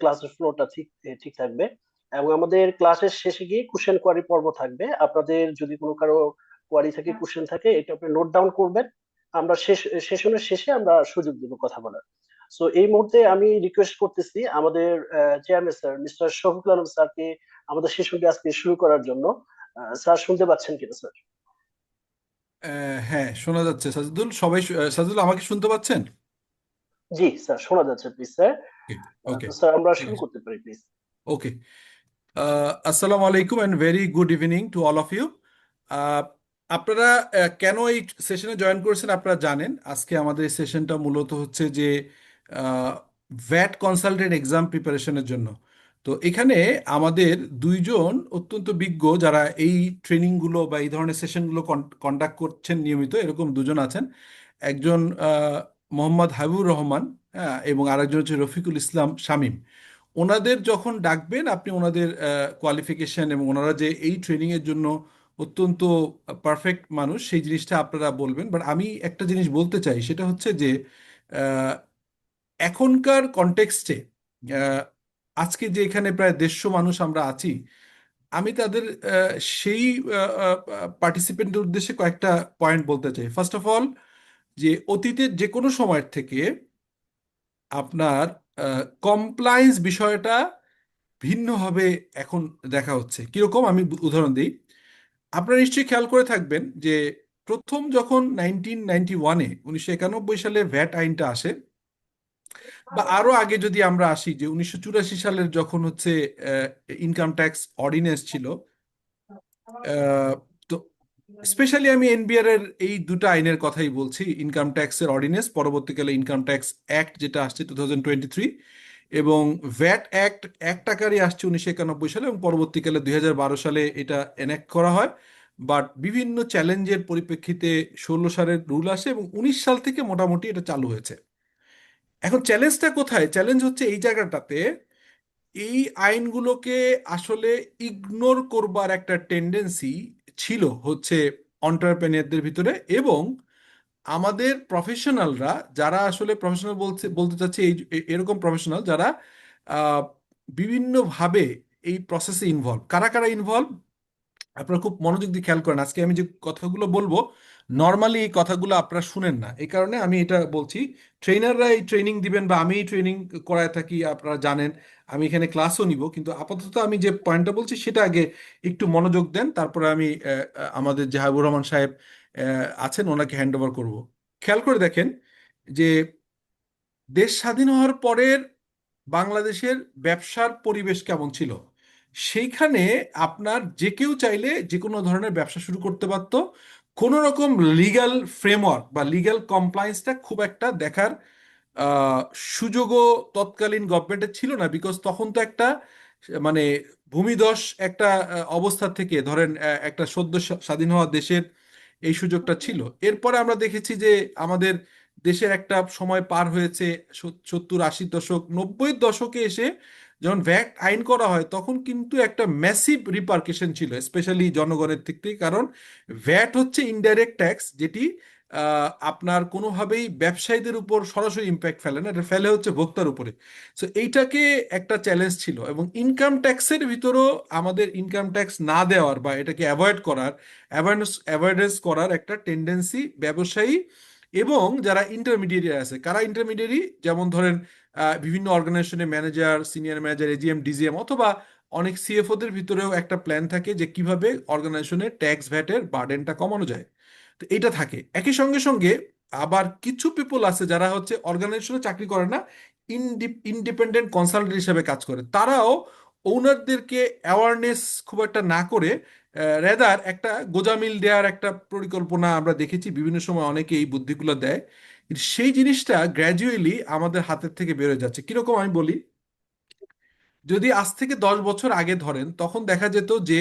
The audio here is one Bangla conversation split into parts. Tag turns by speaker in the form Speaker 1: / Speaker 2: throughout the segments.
Speaker 1: ক্লাসের ফ্লোটা ঠিক থাকবে। এবং আমাদের ক্লাসের শেষে গিয়ে কোশ্চেন কোয়ারি পর্ব থাকবে। আপনাদের যদি কোনো কারো কোয়ারি থাকে, কোশ্চেন থাকে, এটা আপনি নোট ডাউন করবেন। আমরা সেশনের শেষে আমরা সুযোগ দিব কথা বলার। সো এই মুহূর্তে আমি রিকোয়েস্ট করতেছি আমাদের chairman sir mister Shafiqul Alam স্যারকে আমাদের সেশনটি আজকে শুরু করার জন্য। স্যার শুনতে পাচ্ছেন কিনা স্যার?
Speaker 2: হ্যাঁ, শোনা যাচ্ছে সাজিদুল। সবাই সাজিদুল, আমাকে শুনতে পাচ্ছেন?
Speaker 1: জি স্যার, শোনা যাচ্ছে। Please sir.
Speaker 2: ওকে,
Speaker 1: তো স্যার আমরা
Speaker 2: ঠিক
Speaker 1: শুরু
Speaker 2: আছে।
Speaker 1: করতে পারি প্লিজ?
Speaker 2: ওকে, আসসালামু আলাইকুম and very good evening to all of you. আপনারা কেন এই সেশনে জয়েন করেছেন আপনারা জানেন। আজকে আমাদের এই সেশনটা মূলত হচ্ছে যে ভ্যাট কনসালটেন্ট এক্সাম প্রিপারেশনের জন্য। তো এখানে আমাদের দুইজন অত্যন্ত বিজ্ঞ যারা এই ট্রেনিংগুলো বা এই ধরনের সেশনগুলো কন্ডাক্ট করছেন নিয়মিত, এরকম দুজন আছেন। একজন মোহাম্মদ হাবিবুর রহমান, হ্যাঁ, এবং আরেকজন হচ্ছে রফিকুল ইসলাম শামীম। ওনাদের যখন ডাকবেন আপনি ওনাদের কোয়ালিফিকেশন এবং ওনারা যে এই ট্রেনিংয়ের জন্য অত্যন্ত পারফেক্ট মানুষ সেই জিনিসটা আপনারা বলবেন। বাট আমি একটা জিনিস বলতে চাই, সেটা হচ্ছে যে আহ, এখনকার কনটেক্সটে আজকে যে এখানে প্রায় 150 মানুষ আমরা আছি, আমি তাদের সেই পার্টিসিপেন্টের উদ্দেশ্যে কয়েকটা পয়েন্ট বলতে চাই। ফার্স্ট অফ অল, যে অতীতের যে কোনো সময়ের থেকে আপনার কমপ্লায়েন্স বিষয়টা ভিন্নভাবে এখন দেখা হচ্ছে। কিরকম আমি উদাহরণ দিই। আপনারা নিশ্চয়ই খেয়াল করে থাকবেন যে প্রথম যখন 1991-এ 1991 সালে ভ্যাট আইনটা আসে, বা আরো আগে যদি আমরা আসি যে 1984 সালের যখন হচ্ছে ইনকাম ট্যাক্স অর্ডিন্যান্স ছিল। আহ, তো স্পেশালি আমি এনবিআর এর এই দুটো আইনের কথাই বলছি, ইনকাম ট্যাক্সের অর্ডিন্যান্স, পরবর্তীকালে ইনকাম ট্যাক্স অ্যাক্ট যেটা আসছে 2023, এবং ভ্যাট অ্যাক্ট এক টাকারই আসছে 1991 সালে, এবং পরবর্তীকালে 2012 সালে এটা এনাক্ট করা হয়। বাট বিভিন্ন চ্যালেঞ্জের পরিপ্রেক্ষিতে 16 সালের রুল আসে এবং 19 সাল থেকে মোটামুটি এটা চালু হয়েছে। এখন চ্যালেঞ্জটা কোথায়? চ্যালেঞ্জ হচ্ছে এই জায়গাটাতে, এই আইনগুলোকে আসলে ইগনোর করবার একটা টেন্ডেন্সি ছিল হচ্ছে অন্টারপ্রেনিয়ারদের ভিতরে। এবং আমাদের প্রফেশনালরা যারা আসলে প্রফেশনাল বলতে বলতে চাচ্ছে এরকম প্রফেশনাল যারা আহ, বিভিন্নভাবে এই প্রসেসে ইনভলভ। কারা কারা ইনভলভ আপনারা খুব মনোযোগ দিয়ে খেয়াল করেন। আজকে আমি যে কথাগুলো বলবো, নর্মালি এই কথাগুলো আপনারা শুনেন না, এই কারণে আমি এটা বলছি। ট্রেনাররা এই ট্রেনিং দিবেন বা আমি ট্রেনিং করায় থাকি, আপনারা জানেন। আমি এখানে ক্লাসও নিব, কিন্তু আপাতত আমি যে পয়েন্টটা বলছি সেটা আগে একটু মনোযোগ দেন, তারপরে আমি আমাদের যে হাবিবুর রহমান সাহেব আছেন ওনাকে হ্যান্ড ওভার করবো। খেয়াল করে দেখেন যে দেশ স্বাধীন হওয়ার পরের বাংলাদেশের ব্যবসার পরিবেশ কেমন ছিল। সেইখানে আপনার যে কেউ চাইলে যে কোনো ধরনের ব্যবসা শুরু করতে পারতো। কোনো রকম লিগ্যাল ফ্রেমওয়ার্ক বা লিগ্যাল কমপ্লায়েন্সটা খুব একটা দেখার আহ, সুযোগও তৎকালীন গভর্নমেন্টের ছিল না। বিকজ তখন তো একটা মানে ভূমিধস একটা অবস্থা থেকে ধরেন একটা সদ্য স্বাধীন হওয়া দেশের এই সুযোগটা ছিল। এরপরে আমরা দেখেছি যে আমাদের দেশের একটা সময় পার হয়েছে, 70, 80 দশক, 90-এর দশকে এসে যখন ভ্যাট আইন করা হয় তখন কিন্তু একটা ম্যাসিভ রিপার্কেশন ছিল, স্পেশালি জনগণের দিক থেকে। কারণ ভ্যাট হচ্ছে ইনডাইরেক্ট ট্যাক্স, যেটি আপনার কোনোভাবেই ব্যবসায়ীদের উপর সরাসরি ইম্প্যাক্ট ফেলে না, এটা ফেলে হচ্ছে ভোক্তার উপরে। সো এইটাকে একটা চ্যালেঞ্জ ছিল। এবং ইনকাম ট্যাক্সের ভিতরও আমাদের ইনকাম ট্যাক্স না দেওয়ার বা এটাকে অ্যাভয়েড করার, অ্যাভয়েডেন্স করার একটা টেন্ডেন্সি ব্যবসায়ী এবং যারা ইন্টারমিডিয়েরি আছে। কারা ইন্টারমিডিয়েরি? যেমন ধরেন বিভিন্ন অর্গানাইজেশনের manager, senior manager, AGM, DGM, অথবা অনেক সিএফওদের ভিতরেও একটা প্ল্যান থাকে যে কিভাবে অর্গানাইজেশনের ট্যাক্স ভ্যাটের বার্ডেনটা কমানো যায়। তো এটা থাকে। একই সঙ্গে সঙ্গে আবার কিছু পিপল আছে যারা হচ্ছে অর্গানাইজেশনে চাকরি করে না, ইন্ডিপেন্ডেন্ট কনসালটেন্ট হিসেবে কাজ করে। তারাও ওনারদেরকে অ্যাওয়ারনেস খুব একটা না করে রেদার একটা গোজামিল দেওয়ার একটা পরিকল্পনা আমরা দেখেছি বিভিন্ন সময়, অনেকে এই বুদ্ধিগুলো দেয়। কিন্তু সেই জিনিসটা গ্র্যাজুয়ালি আমাদের হাতের থেকে বেরোয় যাচ্ছে। কিরকম আমি বলি, যদি আজ থেকে 10 বছর আগে ধরেন তখন দেখা যেত যে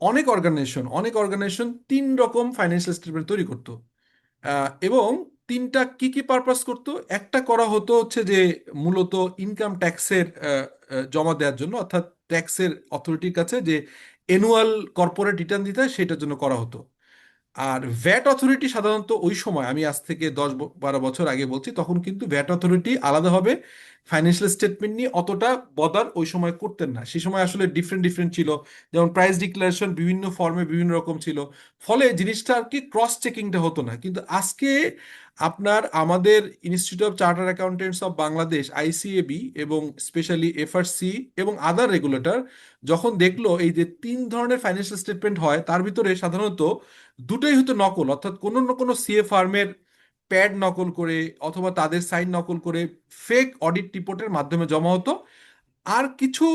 Speaker 2: অনেক অর্গানাইজেশন 3 রকম ফাইন্যান্সিয়াল স্টেটমেন্ট তৈরি করতো। এবং তিনটা কি কি পারপাস করতো। একটা করা হতো হচ্ছে যে মূলত ইনকাম ট্যাক্সের জমা দেওয়ার জন্য, অর্থাৎ ট্যাক্সের অথরিটির কাছে যে অ্যানুয়াল কর্পোরেট রিটার্ন দিতে হয় সেটার জন্য করা হতো। আর ভ্যাট অথরিটি সাধারণত ওই সময়, আমি আজ থেকে 10-12 বছর আগে বলছি, তখন কিন্তু ভ্যাট অথরিটি আলাদাভাবে ফাইন্যান্সিয়াল স্টেটমেন্ট নিয়ে অতটা বদার ওই সময় করতেন না। সে সময় আসলে ডিফারেন্ট ডিফারেন্ট ছিল, যেমন প্রাইস ডিক্লারেশন বিভিন্ন ফর্মে বিভিন্ন রকম ছিল, ফলে জিনিসটা আর কি ক্রস চেকিংটা হতো না। কিন্তু আজকে আপনার আমাদের institute of chartered accountants of Bangladesh ICAB এবং স্পেশালি এফআরসি এবং আদার রেগুলেটর যখন দেখলো এই যে 3 ধরনের ফাইন্যান্সিয়াল স্টেটমেন্ট হয়, তার ভিতরে সাধারণত দুটোই হতো নকল, অর্থাৎ কোনো না কোনো সিএ ফার্মের প্যাড নকল করে অথবা তাদের সাইন নকল করে ফেক অডিট রিপোর্টের মাধ্যমে জমা হতো। আর কিছু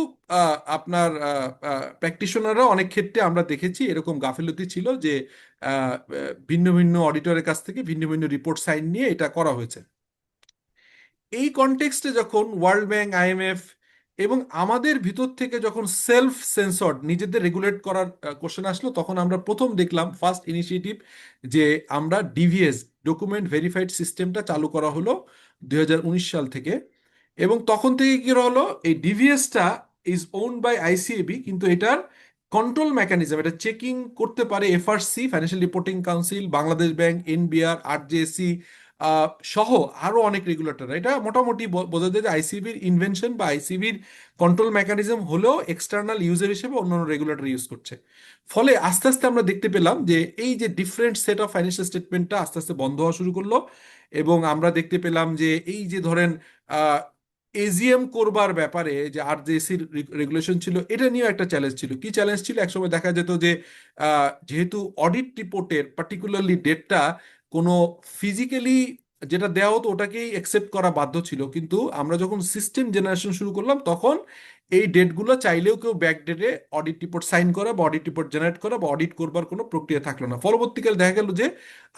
Speaker 2: আপনার প্র্যাকটিশনাররা অনেক ক্ষেত্রে আমরা দেখেছি এরকম গাফিলতি ছিল যে ভিন্ন ভিন্ন অডিটরের কাছ থেকে ভিন্ন ভিন্ন রিপোর্ট সাইন নিয়ে এটা করা হয়েছে। এই কনটেক্সটে যখন ওয়ার্ল্ড ব্যাংক, আইএমএফ এবং আমাদের ভিতর থেকে যখন সেলফ সেন্সর্ড নিজেদের রেগুলেট করার কোশ্চেন আসলো, তখন আমরা প্রথম দেখলাম ফার্স্ট ইনিশিয়েটিভ যে আমরা ডিভিএস, ডকুমেন্ট ভেরিফাইড সিস্টেমটা চালু করা হলো 2019 সাল থেকে। এবং তখন থেকে কি হলো, এই ডিভিএসটা ইজ ওন্ড বাই আইসিএবি, কিন্তু এটার কন্ট্রোল মেকানিজম, এটা চেকিং করতে পারে FRC, financial reporting council, Bangladesh bank, NBR, RJSC সহ আরো অনেক রেগুলেটর। এটা মোটামুটি বোঝা যায় যে আইসিবির ইনভেনশন বা আইসিবির কন্ট্রোল মেকানিজম হলেও এক্সটার্নাল ইউজার হিসেবে অন্যান্য রেগুলেটর ইউজ করছে। ফলে আস্তে আস্তে আমরা দেখতে পেলাম যে এই যে ডিফারেন্ট সেট অফ ফাইন্যান্সিয়াল স্টেটমেন্টটা আস্তে আস্তে বন্ধ হওয়া শুরু করলো। এবং আমরা দেখতে পেলাম যে এই যে ধরেন এজিএম করবার ব্যাপারে যে আরজেএসির রেগুলেশন ছিল, এটা নিয়েও একটা চ্যালেঞ্জ ছিল। কি চ্যালেঞ্জ ছিল, একসময় দেখা যেত যে যেহেতু অডিট রিপোর্টের পার্টিকুলারলি ডেটটা কোনো ফিজিক্যালি যেটা দেওয়া হতো ওটাকেই অ্যাকসেপ্ট করা বাধ্য ছিল, কিন্তু আমরা যখন সিস্টেম জেনারেশন শুরু করলাম তখন এই ডেটগুলো চাইলেও কেউ ব্যাক ডেটে অডিট রিপোর্ট সাইন করা বা অডিট রিপোর্ট জেনারেট করা বা অডিট করবার কোনো প্রক্রিয়া থাকলো না। পরবর্তীকালে দেখা গেল যে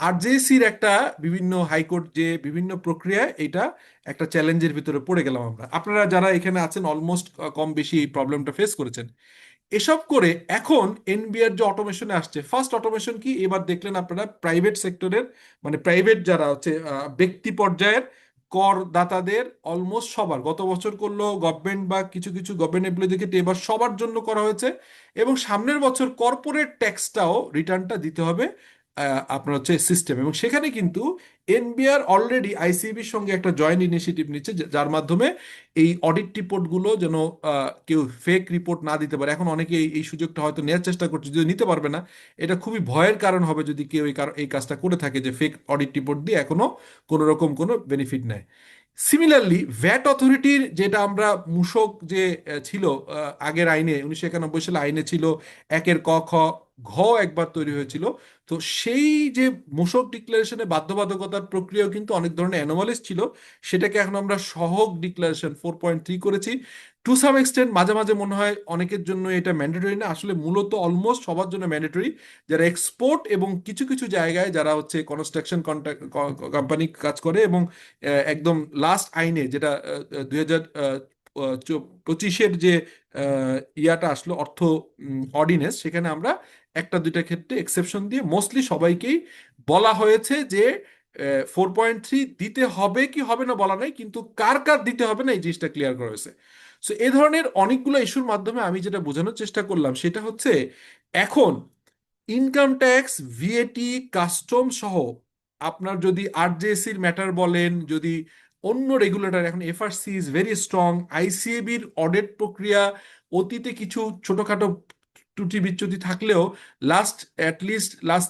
Speaker 2: আরজেএসির একটা বিভিন্ন হাইকোর্ট যে বিভিন্ন প্রক্রিয়া, এটা একটা চ্যালেঞ্জের ভিতরে পড়ে গেলাম আমরা। আপনারা যারা এখানে আছেন অলমোস্ট কম বেশি এই প্রবলেমটা ফেস করেছেন। এসব করে এখন এনবিআর যে অটোমেশনে আসছে, ফার্স্ট অটোমেশন কি এবার দেখলেন আপনারা, প্রাইভেট সেক্টরের মানে প্রাইভেট যারা হচ্ছে ব্যক্তি পর্যায়ের করদাতাদের অলমোস্ট সবার, গত বছর করলো গভর্নমেন্ট বা কিছু কিছু গভর্নমেন্ট এমপ্লয়ীদের ক্ষেত্রে, এবার সবার জন্য করা হয়েছে। এবং সামনের বছর কর্পোরেট ট্যাক্সটাও রিটার্নটা দিতে হবে আপনার হচ্ছে সিস্টেম। এবং সেখানে কিন্তু এনবিআর অলরেডি আইসিবির সঙ্গে একটা জয়েন্ট ইনিশিয়েটিভ নিচ্ছে, যার মাধ্যমে এই অডিট রিপোর্টগুলো যেন কেউ ফেক রিপোর্ট না দিতে পারে। এখন অনেকে এই সুযোগটা হয়তো নেওয়ার চেষ্টা করছে, যদি নিতে পারবে না। এটা খুবই ভয়ের কারণ হবে যদি কেউ এই কাজটা করে থাকে, যে ফেক অডিট রিপোর্ট দিয়ে এখনো কোনো রকম কোনো বেনিফিট নেয়। সিমিলারলি ভ্যাট অথরিটির যেটা আমরা মূসক যে ছিল আগের আইনে, 1991 সালে আইনে ছিল একের ক খ ঘ একবার তৈরি হয়েছিল। তো সেই যে মূসক ডিক্লারেশনে বাধ্যবাধকতার প্রক্রিয়াও কিন্তু অনেক ধরনের অ্যানোমালিস ছিল। সেটাকে এখন আমরা সহগ ডিক্লারেশন 4.3 করেছি। টু সাম এক্সটেন্ট মাঝে মাঝে মনে হয় অনেকের জন্য এটা ম্যান্ডেটরি না, আসলে মূলত অলমোস্ট সবার জন্য ম্যান্ডেটরি, যারা এক্সপোর্ট এবং কিছু কিছু জায়গায় যারা হচ্ছে কনস্ট্রাকশন কোম্পানি কাজ করে। এবং একদম লাস্ট আইনে যেটা 2025-এর যে ইয়াটা আসলো অর্থ অর্ডিন্যান্স, সেখানে আমরা একটা দুইটা ক্ষেত্রে এক্সেপশন দিয়ে মোস্টলি সবাইকেই বলা হয়েছে যে 4.3 দিতে হবে কি হবে না বলা নাই, কিন্তু কার কার দিতে হবে না এই জিনিসটা ক্লিয়ার করা হয়েছে। সো এই ধরনের অনেকগুলো ইস্যুর মাধ্যমে আমি যেটা বোঝানোর চেষ্টা করলাম সেটা হচ্ছে, এখন ইনকাম ট্যাক্স, ভিএটি, কাস্টম সহ আপনার যদি আরজেএসির ম্যাটার বলেন, যদি অন্য রেগুলেটর, এখন এফআরসি ইজ ভেরি স্ট্রং, আইসিএবির অডিট প্রক্রিয়া অতীতে কিছু ছোটখাটো ত্রুটি বিচ্যুতি থাকলেও লাস্ট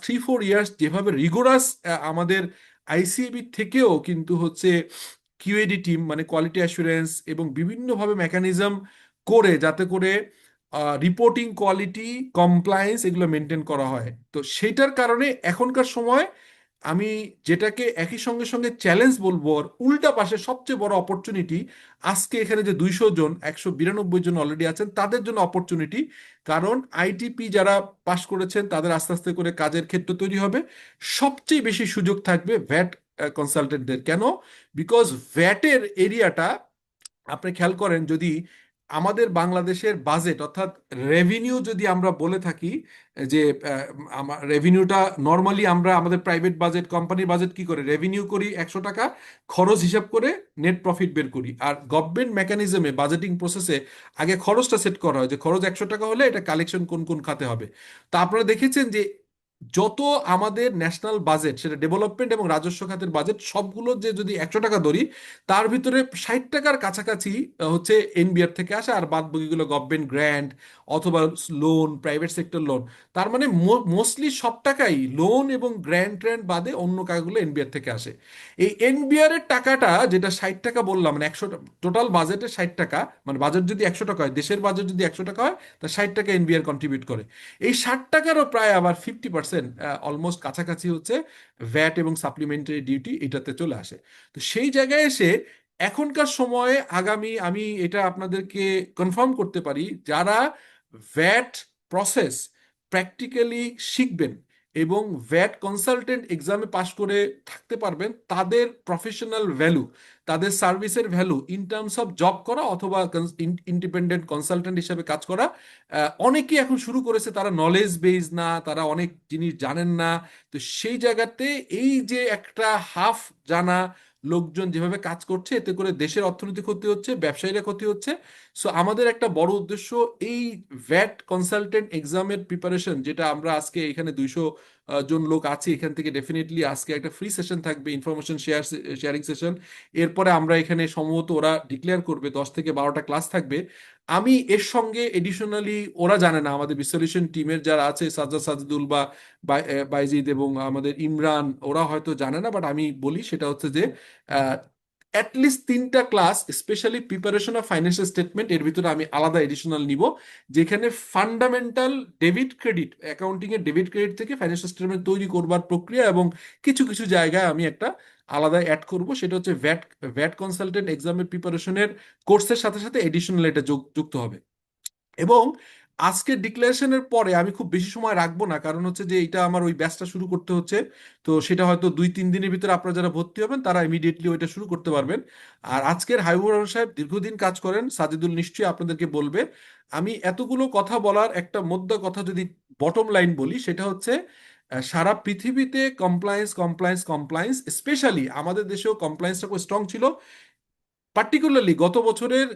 Speaker 2: 3-4 ইয়ার্স যেভাবে রিগোরাস আমাদের আইসিএবি থেকেও কিন্তু হচ্ছে কিউএডি টিম মানে কোয়ালিটি অ্যাসুরেন্স এবং বিভিন্নভাবে মেকানিজম করে যাতে করে রিপোর্টিং কোয়ালিটি, কমপ্লায়েন্স এগুলো মেনটেন করা হয়। তো সেটার কারণে এখনকার সময় আমি যেটাকে একই সঙ্গে সঙ্গে চ্যালেঞ্জ বলবো, আর উল্টা পাশে সবচেয়ে বড় অপরচুনিটি, আজকে এখানে যে 200 জন, 192 জন অলরেডি আছেন, তাদের জন্য অপরচুনিটি। কারণ আইটিপি যারা পাশ করেছেন তাদের আস্তে আস্তে করে কাজের ক্ষেত্র তৈরি হবে। সবচেয়ে বেশি সুযোগ থাকবে ভ্যাট কনসালটেন্টদের। কেন? বিকজ ভ্যাটের এরিয়াটা আপনি খেয়াল করেন, যদি আমাদের বাংলাদেশের বাজেট অর্থাৎ রেভিনিউ যদি আমরা বলে থাকি যে রেভিনিউটা নর্মালি আমরা আমাদের প্রাইভেট বাজেট, কোম্পানির বাজেট কি করে, রেভিনিউ করি 100 টাকা, খরচ হিসাব করে নেট প্রফিট বের করি। আর গভর্নমেন্ট মেকানিজমে বাজেটিং প্রসেসে আগে খরচটা সেট করা হয় যে খরচ 100 টাকা হলে এটা কালেকশন কোন কোন খাতে হবে। তা আপনারা দেখেছেন যে যত আমাদের ন্যাশনাল বাজেট, সেটা ডেভেলপমেন্ট এবং রাজস্ব খাতের বাজেট, সবগুলো যে যদি 100 টাকা ধরি, তার ভিতরে 60 টাকার কাছাকাছি হচ্ছে এনবিআর থেকে আসে, আর বাদ বাকিগুলো গভর্নমেন্ট গ্র্যান্ট অথবা লোন, প্রাইভেট সেক্টর লোন। তার মানে মোস্টলি সব টাকাই লোন এবং গ্র্যান্ট ট্র্যান্ট বাদে অন্য টাকাগুলো এনবিআর থেকে আসে। এই এনবিআর এর টাকাটা, যেটা 60 টাকা বললাম, মানে 100, টোটাল বাজেটের 60 টাকা, মানে বাজেট যদি 100 টাকা হয়, দেশের বাজেট যদি 100 টাকা হয়, তা 60 টাকা এনবিআর কন্ট্রিবিউট করে। এই 60 টাকারও প্রায় আবার 50%, অলমোস্ট কাছাকাছি হচ্ছে ভ্যাট এবং সাপ্লিমেন্টারি ডিউটি এটাতে চলে আসে। তো সেই জায়গায় এসে এখনকার সময়ে আগামী, আমি এটা আপনাদেরকে কনফার্ম করতে পারি, যারা ভ্যাট প্রসেস প্র্যাকটিক্যালি শিখবেন এবং ভ্যাট কনসালটেন্ট এক্সামে পাশ করে থাকতে পারবেন, তাদের প্রফেশনাল ভ্যালু, তাদের সার্ভিসের value in terms of job করা অথবা ইন্ডিপেন্ডেন্ট কনসালটেন্ট হিসেবে কাজ করা, অনেকেই এখন শুরু করেছে। তারা নলেজ বেজ না, তারা অনেক জিনিস জানেন না। তো সেই জায়গাতে এই যে একটা হাফ জানা লোকজন যেভাবে কাজ করছে, এতে করে দেশের অর্থনীতি ক্ষতি হচ্ছে, ব্যবসায়ীরা ক্ষতি হচ্ছে। সো আমাদের একটা বড় উদ্দেশ্য, এই ভ্যাট কনসালটেন্ট এক্সামের প্রিপারেশন, যেটা আমরা আজকে এখানে 200 জন লোক আছি, এখান থেকে ডেফিনেটলি আজকে একটা ফ্রি সেশন থাকবে, ইনফরমেশন শেয়ারিং সেশন। এরপরে আমরা এখানে সম্ভবত ওরা ডিক্লেয়ার করবে 10 থেকে 12টা ক্লাস থাকবে। আমি এর সঙ্গে এডিশনালি, ওরা জানে না, আমাদের বিশ্লেষণ টিমের যারা আছে, সাজ্জাদ, সাজিদুল বা বাইজিদ এবং আমাদের ইমরান, ওরা হয়তো জানে না, বাট আমি বলি, সেটা হচ্ছে যে অ্যাটলিস্ট 3টা class specially preparation of financial statement, এর ভিতরে আমি আলাদা এডিশনাল নিব, যেখানে ফান্ডামেন্টাল ডেবিট ক্রেডিট, অ্যাকাউন্টিং এর ডেবিট ক্রেডিট থেকে ফাইন্যান্সিয়াল স্টেটমেন্ট তৈরি করবার প্রক্রিয়া, এবং কিছু কিছু জায়গায় আমি একটা আলাদা অ্যাড করব, সেটা হচ্ছে ভ্যাট ভ্যাট কনসালটেন্ট এক্সামের প্রিপারেশনের কোর্সের সাথে সাথে এডিশনাল এটা যুক্ত হবে। এবং আজকে ডিক্লারেশনের পরে আমি খুব বেশি সময় রাখবো না, কারণ হচ্ছে যে এটা আমার ওই ব্যাচটা শুরু করতে হচ্ছে। তো সেটা হয়তো 2-3 দিনের ভিতরে আপনারা যারা ভর্তি হবেন তারা ইমিডিয়েটলি ওইটা শুরু করতে পারবেন। আর আজকের হাবিবুর রহমান সাহেব দীর্ঘদিন কাজ করেন, সাজিদুল নিশ্চয়ই আপনাদেরকে বলবে। আমি এতগুলো কথা বলার একটা মোদ্দা কথা যদি বটম লাইন বলি, সেটা হচ্ছে সারা পৃথিবীতে কমপ্লায়েন্স, কমপ্লায়েন্স, কমপ্লায়েন্স, স্পেশালি আমাদের দেশেও কমপ্লায়েন্সটা খুব স্ট্রং ছিল। পার্টিকুলারলি গত বছরের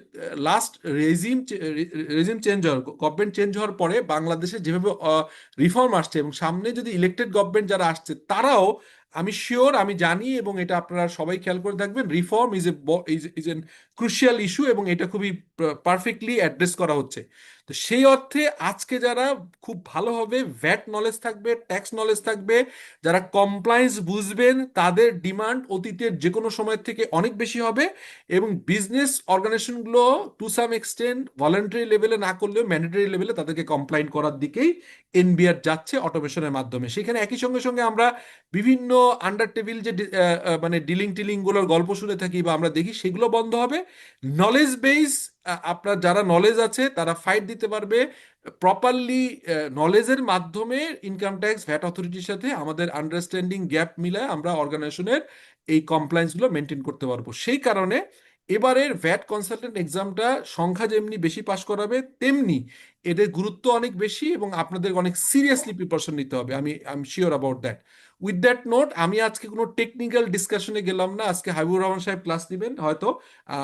Speaker 2: লাস্ট রেজিম চেঞ্জ হওয়ার, গভর্নমেন্ট চেঞ্জ হওয়ার পরে বাংলাদেশে যেভাবে রিফর্ম আসছে, এবং সামনে যদি ইলেক্টেড গভর্নমেন্ট যারা আসছে তারাও, আমি শিওর, আমি জানি, এবং এটা আপনারা সবাই খেয়াল করে থাকবেন, reform is an crucial issue, এবং এটা খুবই পারফেক্টলি অ্যাড্রেস করা হচ্ছে। তো সেই অর্থে আজকে যারা খুব ভালোভাবে ভ্যাট নলেজ থাকবে, ট্যাক্স নলেজ থাকবে, যারা কমপ্লায়েন্স বুঝবেন, তাদের ডিমান্ড অতীতের যে কোনো সময় থেকে অনেক বেশি হবে। এবং বিজনেস অর্গানাইজেশনগুলো টু সাম এক্সটেন্ট ভলান্টারি লেভেলে না করলেও ম্যান্ডেটরি লেভেলে তাদেরকে কমপ্লাইন করার দিকেই এনবিআর যাচ্ছে অটোমেশনের মাধ্যমে। সেখানে একই সঙ্গে সঙ্গে আমরা বিভিন্ন আন্ডার টেবিল যে মানে ডিলিং টিলিং গুলোর গল্প শুনে থাকি বা আমরা দেখি, সেগুলো বন্ধ হবে। নলেজ বেস, আপনার যারা নলেজ আছে তারা ফাইট দিতে পারবে প্রপারলি। নলেজের মাধ্যমে ইনকাম ট্যাক্স, ভ্যাট অথরিটির সাথে আমাদের আন্ডারস্ট্যান্ডিং গ্যাপ মিলায় আমরা অর্গানাইজেশনের এই কমপ্লায়েন্স গুলো মেনটেন করতে পারবো। সেই কারণে এবারের ভ্যাট কনসালটেন্ট এক্সামটা সংখ্যা যেমনি বেশি পাশ করাবে, তেমনি এদের গুরুত্ব অনেক বেশি, এবং আপনাদের অনেক সিরিয়াসলি প্রিপারেশন নিতে হবে। আমি sure about that. With that note, আমি আজকে কোনো টেকনিক্যাল ডিসকাশনে গেলাম না। আজকে হাবিবুর রহমান সাহেব ক্লাস নেবেন হয়তো,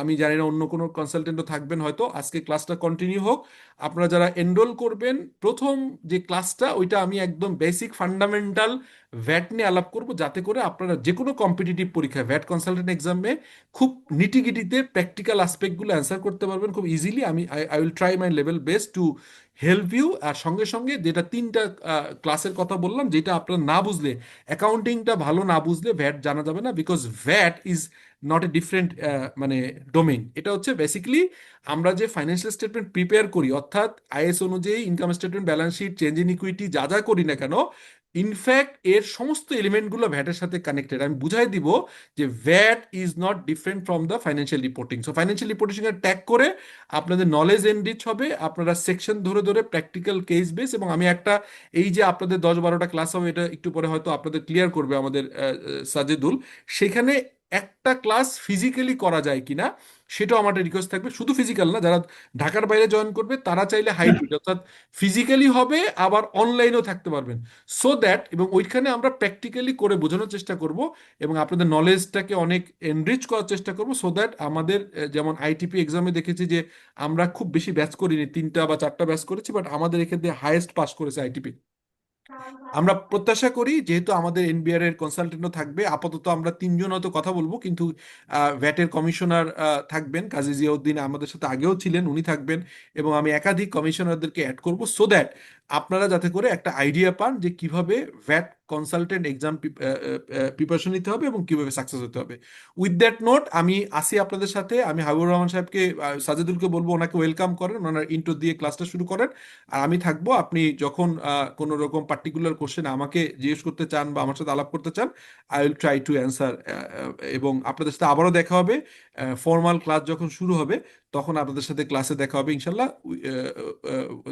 Speaker 2: আমি জানি না, অন্য কোনো কনসালটেন্টও থাকবেন হয়তো। আজকে ক্লাসটা কন্টিনিউ হোক। আপনারা যারা এনরোল করবেন, প্রথম যে ক্লাসটা, ওইটা আমি একদম বেসিক ফান্ডামেন্টাল ভ্যাট নিয়ে আলাপ করব, যাতে করে আপনারা যে কোনো কম্পিটিটিভ পরীক্ষায় ভ্যাট কনসালটেন্ট এক্সামে খুব নিটিগিটিতে প্র্যাকটিক্যাল অ্যাসপেক্টগুলো অ্যান্সার করতে পারবেন খুব easily. I will try my level best to help you. আর সঙ্গে সঙ্গে যেটা 3টা ক্লাসের কথা বললাম, যেটা আপনারা না বুঝলে, অ্যাকাউন্টিংটা ভালো না বুঝলে ভ্যাট জানা যাবে না, because VAT is not a different মানে ডোমেইন। এটা হচ্ছে বেসিক্যালি আমরা যে ফাইন্যান্সিয়াল স্টেটমেন্ট প্রিপেয়ার করি, অর্থাৎ আইএস অনুযায়ী income statement, balance sheet, change in equity যা যা করি না কেন, ইনফ্যাক্ট এর সমস্ত এলিমেন্টগুলো ভ্যাটের সাথে কানেক্টেড। আমি বুঝাই দিব যে VAT is not different from the financial reporting. So financial reporting এর ট্যাগ করে আপনাদের নলেজ এনরিচ হবে, আপনারা সেকশন ধরে ধরে প্র্যাকটিক্যাল কেস বেস। এবং আমি একটা, এই যে আপনাদের 10-12টা ক্লাস হবে, এটা একটু পরে হয়তো আপনাদের ক্লিয়ার করবে আমাদের সাজেদুল, সেখানে একটা ক্লাস ফিজিক্যালি করা যায় কিনা সেটাও আমার রিকোয়েস্ট থাকবে। শুধু ফিজিক্যাল না, যারা ঢাকার বাইরে জয়েন করবে তারা চাইলে হাইব্রিড, অর্থাৎ ফিজিক্যালি হবে আবার অনলাইনেও থাকতে পারবেন, সো দ্যাট, এবং ওইখানে আমরা প্র্যাকটিক্যালি করে বোঝানোর চেষ্টা করব এবং আপনাদের নলেজটাকে অনেক এনরিচ করার চেষ্টা করব, সো দ্যাট আমাদের যেমন আইটিপি এক্সামে দেখেছি যে আমরা খুব বেশি ব্যাচ করিনি, 3টা বা 4টা ব্যাচ করেছি, বাট আমাদের এক্ষেত্রে হাইয়েস্ট পাস করেছে আইটিপি। আমরা প্রত্যাশা করি যেহেতু আমাদের এনবিআর এর কনসালটেন্টও থাকবে, আপাতত আমরা তিনজন হয়তো কথা বলবো, কিন্তু ভ্যাটের কমিশনার থাকবেন কাজী জিয়াউদ্দিন, আমাদের সাথে আগেও ছিলেন, উনি থাকবেন, এবং আমি একাধিক কমিশনারদেরকে অ্যাড করব, সো দ্যাট আপনারা যাতে করে একটা আইডিয়া পান যে কিভাবে ভ্যাট কনসালটেন্ট এক্সাম প্রিপারেশন নিতে হবে এবং কিভাবে সাকসেস হতে হবে। উইথ দ্যাট নোট আমি আসি আপনাদের সাথে, আমি হাবিবুর রহমান সাহেবকে, সাজেদুলকে বলবো ওনাকে ওয়েলকাম করেন, ওনার ইন্ট্রো দিয়ে ক্লাসটা শুরু করেন। আর আমি থাকবো, আপনি যখন কোনো রকম পার্টিকুলার কোশ্চেন আমাকে জিজ্ঞেস করতে চান বা আমার সাথে আলাপ করতে চান, I will try to answer. এবং আপনাদের সাথে আবারও দেখা হবে ফর্মাল ক্লাস যখন শুরু হবে, তখন আপনাদের সাথে ক্লাসে দেখা হবে ইনশাল্লাহ।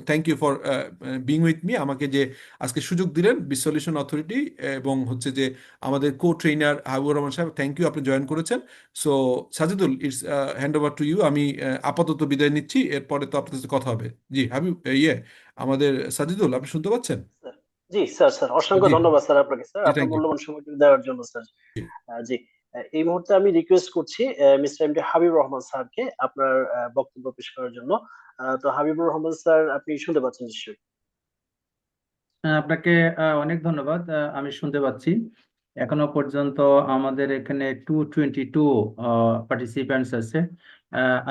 Speaker 2: Thank you for being with me, আমাকে যে আজকে সুযোগ দিলেন বিসলিউশন অথরিটি, এবং হচ্ছে যে আমাদের কো ট্রেনার হাবিবুর রহমান সাহেব, থ্যাংক ইউ, আপনি জয়েন করেছেন। So Sajidul, it's hand over to you. আমি আপাতত বিদায় নিচ্ছি, এরপরে তো আপনাদের সাথে কথা হবে। জি হাবিব, ইয়ে আমাদের সাজিদুল, আপনি শুনতে পাচ্ছেন?
Speaker 1: স্যার, জি স্যার, স্যার অসংখ্য
Speaker 2: জি,
Speaker 1: ধন্যবাদ স্যার আপনাকে, স্যার
Speaker 2: জি,
Speaker 1: আপনার
Speaker 2: থ্যাংক ইউ।
Speaker 1: মূল্যবান সময়টুকু দেওয়ার জন্য স্যার। জি, এই মুহূর্তে আমি রিকোয়েস্ট করছি মিস্টার এমডি হাবিব রহমান স্যারকে আপনার বক্তব্য পেশ করার জন্য। তো হাবিবুর রহমান স্যার, আপনি শুনতে পাচ্ছেন নিশ্চয়ই?
Speaker 3: আপনাকে অনেক ধন্যবাদ। আমি শুনতে পাচ্ছি। এখনো পর্যন্ত আমাদের এখানে 222 পার্টিসিপেন্টস আছে।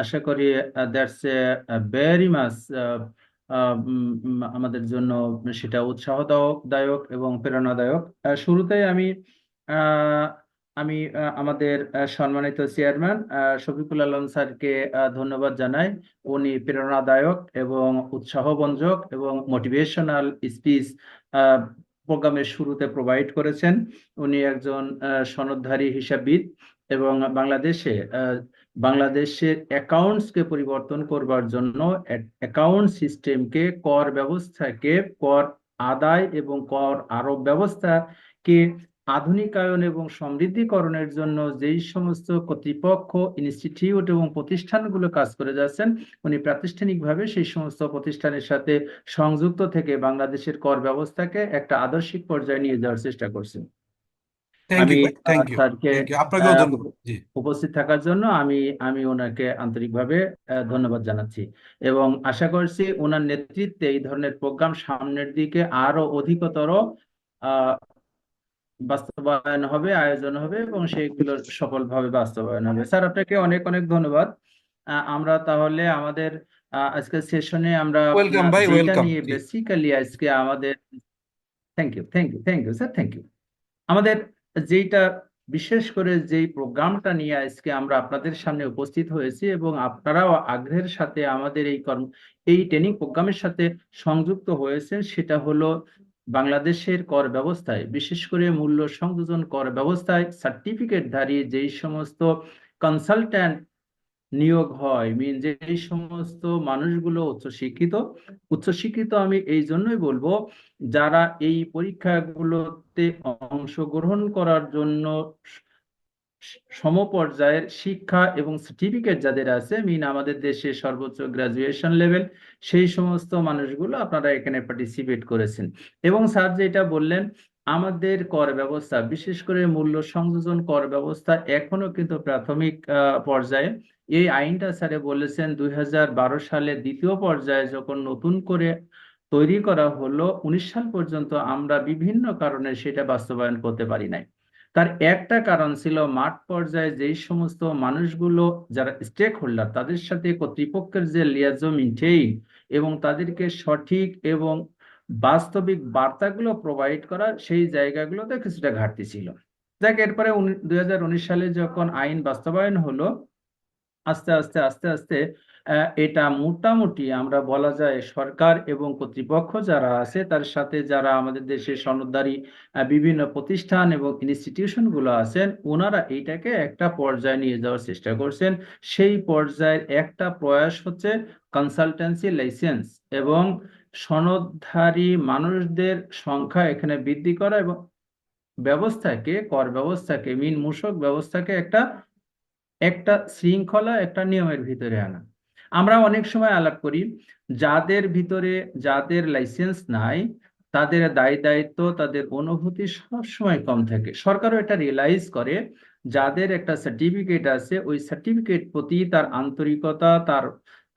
Speaker 3: আশা করি দ্যাটস এ ভেরি মাচ আমাদের জন্য সেটা উৎসাহদায়ক এবং প্রেরণাদায়ক। শুরুতেই আহ, আমাদের সম্মানিত চেয়ারম্যান শফিকুল আলম স্যারকে ধন্যবাদ জানাই। উনি প্রেরণাদায়ক এবং উৎসাহবঞ্জক এবং মোটিভেশনাল স্পিচ প্রোগ্রামের শুরুতে প্রোভাইড করেছেন। উনি একজন সনদধারী হিসাববিদ এবং বাংলাদেশের অ্যাকাউন্টসকে পরিবর্তন করবার জন্য অ্যাকাউন্ট সিস্টেমকে, কর ব্যবস্থাকে, কর আদায় এবং কর আরোপ ব্যবস্থাকে আধুনিকায়ন এবং সমৃদ্ধিকরণের জন্য যেই সমস্ত কর্তৃপক্ষ, ইনস্টিটিউট এবং প্রতিষ্ঠানগুলো কাজ করে যাচ্ছেন, উনি প্রাতিষ্ঠানিকভাবে সেই সমস্ত প্রতিষ্ঠানের সাথে সংযুক্ত থেকে বাংলাদেশের কর ব্যবস্থাকে একটা আদর্শিক পর্যায়ে নিয়ে যাওয়ার চেষ্টা করছেন।
Speaker 2: থ্যাংক
Speaker 3: আমি
Speaker 2: ইউ ভাই, থ্যাংক ইউ,
Speaker 3: স্যারকে
Speaker 2: থ্যাংক ইউ, আপনাকেও
Speaker 3: আহ,
Speaker 2: ধন্যবাদ। জি।
Speaker 3: উপস্থিত থাকার জন্য আমি আমি ওনাকে আন্তরিকভাবে ধন্যবাদ জানাচ্ছি এবং আশা করছি ওনার নেতৃত্বে এই ধরনের প্রোগ্রাম সামনের দিকে আরো অধিকতর আহ বাস্তবায়ন হবে, আয়োজন হবে এবং সেইগুলো সফলভাবে বাস্তবায়ন হবে। স্যার, আপনাকে অনেক অনেক ধন্যবাদ। আমরা তাহলে আমাদের আজকের সেশনে আমরা
Speaker 2: ওয়েলকাম ভাই,
Speaker 3: যেটা
Speaker 2: ওয়েলকাম।
Speaker 3: নিয়ে
Speaker 2: জি।
Speaker 3: বেসিক্যালি আজকে আমাদের, thank you sir, thank you. আমাদের যেইটা বিশেষ করে যেই প্রোগ্রামটা নিয়ে আজকে আমরা আপনাদের সামনে উপস্থিত হয়েছি এবং আপনারাও আগ্রহের সাথে আমাদের এই ট্রেনিং প্রোগ্রামের সাথে সংযুক্ত হয়েছেন, সেটা হলো বাংলাদেশের কর ব্যবস্থায়, বিশেষ করে মূল্য সংযোজন কর ব্যবস্থায় সার্টিফিকেটধারী যেই সমস্ত কনসালট্যান্ট নিয়োগ হয়, যে সমস্ত মানুষগুলো উচ্চশিক্ষিত আমি এই জন্যই বলবো, যারা এই পরীক্ষাগুলোতে অংশগ্রহণ করার জন্য সমপর্যায়ের শিক্ষা এবং সার্টিফিকেট যাদের আছে, আমাদের দেশে সর্বোচ্চ গ্রাজুয়েশন লেভেল, সেই সমস্ত মানুষগুলো আপনারা এখানে পার্টিসিপেট করেছেন। এবং স্যার যেটা বললেন, আমাদের কর ব্যবস্থা, বিশেষ করে মূল্য সংযোজন কর ব্যবস্থা এখনো কিন্তু প্রাথমিক পর্যায়ে। এই আইনটা স্যারে বলেছেন 2012 সালে দ্বিতীয় পর্যায়ে যখন নতুন করে তৈরি করা হলো, 19 সাল পর্যন্ত আমরা বিভিন্ন কারণে সেটা বাস্তবায়ন করতে পারি নাই। তার একটা কারণ ছিল মাঠ পর্যায়ে যেই সমস্ত মানুষগুলো যারা স্টেক হোল্ডার, তাদের সাথে কর্তৃপক্ষের যে লিয়াজো মেইনটেইন এবং তাদেরকে সঠিক এবং বাস্তবিক বার্তাগুলো প্রোভাইড করা, সেই জায়গাগুলোতে কিছুটা ঘাটতি ছিল। যাক, এরপরে 2019 সালে যখন আইন বাস্তবায়ন হলো, আস্তে আস্তে আস্তে আস্তে এটা মোটামুটি আমরা বলা যায় সরকার এবং কর্তৃপক্ষ যারা আছে তার সাথে যারা আমাদের দেশের সনদধারী বিভিন্ন প্রতিষ্ঠান এবং ইনস্টিটিউশন গুলো আছেন, ওনারা এইটাকে একটা পর্যায়ে নিয়ে যাওয়ার চেষ্টা করছেন। সেই পর্যায়ের একটা প্রয়াস হচ্ছে কনসালটেন্সি লাইসেন্স এবং সনদধারী মানুষদের সংখ্যা এখানে বৃদ্ধি করা এবং ব্যবস্থাকে, কর ব্যবস্থাকে, মূসক ব্যবস্থাকে একটা একটা শৃঙ্খলা, একটা নিয়মের ভিতরে আনা। আমরা অনেক সময় আলাপ করি, যাদের লাইসেন্স নাই, তাদের দায় দায়িত্ব, তাদের অনুভূতি সবসময় কম থাকে। সরকারও এটা রিয়েলাইজ করে, যাদের একটা সার্টিফিকেট আছে, ওই সার্টিফিকেট প্রতি তার আন্তরিকতা, তার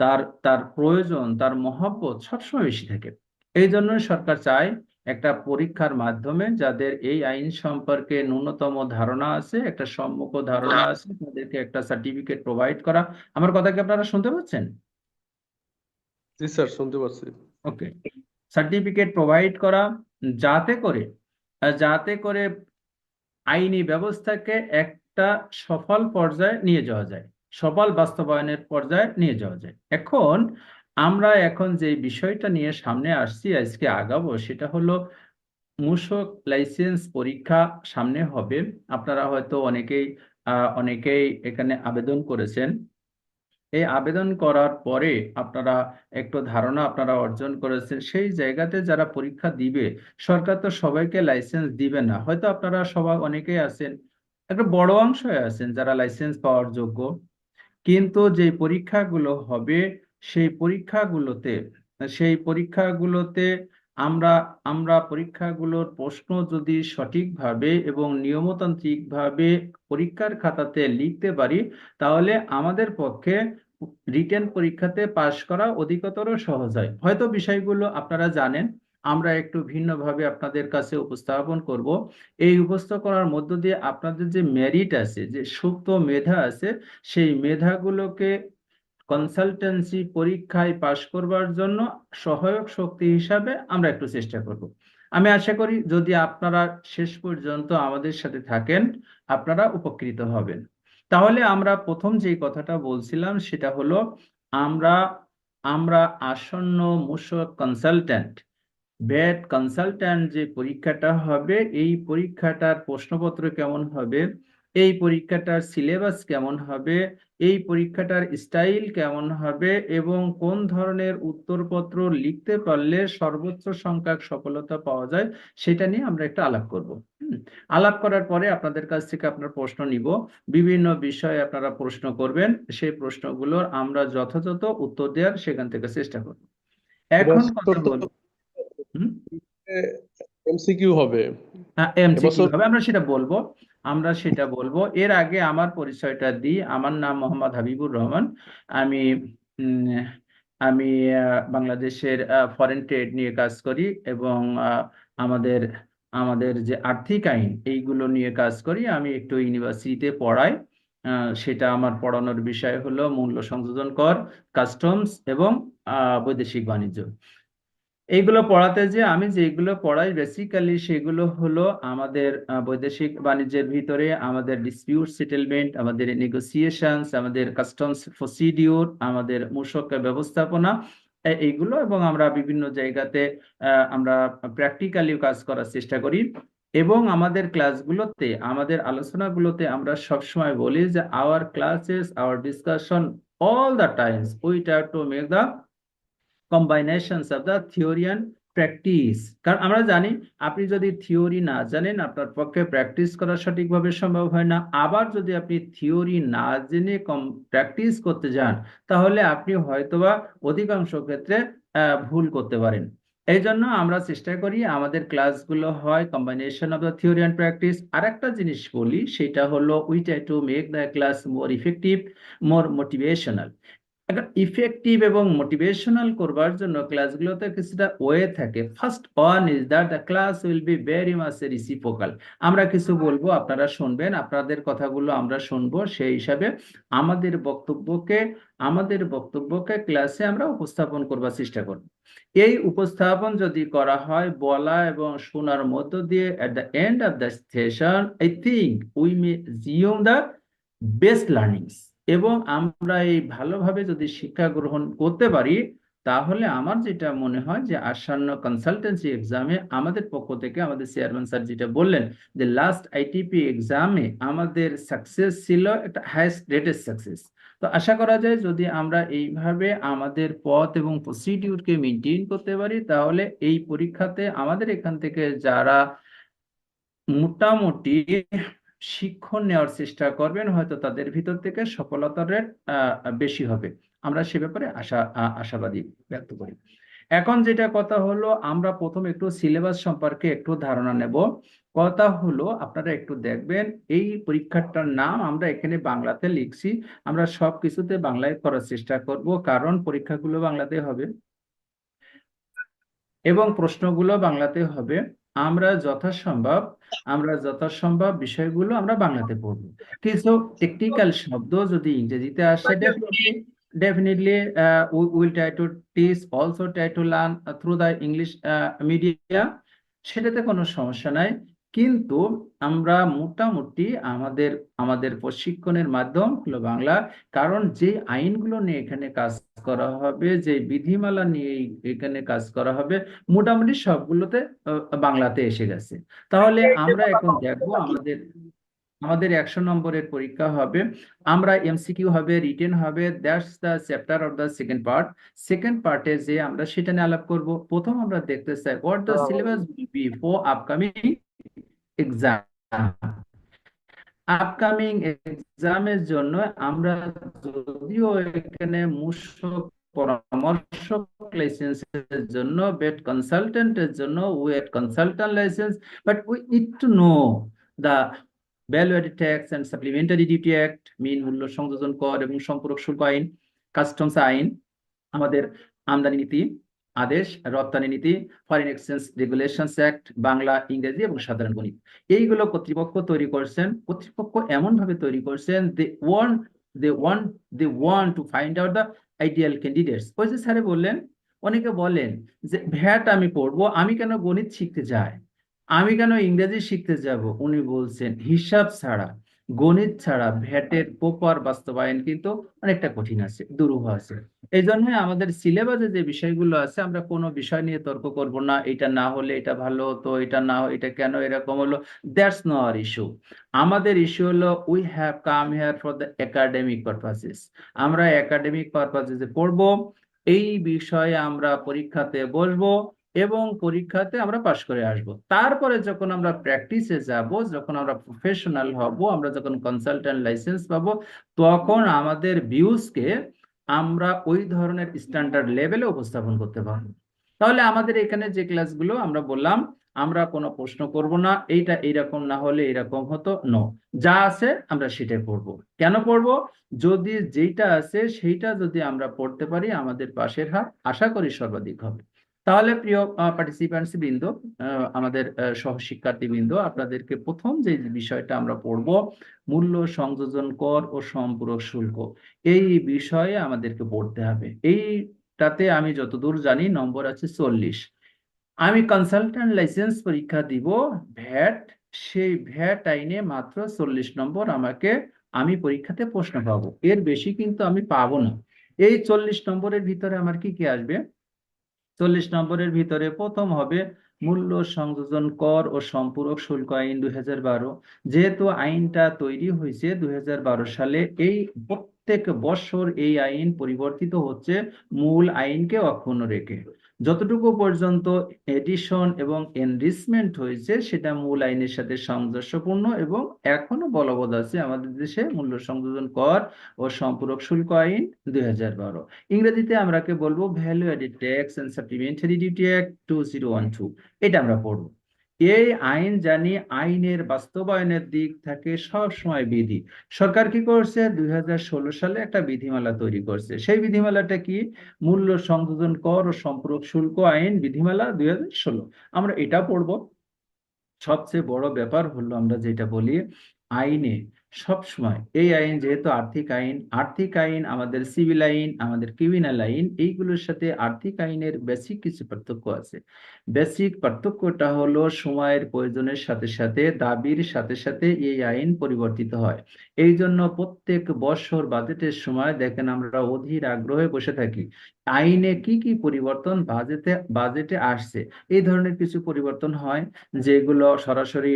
Speaker 3: তার তার প্রয়োজন, তার মহব্বত সবসময় বেশি থাকে। এই জন্য সরকার চায় একটা পরীক্ষার মাধ্যমে যাদের এই আইন সম্পর্কে ন্যূনতম ধারণা আছে, একটা সম্মুখ ধারণা আছে, তাদেরকে একটা সার্টিফিকেট প্রোভাইড করা। আমার কথা কি আপনারা শুনতে পাচ্ছেন?
Speaker 4: জি স্যার, শুনতে পাচ্ছি।
Speaker 3: ওকে, সার্টিফিকেট প্রোভাইড করা যাতে করে আইনি ব্যবস্থাকে একটা সফল পর্যায়ে নিয়ে যাওয়া যায়, সফল বাস্তবায়নের পর্যায়ে নিয়ে যাওয়া যায়। এখন যে বিষয়টা নিয়ে সামনে আসছি, আজকে আগাবো, সেটা হলো মূসক লাইসেন্স পরীক্ষা সামনে হবে। আপনারা হয়তো অনেকেই এখানে আবেদন করেছেন। এই আবেদন করার পরে আপনারা একটু ধারণা আপনারা অর্জন করেছেন। সেই জায়গাতে যারা পরীক্ষা দিবে, সরকার তো সবাইকে লাইসেন্স দিবে না। হয়তো আপনারা সবাই অনেকেই আছেন, একটা বড় অংশ আছেন যারা লাইসেন্স পাওয়ার যোগ্য, কিন্তু যে পরীক্ষাগুলো হবে সেই পরীক্ষাগুলোতে সেই পরীক্ষাগুলোতে আমরা আমরা পরীক্ষাগুলোর প্রশ্ন যদি সঠিকভাবে এবং নিয়মতান্ত্রিকভাবে পরীক্ষার খাতাতে লিখতে পারি, তাহলে আমাদের পক্ষে রিটেন পরীক্ষাতে পাশ করা অধিকতর সহজ হয়। হয়তো বিষয়গুলো আপনারা জানেন, আমরা একটু ভিন্নভাবে আপনাদের কাছে উপস্থাপন করব। এই উপস্থাপনার মধ্য দিয়ে আপনাদের যে মেরিট আছে, যে সুপ্ত মেধা আছে, সেই মেধাগুলোকে কনসালটেন্সি পরীক্ষায় পাশ করবার জন্য সহায়ক শক্তি হিসাবে আমরা একটু চেষ্টা করব। আমি আশা করি যদি আপনারা শেষ পর্যন্ত আমাদের সাথে থাকেন, আপনারা উপকৃত হবেন। তাহলে আমরা প্রথম যে কথাটা বলছিলাম সেটা হলো, আমরা আমরা আসন্ন মূসক কনসালট্যান্ট, ব্যাট কনসালট্যান্ট যে পরীক্ষাটা হবে, এই পরীক্ষাটার প্রশ্নপত্র কেমন হবে, এই পরীক্ষাটার সিলেবাস কেমন হবে, এই পরীক্ষাটার স্টাইল কেমন হবে এবং কোন ধরনের উত্তরপত্র লিখতে পারলে সর্বোচ্চ সংখ্যক সফলতা পাওয়া যায়, সেটা নিয়ে আমরা একটু আলাপ করব। আলাপ করার পরে আপনাদের কাছ থেকে আপনার প্রশ্ন নিব, বিভিন্ন বিষয়ে আপনারা প্রশ্ন করবেন, সেই প্রশ্নগুলোর আমরা যথাযথ উত্তর দেওয়ার সেখান থেকে চেষ্টা করব। এখন কথা
Speaker 4: এবছর তো
Speaker 3: বলবো। হুম
Speaker 4: এমসিকিউ হবে।
Speaker 3: এমসিকিউ
Speaker 4: এবছর
Speaker 3: হবে, আমরা সেটা বলবো। এর আগে আমার পরিচয়টা দিই। আমার নাম মোহাম্মদ হাবিবুর রহমান। আমি উম, আমি বাংলাদেশের ফরেন ট্রেড নিয়ে কাজ করি এবং আমাদের আমাদের যে আর্থিক আইন এইগুলো নিয়ে কাজ করি। আমি একটু ইউনিভার্সিটিতে পড়াই। সেটা আমার পড়ানোর বিষয় হলো মূল্য সংযোজন কর, কাস্টমস এবং বৈদেশিক বাণিজ্য। এইগুলো পড়াতে যে আমি যেগুলো পড়াই বেসিক্যালি সেগুলো হলো আমাদের বৈদেশিক বাণিজ্যের ভিতরে আমাদের ডিসপিউট সেটেলমেন্ট, আমাদের নেগোসিয়েশনস, আমাদের কাস্টমস প্রসিডিউর, আমাদের মূসক ব্যবস্থাপনা, এইগুলো। এবং আমরা বিভিন্ন জায়গাতে আমরা প্র্যাকটিক্যালি কাজ করার চেষ্টা করি। এবং আমাদের ক্লাসগুলোতে, আমাদের আলোচনাগুলোতে আমরা সবসময় বলি যে our classes, our discussion, all the times we try to make the combinations of the theory and practice. কারণ আমরা জানি আপনি যদি থিওরি না জানেন, আপনার পক্ষে প্র্যাকটিস করা সঠিকভাবে সম্ভব হয় না। আবার যদি আপনি থিওরি না জেনে প্র্যাকটিস করতে যান, তাহলে আপনি হয়তোবা অধিকাংশ ক্ষেত্রে ভুল করতে পারেন। এই জন্য আমরা চেষ্টা করি আমাদের ক্লাসগুলো হয় combination of the theory and practice. আর একটা জিনিস বলি, সেটা হলো we try to make the class more effective, more motivational. এখন ইফেক্টিভ এবং মোটিভেশনাল করবার জন্য ক্লাসগুলোতে কিছুটা ওয়ে থাকে। First one is that the class will be very much reciprocal. আমরা কিছু বলবো, আপনারা শুনবেন, আপনাদের কথাগুলো আমরা শুনবো। সেই হিসাবে আমাদের বক্তব্যকে ক্লাসে আমরা উপস্থাপন করবার চেষ্টা করব। এই উপস্থাপন যদি করা হয় বলা এবং শোনার মধ্য দিয়ে, at the end of the session I think we may assume the best learnings. এবং আমরা এই ভালোভাবে যদি শিক্ষা গ্রহণ করতে পারি, তাহলে আমার যেটা মনে হয় যে আসন্ন কনসালটেন্সি এক্সামে আমাদের পক্ষ থেকে, আমাদের চেয়ারম্যান স্যার যেটা বললেন যে লাস্ট আইটিপি এক্সামে আমাদের সাকসেস ছিল একটা হাইয়েস্ট রেটেড সাকসেস। তো আশা করা যায় যদি আমরা এইভাবে আমাদের পথ এবং প্রসিডিউরকে মেনটেন করতে পারি, তাহলে এই পরীক্ষাতে আমাদের এখান থেকে যারা মোটামুটি শিক্ষণ নেওয়ার চেষ্টা করবেন, হয়তো তাদের ভিতর থেকে সফলতার রেট বেশি হবে। আমরা সে ব্যাপারে আশাবাদী ব্যক্ত করি। এখন যেটা কথা হলো, আমরা প্রথম একটু সিলেবাস সম্পর্কে একটু ধারণা নেব। কথা হলো, আপনারা একটু দেখবেন এই পরীক্ষাটার নাম আমরা এখানে বাংলাতে লিখছি। আমরা সবকিছুতে বাংলায় করার চেষ্টা করব, কারণ পরীক্ষাগুলো বাংলাতে হবে। এবং প্রশ্নগুলো বাংলাতে হবে। আমরা যথাসম্ভব বিষয়গুলো আমরা বাংলাতে পড়বো। কিছু টেকনিক্যাল শব্দ যদি ইংরেজিতে আসে, definitely we will try to teach, also try to learn through the English media, সেটাতে কোনো সমস্যা নাই। কিন্তু আমরা মোটামুটি আমাদের আমাদের প্রশিক্ষণের মাধ্যম হলো বাংলা, কারণ যে আইনগুলো নিয়ে এখানে কাজ করা হবে, যে বিধিমালা নিয়ে এখানে কাজ করা হবে, মোটামুটি সবগুলোতে বাংলাতে এসে গেছে। তাহলে আমরা এখন দেখবো আমাদের আমাদের 100 নম্বরের পরীক্ষা হবে। আমরা এমসিকিউ হবে, রিটেন হবে, that's the chapter of the second পার্টে যে আমরা সেটা নিয়ে আলাপ করব। প্রথম আমরা দেখতে চাই what the syllabus will be for upcoming exam. Upcoming এক্সামের জন্য আমরা যদিও এখানে মূসক পরামর্শক লাইসেন্সের জন্য, বেড কনসালটেন্টের জন্য VAT consultant license, but we need to know the value added tax and supplementary duty act, mean মূল্য সংযোজন কর এবং সম্পূরক শুল্ক আইন, কাস্টমস আইন, আমাদের আমদানি নীতি আদেশ, রপ্তানি নীতি, foreign exchange regulations act, Bangla, ইংরেজি এবং সাধারণ গণিত। এইগুলো কর্তৃপক্ষ তৈরি করছেন। কর্তৃপক্ষ এমন ভাবে তৈরি করছেন, they want to find out the ideal candidates. ওই যে স্যারে বললেন, অনেকে বলেন যে ভ্যাট আমি পড়বো, আমি কেন গণিত শিখতে যাই, আমি কেন ইংরেজি শিখতে যাব। উনি বলছেন হিসাব ছাড়া, গণিত ছাড়া ভ্যাটের প্রপার বাস্তবায়ন কিন্তু অনেকটা কঠিন আছে, দুরূহ আছে। এই জন্য আমাদের সিলেবাসে যে বিষয়গুলো আছে, আমরা কোনো বিষয় নিয়ে তর্ক করব না, এটা না হলে এটা ভালো হতো, এটা না এটা কেন এরকম হলো, দ্যাটস নো আওয়ার ইস্যু। আমাদের ইস্যু হলো we have come here for the academic purposes. আমরা একাডেমিক পারপাসেসে পড়বো, এই বিষয়ে আমরা পরীক্ষাতে বসবো এবং পরীক্ষাতে আমরা পাশ করে আসব। তারপরে যখন আমরা প্র্যাকটিসে যাব, যখন আমরা প্রফেশনাল হব, আমরা যখন কনসালটেন্ট লাইসেন্স পাবো, তখন আমাদের ভিউজকে আমরা ওই ধরনের স্ট্যান্ডার্ড লেভেলে উপস্থাপন করতে পারবো। তাহলে আমাদের এখানে যে ক্লাসগুলো আমরা বললাম, আমরা কোনো প্রশ্ন করব না, এইটা এইরকম না হলে এরকম হতো, নো, যা আছে আমরা সেটাই পড়বো। কেন পড়বো? যদি যেটা আছে সেইটা যদি আমরা পড়তে পারি, আমাদের পাশের হার আশা করি সর্বাধিক হবে। তাহলে প্রিয় পার্টিসিপেন্টস বৃন্দ, আমাদের সহশিক্ষার্থী বৃন্দ, আপনাদেরকে প্রথম যে বিষয়টা আমরা পড়ব, মূল্য সংযোজন কর ও সম্পূরক শুল্ক, এই বিষয়ে আমাদেরকে পড়তে হবে। এইটাতে আমি যতদূর জানি নম্বর আছে 40। আমি কনসালটেন্ট লাইসেন্স পরীক্ষা দিব ভ্যাট, সেই ভ্যাট আইনে মাত্র 40 নম্বর আমি পরীক্ষাতে প্রশ্ন পাবো, এর বেশি কিন্তু আমি পাবো না। এই 40 নম্বরের ভিতরে আমার কি কি আসবে? 40 নম্বরের ভিতরে প্রথম হবে মূল্য সংযোজন কর ও সম্পূরক শুল্ক আইন 2012। যেহেতু আইনটা তৈরি হয়েছে 2012 সালে, এই প্রত্যেক বছর এই আইন পরিবর্তিত হচ্ছে মূল আইনকে অক্ষুণ্ণ রেখে। যতটুকু পর্যন্ত এডিশন এবং এনরিচমেন্ট হয়েছে সেটা মূল আইনের সাথে সামঞ্জস্যপূর্ণ এবং এখনো বলবৎ আছে আমাদের দেশে মূল্য সংযোজন কর ও সম্পূরক শুল্ক আইন 2012। ইংরেজিতে আমরাকে বলবো value added tax and supplementary duty act 2012। এটা আমরা পড়বো। এই আইন জানি আইনের বাস্তবায়নের দিক থেকে সব সময় বিধি। সরকার কি করছে? 2016 সালে একটা বিধিমালা তৈরি করছে। সেই বিধিমালাটা কি? মূল্য সংযোজন কর ও সম্পূরক শুল্ক আইন বিধিমালা 2016। আমরা এটা পড়বো। সবচেয়ে বড় ব্যাপার হলো আমরা যেটা বলি, আইনে সবসময় এই আইন যেহেতু আর্থিক আইন আমাদের সিভিল আইন, আমাদের ক্রিমিনাল আইন, এইগুলোর সাথে আর্থিক আইনের বেসিক কিছু পার্থক্য আছে। বেসিক পার্থক্যটা হলো সময়ের প্রয়োজনের সাথে সাথে, দাবির সাথে সাথে এই আইন পরিবর্তিত হয়। এই জন্য প্রত্যেক বছর বাজেটের সময় দেখেন আমরা অধীর আগ্রহে বসে থাকি আইনে কি কি পরিবর্তন বাজেটে আসছে। এই ধরনের কিছু পরিবর্তন হয় যেগুলো সরাসরি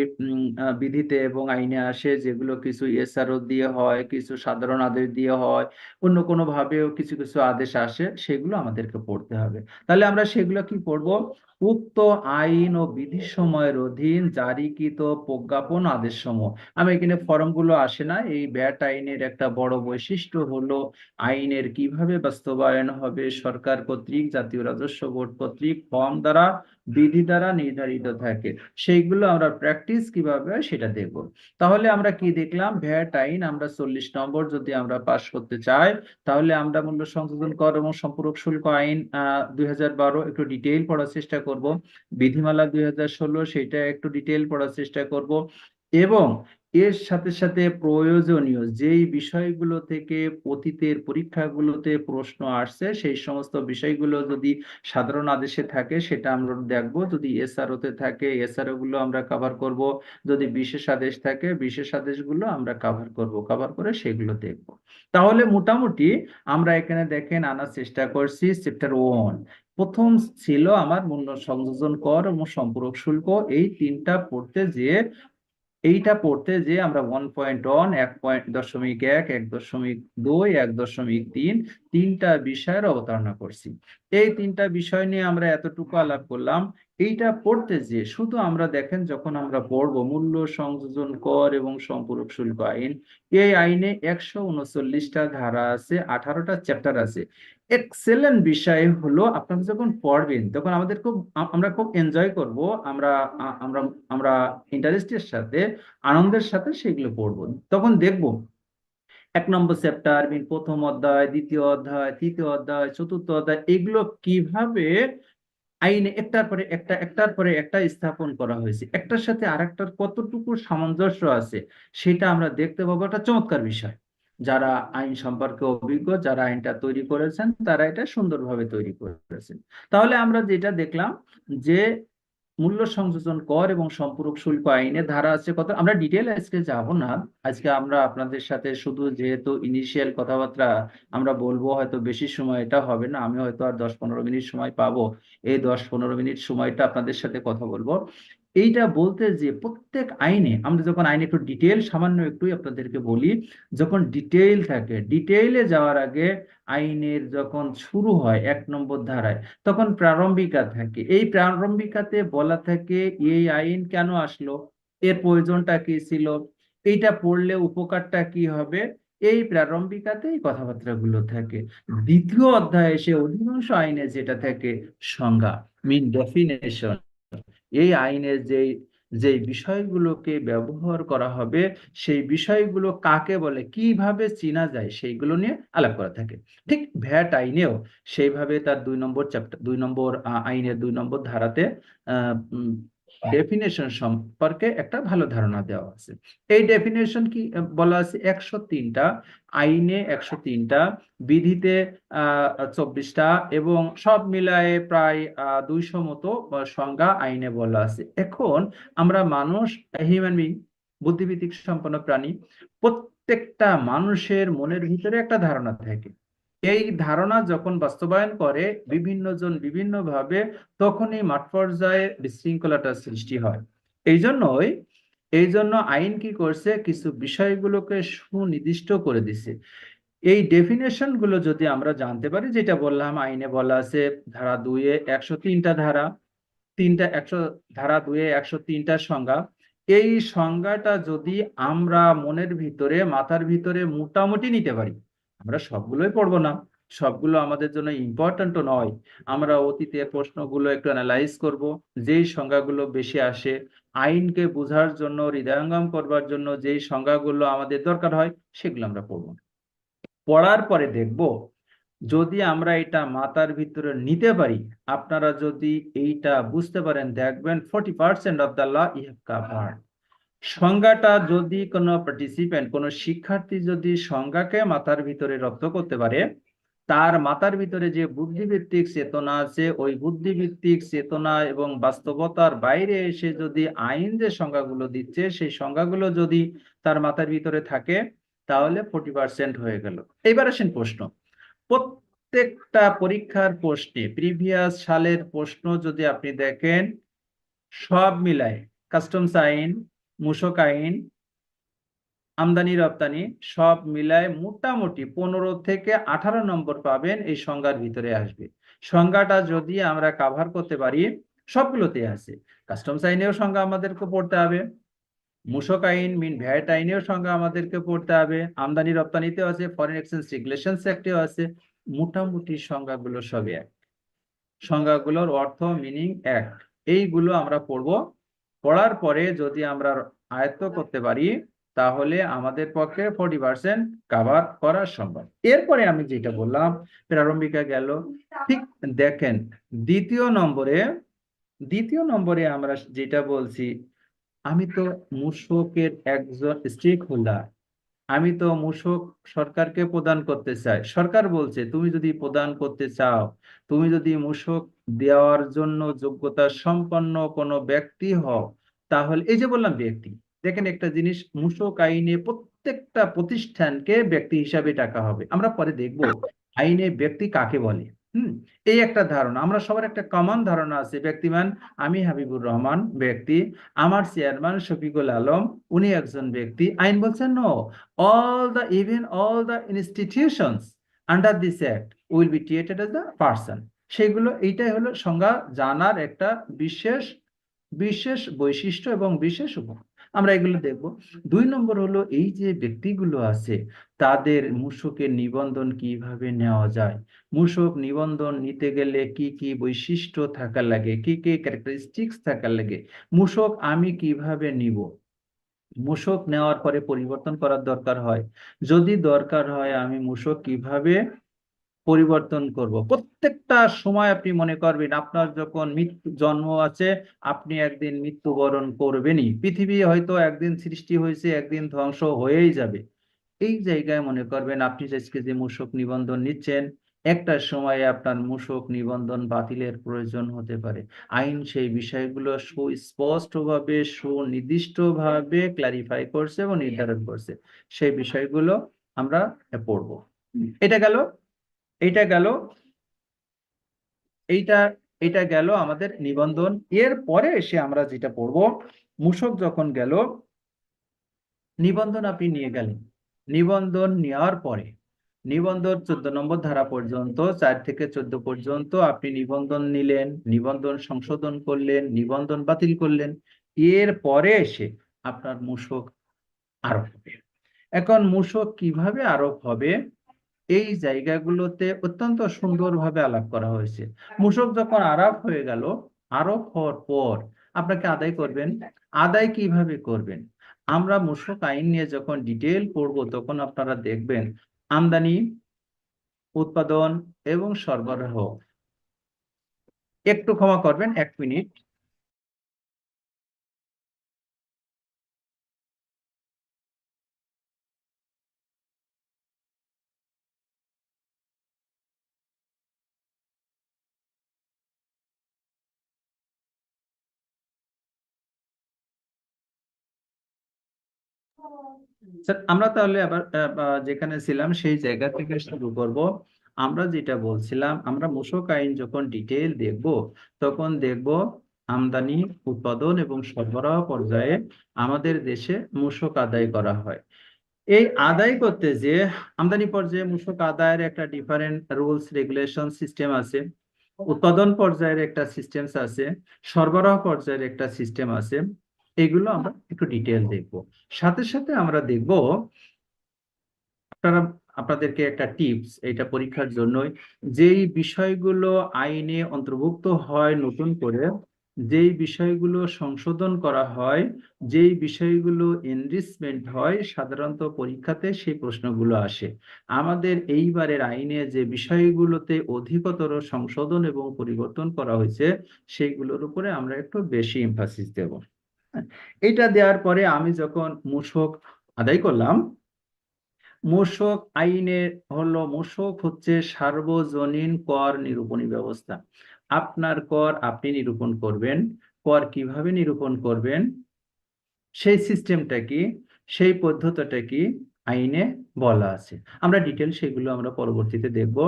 Speaker 3: বিধিতে এবং আইনে আসে, যেগুলো কিছু এসআরও দিয়ে হয়, কিছু সাধারণ আদেশ দিয়ে হয়, অন্য কোনো ভাবেও কিছু কিছু আদেশ আসে, সেগুলো আমাদেরকে পড়তে হবে। তাহলে আমরা সেগুলো কি পড়বো? উক্ত আইন ও বিধি সময়ের অধীন জারিকৃত প্রজ্ঞাপন আদেশ সমূহ। আমি এখানে ফর্মগুলো আসে না। এই ভ্যাট আইনের একটা বড় বৈশিষ্ট্য হলো আইনের কিভাবে বাস্তবায়ন হবে সরকার কর্তৃক, জাতীয় রাজস্ব বোর্ড কর্তৃক ফর্ম দ্বারা বিধি দ্বারা নির্ধারিত থাকে, সেইগুলো আমরা প্র্যাকটিস কিভাবে হয় সেটা দেখব। তাহলে আমরা কি দেখলাম, ভ্যাট আইন আমরা 40 নম্বর যদি আমরা পাস করতে চাই, তাহলে আমরা মূল্য সংযোজন কর এবং সম্পূরক শুল্ক আইন 2012 একটু ডিটেইল পড়ার চেষ্টা করব, বিধিমালা 2016 সেটা একটু ডিটেইল পড়ার চেষ্টা করব, এবং এর সাথে সাথে প্রয়োজনীয় যেই বিষয়গুলো থেকে অতীতের পরীক্ষাগুলোতে প্রশ্ন আসছে সেই সমস্ত বিষয়গুলো যদি সাধারণ আদেশে থাকে সেটা আমরা দেখব, যদি এসআরও তে থাকে এসআরও গুলো আমরা কভার করব, যদি বিশেষ আদেশ থাকে বিশেষ আদেশগুলো আমরা কভার করে সেগুলো দেখব। তাহলে মোটামুটি আমরা এখানে দেখেন আনার চেষ্টা করছি চ্যাপ্টার 1। প্রথম ছিল আমার মূল্য সংযোজন কর এবং সম্পূরক শুল্ক, এই তিনটা পড়তে যে আমরা 1.1, 1.1, 1.2, 1.3 তিনটা বিষয়ের অবতারণা করছি। এই তিনটা বিষয় নিয়ে আমরা এতটুকু আলাপ করলাম। এইটা পড়তে যে শুধু আমরা দেখেন যখন আমরা পড়বো মূল্য সংযোজন কর এবং সম্পূরক শুল্ক আইন, এই আইনে 139টা ধারা আছে, 18টা চ্যাপ্টার আছে। এক্সেলেন্ট বিষয় হলো আপনারা যখন পড়বেন তখন আমরা খুব এনজয় করব, আমরা আমরা আমরা ইন্টারেস্টের সাথে আনন্দের সাথে সেগুলো পড়বো। তখন দেখবো 1 নম্বর চ্যাপ্টার, প্রথম অধ্যায়, দ্বিতীয় অধ্যায়, তৃতীয় অধ্যায়, চতুর্থ অধ্যায়, এগুলো কিভাবে আইনে একটার পরে একটা স্থাপন করা হয়েছে, একটার সাথে আরেকটার কতটুকু সামঞ্জস্য আছে সেটা আমরা দেখতে পাবো। একটা চমৎকার বিষয়, যারা আইন সম্পর্কে অভিজ্ঞ, যারা আইনটা তৈরি করেছেন তারা এটা সুন্দরভাবে তৈরি করেছেন। তাহলে আমরা যেটা দেখলাম যে মূল্য সংযোজন কর এবং সম্পূরক শুল্ক আইনে ধারা আছে কত, আমরা ডিটেল আজকে যাব না। আজকে আমরা আপনাদের সাথে শুধু যেহেতু ইনিশিয়াল কথাবার্তা আমরা বলবো, হয়তো বেশি সময় এটা হবে না, আমি হয়তো আর 10-15 মিনিট সময় পাবো, এই 10-15 মিনিট সময়টা আপনাদের সাথে কথা বলবো। এইটা বলতে যে প্রত্যেক আইনে আমরা যখন আইনে একটু ডিটেল সামান্য একটু আপনাদেরকে বলি, যখন ডিটেইল থাকে, ডিটেইলে যাওয়ার আগে আইনের যখন শুরু হয় 1 নম্বর ধারায়, তখন প্রারম্ভিকা থাকে। এই প্রারম্ভিকাতে বলা থাকে এই আইন কেন আসলো, এর প্রয়োজনটা কি ছিল, এইটা পড়লে উপকারটা কি হবে, এই প্রারম্ভিকাতে এই কথাবার্তাগুলো থাকে। দ্বিতীয় অধ্যায়ে এসে অধিকাংশ আইনে যেটা থাকে সংজ্ঞা, ডেফিনেশন, এই আইনের যে বিষয়গুলোকে ব্যবহার করা হবে সেই বিষয়গুলো কাকে বলে, কিভাবে চেনা যায়, সেইগুলো নিয়ে আলাপ করা থাকে। ঠিক ভ্যাট আইনেও সেইভাবে তার 2 নম্বর চ্যাপ্টার, 2 নম্বর আইনের 2 নম্বর ধারাতে ডেফিনেশন সম্পর্কে একটা ভালো ধারণা দেওয়া আছে। এই ডেফিনেশন কি বলা আছে, 103টা আইনে, 103টা বিধিতে 24টা, এবং সব মিলায়ে প্রায় 200 মতো সংজ্ঞা আইনে বলা আছে। এখন আমরা মানুষ, হিউম্যান বিং, বুদ্ধিভিত্তিক সম্পন্ন প্রাণী, প্রত্যেকটা মানুষের মনের ভিতরে একটা ধারণা থাকে। এই ধারণা যখন বাস্তবায়ন করে বিভিন্ন জন বিভিন্ন ভাবে, তখনই মাঠ পর্যায়ে বিশৃঙ্খলাটা সৃষ্টি হয়। এই জন্য আইন কি করছে, কিছু বিষয়গুলোকে সুনির্দিষ্ট করে দিছে। এই ডেফিনেশন গুলো যদি আমরা জানতে পারি, যেটা বললাম আইনে বলা আছে ধারা 2-এ 103টা ধারা, ধারা 2-এ 103টা সংজ্ঞা, এই সংজ্ঞাটা যদি আমরা মনের ভিতরে, মাথার ভিতরে মোটামুটি নিতে পারি, আমরা সবগুলোই পড়বো না, সবগুলো আমাদের জন্য ইম্পর্ট্যান্টও নয়, আমরা অতীতে প্রশ্নগুলো একটু অ্যানালাইজ করব, যেই সংজ্ঞাগুলো বেশি আসে, আইনকে বোঝার জন্য, হৃদয়ঙ্গম করবার জন্য যেই সংজ্ঞাগুলো আমাদের দরকার হয় সেগুলো আমরা পড়বো। পড়ার পরে দেখব যদি আমরা এটা মাথার ভিতরে নিতে পারি, আপনারা যদি এইটা বুঝতে পারেন, দেখবেন 40% of the law you have covered. সংজ্ঞাটা যদি কোনো পার্টিসিপেন্ট, কোনো শিক্ষার্থী যদি সংজ্ঞাকে মাথার ভিতরে রপ্ত করতে পারে, তার মাথার ভিতরে যে বুদ্ধিভিত্তিক চেতনা আছে, ওই বুদ্ধিভিত্তিক চেতনা এবং বাস্তবতার বাইরে এসে যদি আইন যে সংজ্ঞাগুলো দিচ্ছে সেই সংজ্ঞাগুলো যদি তার মাথার ভিতরে থাকে, তাহলে 40% হয়ে গেল। এবার আসেন প্রশ্ন। প্রত্যেকটা পরীক্ষার প্রশ্নে, প্রিভিয়াস সালের প্রশ্ন যদি আপনি দেখেন, সব মিলায় কাস্টমস আইন, মূসক আইন, আমদানি রপ্তানি, সব মিলায় মোটামুটি 15 থেকে 18 নম্বর পাবেন, এই সংজ্ঞার ভিতরে আসবে। সংজ্ঞাটা যদি আমরা কভার করতে পারি, সবগুলোতে আছে। কাস্টমস আইনেও সংজ্ঞা আমাদেরকে পড়তে হবে, মূসক আইন ভ্যাট আইনেও সংজ্ঞা আমাদেরকে পড়তে হবে, আমদানি রপ্তানিতেও আছে, ফরেন এক্সচেঞ্জ রেগুলেশনস অ্যাক্টেও আছে। মোটামুটি সংজ্ঞাগুলো সবই এক, সংজ্ঞাগুলোর অর্থ মিনিং এক। এইগুলো আমরা পড়বো। পড়ার পরে যদি আমরা আয়ত্ত করতে পারি তাহলে আমাদের পক্ষে 40% কভার করা সম্ভব। এরপরে আমি যেটা বললাম প্রারম্ভিকা গেল, ঠিক দেখেন দ্বিতীয় নম্বরে আমরা যেটা বলছি, আমি তো মূসকের একজন স্টেক হোল্ডার, আমি তো মূসক সরকারকে প্রদান করতে চাই। সরকার বলছে তুমি যদি প্রদান করতে চাও, তুমি যদি মূসক দেওয়ার জন্য যোগ্যতা সম্পন্ন কোনো ব্যক্তি হও, তাহলে এই যে বললাম ব্যক্তি, দেখেন একটা জিনিস, মূসক আইনে প্রত্যেকটা প্রতিষ্ঠানকে ব্যক্তি হিসাবে ডাকা হবে। আমরা পরে দেখব আইনে ব্যক্তি কাকে বলে। এই একটা ধারণা, আমরা সবার একটা কমন ধারণা আছে, ব্যক্তিমান আমি হাবিবুর রহমান ব্যক্তি, আমার চেয়ারম্যান শফিকুল আলম উনি একজন ব্যক্তি। আইন বলছে no, all the institutions under this act will be treated as a person। সেগুলো এইটাই হলো সংজ্ঞা জানার একটা বিশেষ বিশেষ বৈশিষ্ট্য এবং বিশেষ উপকার। আমরা এগুলো দেখব। 2 নম্বর হলো এই যে ব্যক্তিগুলো আছে তাদের মূসকের নিবন্ধন কিভাবে নেওয়া যায়, মূসক নিবন্ধন নিতে গেলে কি কি বৈশিষ্ট্য থাকা লাগে, কি কি ক্যারেক্টারিস্টিক্স থাকা লাগে, মূসক আমি কিভাবে নিব, মূসক নেওয়ার পরে পরিবর্তন করার দরকার হয়, যদি দরকার হয় আমি মূসক কিভাবে পরিবর্তন করব। প্রত্যেকটা সময় আপনি মনে করবেন আপনার যখন জন্ম আছে আপনি একদিন মৃত্যুবরণ করবেনই। পৃথিবী হয়তো একদিন সৃষ্টি হয়েছে, একদিন ধ্বংস হয়েই যাবে। এই জায়গায় মনে করবেন আপনি আজকে যে মূসক নিবন্ধন নিচ্ছেন, একটা সময়ে আপনার মূসক নিবন্ধন বাতিলের প্রয়োজন হতে পারে। আইন সেই বিষয়গুলো সুস্পষ্টভাবে সুনির্দিষ্টভাবে ক্লারিফাই করছে এবং নির্ধারণ করছে। সেই বিষয়গুলো আমরা পড়ব। এটা গেল এইটা গেল এইটা এটা গেল আমাদের নিবন্ধন। এর পরে এসে আমরা যেটা পড়ব, মূসক যখন গেল, নিবন্ধন আপনি নিয়ে গেলেন, নিবন্ধন নেওয়ার পরে নিবন্ধন 14 নম্বর ধারা পর্যন্ত, 4 থেকে 14 পর্যন্ত আপনি নিবন্ধন নিলেন, নিবন্ধন সংশোধন করলেন, নিবন্ধন বাতিল করলেন। এর পরে এসে আপনার মূসক আরোপ হবে। এখন মূসক কিভাবে আরোপ হবে এই জায়গাগুলোতে অত্যন্ত সুন্দরভাবে আলাপ করা হয়েছে। মূসক যখন আরোপ হয়ে গেল, আরোপ হওয়ার পর আপনাকে আদায় করবেন। আদায় কিভাবে করবেন, আমরা মূসক আইন নিয়ে যখন ডিটেল পড়বো তখন আপনারা দেখবেন আমদানি, উৎপাদন এবং সরবরাহ। একটু ক্ষমা করবেন, 1 মিনিট। স্যার আমরা তাহলে আবার যেখানে ছিলাম সেই জায়গা থেকে শুরু করব। আমরা যেটা বলছিলাম, আমরা মূসক আইন যখন ডিটেইল দেখব তখন দেখব আমদানি, উৎপাদন এবং সরবরাহ পর্যায়ে আমাদের দেশে মূসক আদায় করা হয়। এই আদায় করতে যে আমদানি পর্যায়ে মূসক আদায়ের একটা ডিফারেন্ট রুলস রেগুলেশন সিস্টেম আছে, উৎপাদন পর্যায়ের একটা সিস্টেম আছে, সরবরাহ পর্যায়ের একটা সিস্টেম আছে। এগুলো আমরা একটু ডিটেল দেখব। সাথে সাথে আমরা দেখব আপনাদেরকে একটা টিপস, এটা পরীক্ষার জন্যই, যেই বিষয়গুলো আইনে অন্তর্ভুক্ত হয় নতুন করে, যেই বিষয়গুলো সংশোধন করা হয়, যেই বিষয়গুলো এনরিচমেন্ট হয়, সাধারণত পরীক্ষাতে সেই প্রশ্নগুলো আসে। আমাদের এইবারের আইনে যে বিষয়গুলোতে অধিকতর সংশোধন এবং পরিবর্তন করা হয়েছে সেইগুলোর উপরে আমরা একটু বেশি এমফাসিস দেব। এটা দেওয়ার পরে আমি যখন মূসক আদায় করলাম, মূসক আইনের হলো, মূসক হচ্ছে সার্বজনীন কর নিরূপণী ব্যবস্থা। আপনার কর আপনি নিরূপণ করবেন, কর কিভাবে নিরূপণ করবেন সেই সিস্টেমটা কি, সেই পদ্ধতিটা কি আইনে বলা আছে। আমরা ডিটেল সেগুলো আমরা পরবর্তীতে দেখব।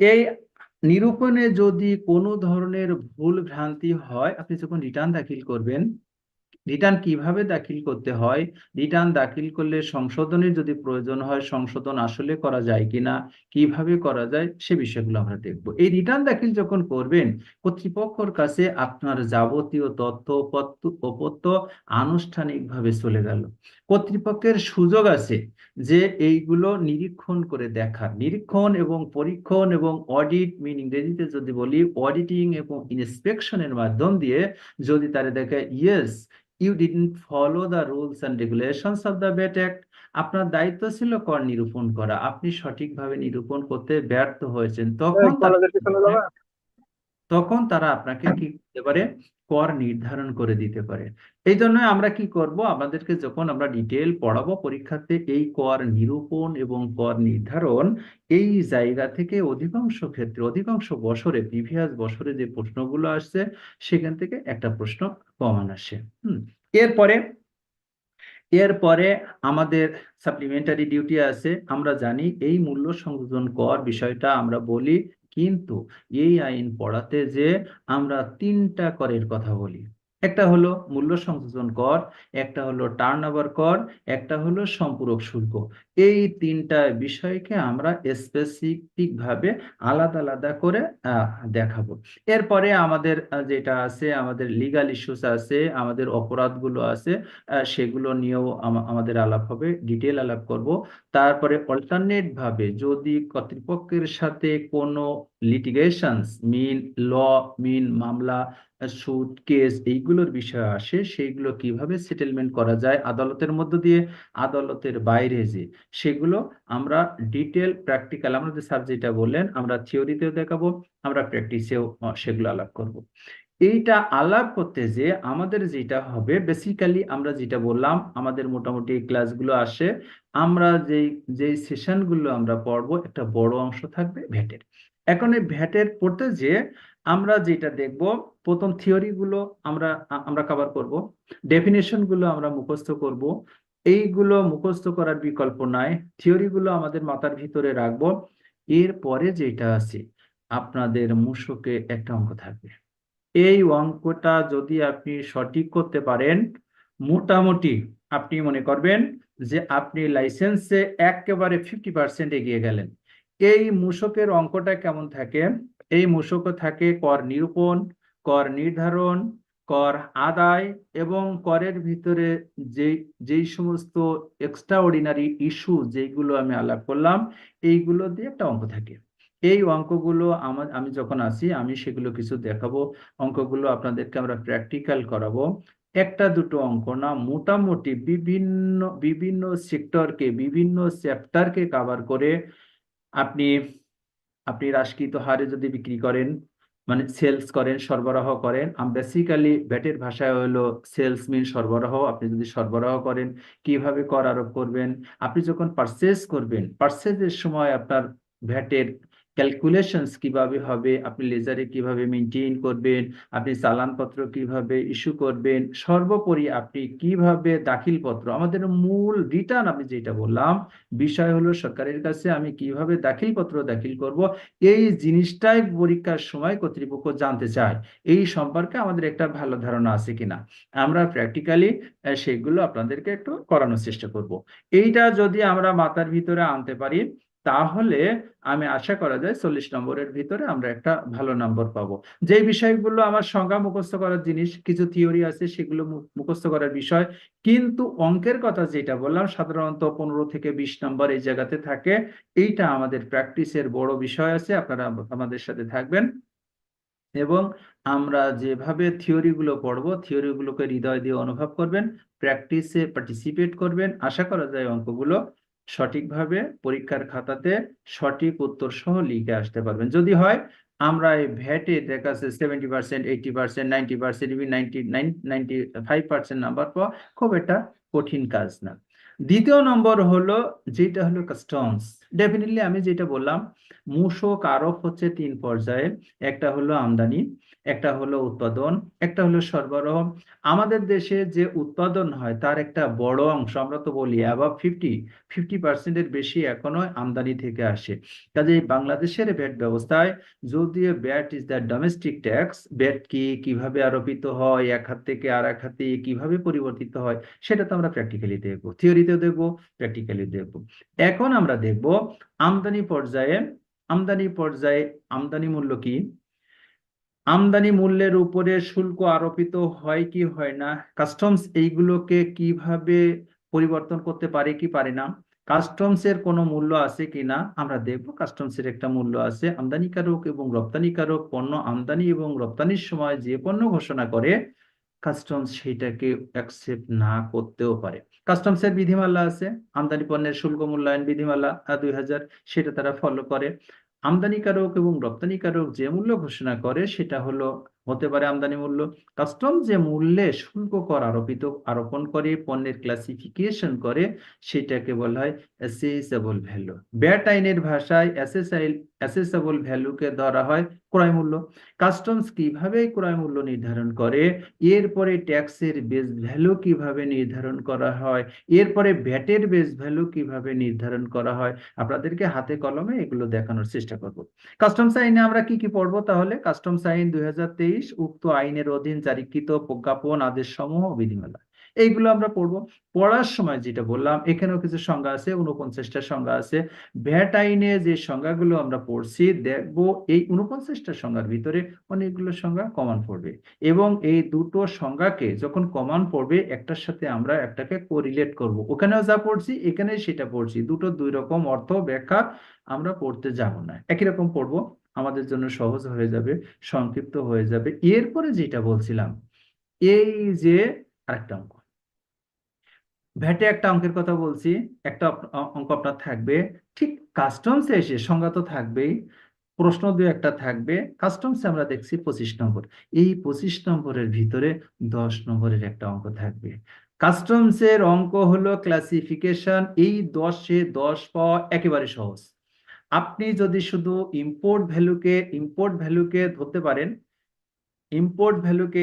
Speaker 3: এই নিরূপণে যদি কোনো ধরনের ভুল ভ্রান্তি হয়, আপনি যখন রিটার্ন দাখিল করবেন রিটার্ন কিভাবে দাখিল করতে হয়, রিটার্ন দাখিল করলে সংশোধনের যদি প্রয়োজন হয় সংশোধন আসলে করা যায় কিনা, কিভাবে করা যায় সে বিষয়গুলো আমরা দেখব। এই রিটার্ন দাখিল যখন করবেন কর্তৃপক্ষের কাছে আপনার যাবতীয় তথ্য উপত্য আনুষ্ঠানিকভাবে চলে গেল। কর্তৃপক্ষের সুযোগ আছে যে এইগুলো নিরীক্ষণ করে দেখার, নিরীক্ষণ এবং পরীক্ষণ এবং অডিট, ইংরেজিতে যদি বলি অডিটিং এবং ইন্সপেকশনের মাধ্যম দিয়ে যদি তারা দেখে yes you didn't follow the rules and regulations of the VAT act, আপনার দায়িত্ব ছিল কর নিরূপণ করা, আপনি সঠিকভাবে নিরূপণ করতে ব্যর্থ হয়েছেন, তখন তারা আপনাকে কি করতে পারে, কর নির্ধারণ করে দিতে পারে। এই জন্য আমরা কি করব, আমাদেরকে যখন আমরা ডিটেল পড়াবো পরীক্ষাতে এই কর নিরূপণ এবং কর নির্ধারণ এই জায়গা থেকে অধিকাংশ ক্ষেত্রে অধিকাংশ বছরে প্রিভিয়াস বছরে যে প্রশ্নগুলো আসছে সেখান থেকে একটা প্রশ্ন কমন আসে। এরপরে এরপরে আমাদের সাপ্লিমেন্টারি ডিউটি আছে। আমরা জানি এই মূল্য সংযোজন কর বিষয়টা আমরা বলি, কিন্তু এই আইন পড়াতে যে আমরা তিনটা করের কথা বলি, একটা হলো মূল্য সংযোজন কর, একটা হলো টার্নওভার কর, একটা হলো সম্পূরক শুল্ক। এই তিনটা বিষয়কে আমরা স্পেসিফিক ভাবে আলাদা আলাদা করে দেখাবো। এরপরে আমাদের যেটা আছে, আমাদের লিগাল ইস্যুস আছে, আমাদের অপরাধগুলো আছে, সেগুলো নিয়েও আমাদের আলাপ হবে, ডিটেল আলাপ করব। তারপরে অল্টারনেট ভাবে যদি কর্তৃপক্ষের সাথে কোনো লিটিগেশনস মামলা, সুদ, কেস এইগুলোর বিষয় আসে, সেইগুলো কিভাবে সেটেলমেন্ট করা যায় আদালতের মধ্য দিয়ে, আদালতের বাইরে যে সেগুলো আমরা ডিটেল প্র্যাকটিক্যাল, আমাদের স্যার যেটা বললেন আমরা থিওরিতেও দেখাবো, আমরা প্র্যাকটিসেও সেগুলো আলাপ করব। এইটা আলাপ করতে যে আমাদের যেটা হবে বেসিক্যালি আমরা যেটা বললাম, আমাদের মোটামুটি এই ক্লাসগুলো আসে, আমরা যেই সেশনগুলো আমরা পড়বো একটা বড় অংশ থাকবে ভ্যাটের। এখন এই ভ্যাটের পড়তে যে আমরা যেটা দেখব, প্রথম থিওরিগুলো আমরা কভার করব, ডেফিনেশন গুলো আমরা মুখস্থ করব। এইগুলো মুখস্থ করার বিকল্প নাই, থিওরিগুলো আমাদের মাথার ভিতরে রাখবো। এরপরে যেটা আছে আপনাদের মূসকে একটা অঙ্ক থাকবে, এই অঙ্কটা যদি আপনি সঠিক করতে পারেন মোটামুটি আপনি মনে করবেন যে আপনি লাইসেন্সে একেবারে 50% এগিয়ে গেলেন। এই মূসকের অঙ্কটা কেমন থাকে, এই মূসক থাকে কর নিরূপণ, কর নির্ধারণ, কর আদায় এবং করের ভিতরে যেই সমস্ত এক্সট্রা অর্ডিনারি ইস্যু যেগুলো আমি আলাপ করলাম এইগুলো দিয়ে একটা অঙ্ক থাকে। এই অঙ্কগুলো আমি যখন আসি আমি সেগুলো কিছু দেখাবো, অঙ্কগুলো আপনাদেরকে আমরা প্র্যাকটিক্যাল করাবো। একটা দুটো অঙ্ক না, মোটামুটি বিভিন্ন বিভিন্ন সেক্টরকে বিভিন্ন চ্যাপ্টারকে কভার করে আপনি হ্রাসকৃত হারে যদি বিক্রি করেন, মানে সেলস করেন, সরবরাহ করেন, বেসিক্যালি ভ্যাটের ভাষায় হলো সেলস মিন সরবরাহ। আপনি যদি সরবরাহ করেন কিভাবে কর আরোপ করবেন, আপনি যখন পারচেজ করবেন পারচেজের সময় আপনার ভ্যাটের ক্যালকুলেশনস কিভাবে হবে, আপনি লেজারে কিভাবে মেনটেন করবেন, আপনি চালানপত্র কিভাবে ইস্যু করবেন, সর্বোপরি আপনি কিভাবে দাখিলপত্র, আমাদের মূল রিটার্ন আমি যেটা বললাম বিষয় হলো সরকারের কাছে আমি কিভাবে দাখিলপত্র দাখিল করব, এই জিনিসটাই পরীক্ষার সময় কর্তৃপক্ষ জানতে চায়। এই সম্পর্কে আমাদের একটা ভালো ধারণা আছে কিনা আমরা প্র্যাকটিক্যালি সেগুলো আপনাদেরকে একটু করানোর চেষ্টা করব। এইটা যদি আমরা মাথার ভিতরে আনতে পারি তাহলে আমি আশা করা যায় 40 নম্বরের ভিতরে আমরা একটা ভালো নম্বর পাবো। যে বিষয়গুলো আমার সংজ্ঞা মুখস্থ করার জিনিস, কিছু থিওরি আছে সেগুলো মুখস্থ করার বিষয়, কিন্তু অঙ্কের কথা যেটা বললাম সাধারণত 15 থেকে 20 নম্বর এই জায়গাতে থাকে। এইটা আমাদের প্র্যাকটিসের বড় বিষয় আছে, আপনারা আমাদের সাথে থাকবেন এবং আমরা যেভাবে থিওরিগুলো পড়বো থিওরিগুলোকে হৃদয় দিয়ে অনুভব করবেন, প্র্যাকটিসে পার্টিসিপেট করবেন। আশা করা যায় অঙ্কগুলো সঠিকভাবে পরীক্ষার খাতাতে সঠিক উত্তর সহ লিখে আসতে পারবেন। যদি হয় আমরা এই ভ্যাটে দেখা যাচ্ছে 70%, 80%, 90%, ইভেন 95% নাম্বার পাওয়া খুব একটা কঠিন কাজ না। দ্বিতীয় নম্বর হলো যেটা হলো কাস্টমস। ডেফিনেটলি আমি যেটা বললাম, মূসক আরোপ হচ্ছে 3 পর্যায়ে। একটা হলো আমদানি, একটা হলো উৎপাদন, একটা হলো সরবরাহ। আমাদের দেশে যে উৎপাদন হয় তার একটা বড় অংশ, আমরা তো বলি অ্যাবাভ 50% বেশি এখনো আমদানি থেকে আসে। কাজেই বাংলাদেশের ভ্যাট ব্যবস্থায়, যদিও VAT is the domestic tax, VAT কি কিভাবে আরোপিত হয়, এক হাত থেকে আর এক হাতে কিভাবে পরিবর্তিত হয়, সেটা তো আমরা প্র্যাকটিক্যালি দেখবো, থিওরিতেও দেখবো, প্র্যাকটিক্যালি দেখবো। এখন আমরা দেখব আমদানি পর্যায়ে। আমদানি পর্যায়ে আমদানি মূল্য কি, আমদানি মূল্যের উপরে শুল্ক আরোপিত হয় কি হয় না, কাস্টমস এইগুলোকে কিভাবে পরিবর্তন করতে পারে কি পারে না, কাস্টমস এর কোনো মূল্য আছে কিনা আমরা দেখব। কাস্টমস এর একটা মূল্য আছে। আমদানিকারক এবং রপ্তানিকারক পণ্য আমদানি এবং রপ্তানির সময় যে পণ্য ঘোষণা করে, কাস্টমস সেটাকে অ্যাকসেপ্ট না করতেও পারে। কাস্টমস এর বিধিমালা আছে, আমদানি পণ্যের শুল্ক মূল্যায়ন বিধিমালা 2000, সেটা তারা ফলো করে। আমদানিকারক এবং রপ্তানিকারক যে মূল্য ঘোষণা করে সেটা হতে পারে আমদানি মূল্য। কাস্টম যে মূল্যে শুল্ক কর আরোপন করে, পণ্যের ক্লাসিফিকেশন করে, সেটাকে বলা হয় অ্যাসেসেবল ভ্যালু। ভ্যাট আইনের ভাষায় অ্যাসেসেবল ভ্যালুকে ধরা হয় ক্রয় মূল্য। কাস্টমস কিভাবে ক্রয় মূল্য নির্ধারণ করে, এরপরে ট্যাক্সের বেস ভ্যালু কিভাবে নির্ধারণ করা হয়, এরপরে ভ্যাটের বেস ভ্যালু কিভাবে নির্ধারণ করা হয়, আপনাদেরকে হাতে কলমে এগুলো দেখানোর চেষ্টা করব। কাস্টমস আইনে আমরা কি কি পড়বো তাহলে? কাস্টমস আইন 2023, উক্ত আইনের অধীন জারিকৃত প্রজ্ঞাপন, আদেশ সমূহ ও বিধিমালা, এইগুলো আমরা পড়বো। পড়ার সময় যেটা বললাম, এখানেও কিছু সংজ্ঞা আছে, 49টা সংজ্ঞা আছে। ভ্যাট আইনে যে সংজ্ঞাগুলো আমরা পড়ছি, দেখবো এই 49টা সংজ্ঞার ভিতরে অনেকগুলো সংজ্ঞা কমন পড়বে, এবং এই দুটো সংজ্ঞাকে যখন কমন পড়বে, একটার সাথে আমরা একটাকে কোরিলেট করব। ওখানেও যা পড়ছি এখানে সেটা পড়ছি, দুটো দুই রকম অর্থ ব্যাখ্যা আমরা পড়তে যাব না, একই রকম পড়বো, আমাদের জন্য সহজ হয়ে যাবে, সংক্ষিপ্ত হয়ে যাবে। এরপরে যেটা বলছিলাম, এই যে আরেকটা অঙ্ক, ভ্যাটে একটা অঙ্কের কথা বলছি, একটা অঙ্ক আপনার থাকবে, ঠিক কাস্টমস এসে সংজ্ঞা তো থাকবেই, প্রশ্ন দুই একটা থাকবে। কাস্টমসে আমরা দেখছি 25 নম্বর, এই 25 নম্বরের ভিতরে 10 নম্বরের একটা অঙ্ক থাকবে। কাস্টমসের অঙ্ক হলো ক্লাসিফিকেশন। এই 10-এ 10 পাওয়া একেবারে সহজ। আপনি যদি শুধু ইম্পোর্ট ভ্যালুকে ধরতে পারেন, ইম্পোর্ট ভ্যালুকে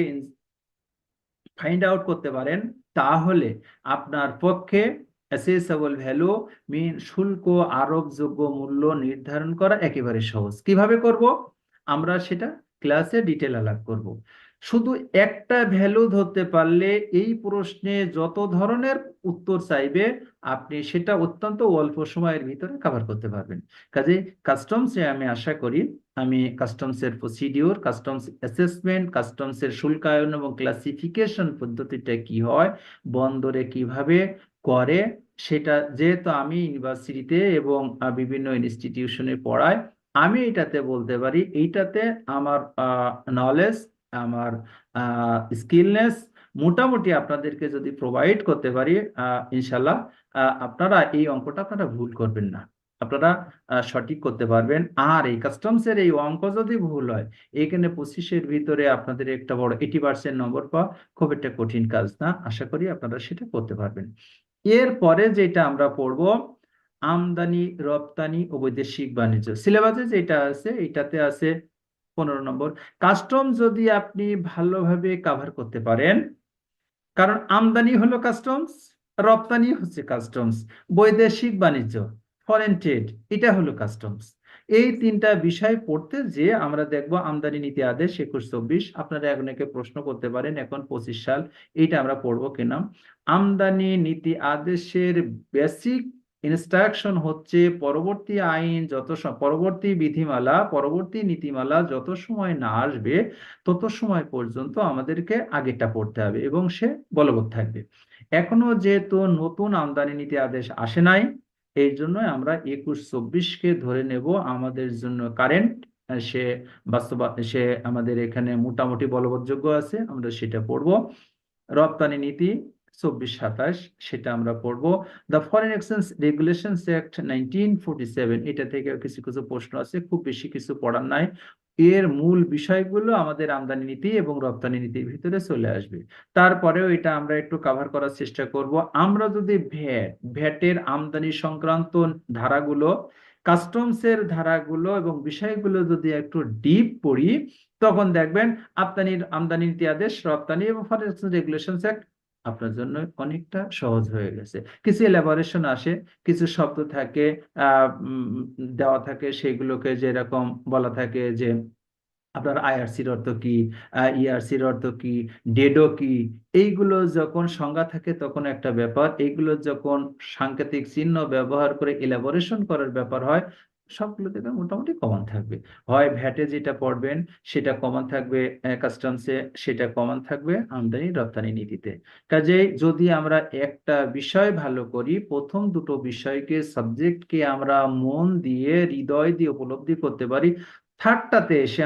Speaker 3: ফাইন্ড আউট করতে পারেন, তাহলে আপনার পক্ষে অ্যাসেসেবল ভ্যালু মিন শুল্ক আরোপযোগ্য মূল্য নির্ধারণ করা একেবারে সহজ। কিভাবে করব আমরা সেটা ক্লাসে ডিটেল আলাপ করব। শুধু একটা ভ্যালু ধরতে পারলে এই প্রশ্নে যত ধরনের উত্তর চাইবে আপনি সেটা অত্যন্ত অল্প সময়ের ভিতরে কভার করতে পারবেন। কাজে কাস্টমসে আমি আশা করি আমি কাস্টমসের প্রসিডিওর, কাস্টমস অ্যাসেসমেন্ট, কাস্টমসের শুল্কায়ন এবং ক্লাসিফিকেশন পদ্ধতিটা কি হয়, বন্দরে কিভাবে করে, সেটা যেহেতু আমি ইউনিভার্সিটিতে এবং বিভিন্ন ইনস্টিটিউশনে পড়াই, আমি এটাতে বলতে পারি, এইটাতে আমার নলেজ, আমার স্কিলনেস মোটামুটি আপনাদেরকে যদি প্রোভাইড করতে পারি, ইনশাল্লাহ আপনারা এই অঙ্কটা আপনারা ভুল করবেন না, আপনারা সঠিক করতে পারবেন। আর এই কাস্টমসের এই অঙ্ক যদি ভুল হয়, এখানে 25-এর ভিতরে আপনাদের একটা বড় 80% নম্বর পাওয়া খুব একটা কঠিন কাজ না, আশা করি আপনারা সেটা করতে পারবেন। এরপরে যেটা আমরা পড়বো, আমদানি রপ্তানি ও বৈদেশিক বাণিজ্য। সিলেবাসে যেটা আছে এটাতে আছে 15 নম্বর। কাস্টম যদি আপনি ভালোভাবে কভার করতে পারেন, কারণ আমদানি হলো কাস্টমস, রপ্তানি হচ্ছে কাস্টমস, বৈদেশিক বাণিজ্য ফরেন ট্রেড এটা হলো কাস্টমস। এই তিনটা বিষয় পড়তে যে আমরা দেখব আমদানি নীতি আদেশ 21-24, আপনারা অনেকে প্রশ্ন করতে পারেন এখন 25 সাল, এইটা আমরা পড়বো কিনা। আমদানি নীতি আদেশের বেসিক ইনস্ট্রাকশন হচ্ছে পরবর্তী আইন পরবর্তী বিধিমালা, পরবর্তী নীতিমালা যত সময় না আসবে তত সময় পর্যন্ত আমাদেরকে আগেরটা পড়তে হবে এবং সে বলবৎ থাকবে। এখনো যেহেতু নতুন আমদানি নীতি আদেশ আসে নাই, এই জন্য আমরা 21-24-কে ধরে নেব আমাদের জন্য কারেন্ট, সে সে আমাদের এখানে মোটামুটি বলবৎযোগ্য আছে, আমরা সেটা পড়বো। রপ্তানি নীতি 24-27 সেটা আমরা পড়বো। The foreign exchange regulations act 1947, এটা থেকে কিছু কিছু প্রশ্ন আছে, খুব বেশি কিছু পড়ার নাই, এর মূল বিষয়গুলো আমাদের আমদানি নীতি এবং রপ্তানি নীতির ভিতরে চলে আসবে। তারপরেও এটা আমরা একটু কভার করার চেষ্টা করব। আমরা যদি ভ্যাটের আমদানি সংক্রান্ত ধারাগুলো, কাস্টমসের ধারাগুলো এবং বিষয়গুলো যদি একটু ডিপ পড়ি, তখন দেখবেন আমদানি নীতি আদেশ, রপ্তানি এবং ফরেন রেগুলেশনস অ্যাক্ট আপনার জন্য অনেকটা সহজ হয়ে গেছে। কিছু এলাবোরেশন আসে, কিছু শব্দ থাকে দেওয়া থাকে, সেগুলোকে যেরকম বলা থাকে যে আপনার আইআরসির অর্থ কি, ইআরসির অর্থ কি, ডেডো কি, এইগুলো যখন সংজ্ঞা থাকে তখন একটা ব্যাপার, এইগুলো যখন সাংকেতিক চিহ্ন ব্যবহার করে এলাবোরেশন করার ব্যাপার হয়, সবগুলো থেকে মোটামুটি কমন থাকবে। হয় ভ্যাটে যেটা পড়বেন সেটা কমন থাকবে, কাস্টমসে সেটা কমন থাকবে, আমদানি রপ্তানি নীতিতে। কাজেই যদি আমরা একটা বিষয় ভালো করি, প্রথম দুটো বিষয়কে, সাবজেক্টকে আমরা মন দিয়ে, হৃদয় দিয়ে উপলব্ধি করতে পারি, থার্ডটাতে এসে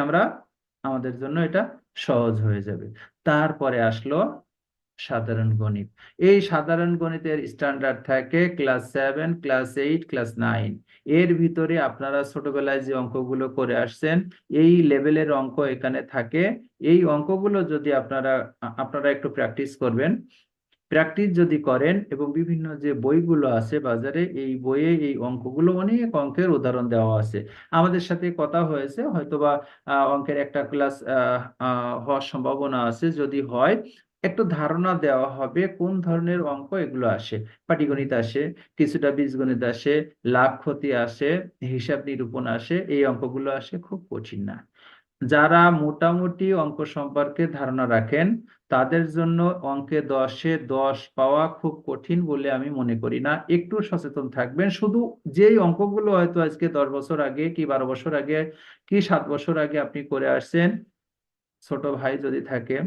Speaker 3: আমাদের জন্য এটা সহজ হয়ে যাবে। তারপরে আসলো সাধারণ গণিত। এই সাধারণ গণিতের স্ট্যান্ডার্ড থাকে ক্লাস 7, ক্লাস 8, ক্লাস 9। এর ভিতরে আপনারা ছোটবেলায় যে অঙ্কগুলো করে আসছেন, এই লেভেলের অঙ্ক এখানে থাকে। এই অঙ্কগুলো যদি আপনারা একটু প্র্যাকটিস করবেন, প্র্যাকটিস যদি করেন এবং বিভিন্ন যে বইগুলো আছে বাজারে, এই বইয়ে এই অঙ্কগুলো, অনেক অঙ্কের উদাহরণ দেওয়া আছে। আমাদের সাথে কথা হয়েছে, হয়তোবা অঙ্কের একটা ক্লাস হওয়ার সম্ভাবনা আছে। যদি হয়, একটু ধারণা দেওয়া হবে কোন ধরনের অঙ্ক এগুলো আসে। পাটিগণিত আসে, কিছুটা বীজগণিত আসে, লাভ ক্ষতি আসে, হিসাব নিরূপণ আসে। এই অঙ্কগুলো আসে, খুব কঠিন না। যারা মোটামুটি অঙ্ক সম্পর্কে ধারণা রাখেন, তাদের জন্য অঙ্কে 10-এ 10 পাওয়া খুব কঠিন বলে আমি মনে করি না। একটু সচেতন থাকবেন। শুধু যেই অঙ্কগুলো হয়তো আজকে 10 বছর আগে কি 12 বছর আগে কি 7 বছর আগে আপনি করে আসছেন, ছোট ভাই যদি থাকে,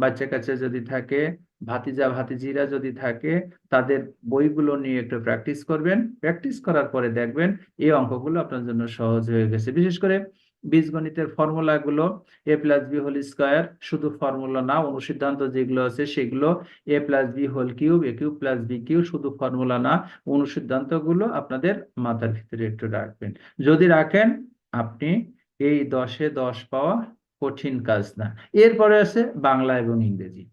Speaker 3: বাচ্চা কাচ্চা যদি থাকে, ভাতিজা ভাতিজিরা যদি থাকে, তাদের বইগুলো নিয়ে একটু প্র্যাকটিস করবেন। প্র্যাকটিস করার পরে দেখবেন এই অঙ্কগুলো আপনার জন্য সহজ হয়ে গেছে। বিশেষ করে বীজগণিতের ফর্মুলাগুলো, a+b² শুধু ফর্মুলা না, অনুসিদ্ধান্ত যেগুলো আছে সেগুলো, a+b³ a³ + b³ শুধু ফর্মুলা না, অনুসিদ্ধান্তগুলো আপনাদের মাথার ভিতরে একটু রাখবেন। যদি রাখেন, আপনি এই 10-এ 10 পাওয়া কঠিন কাজ না। এরপরে আছে বাংলা এবং ইংরেজি।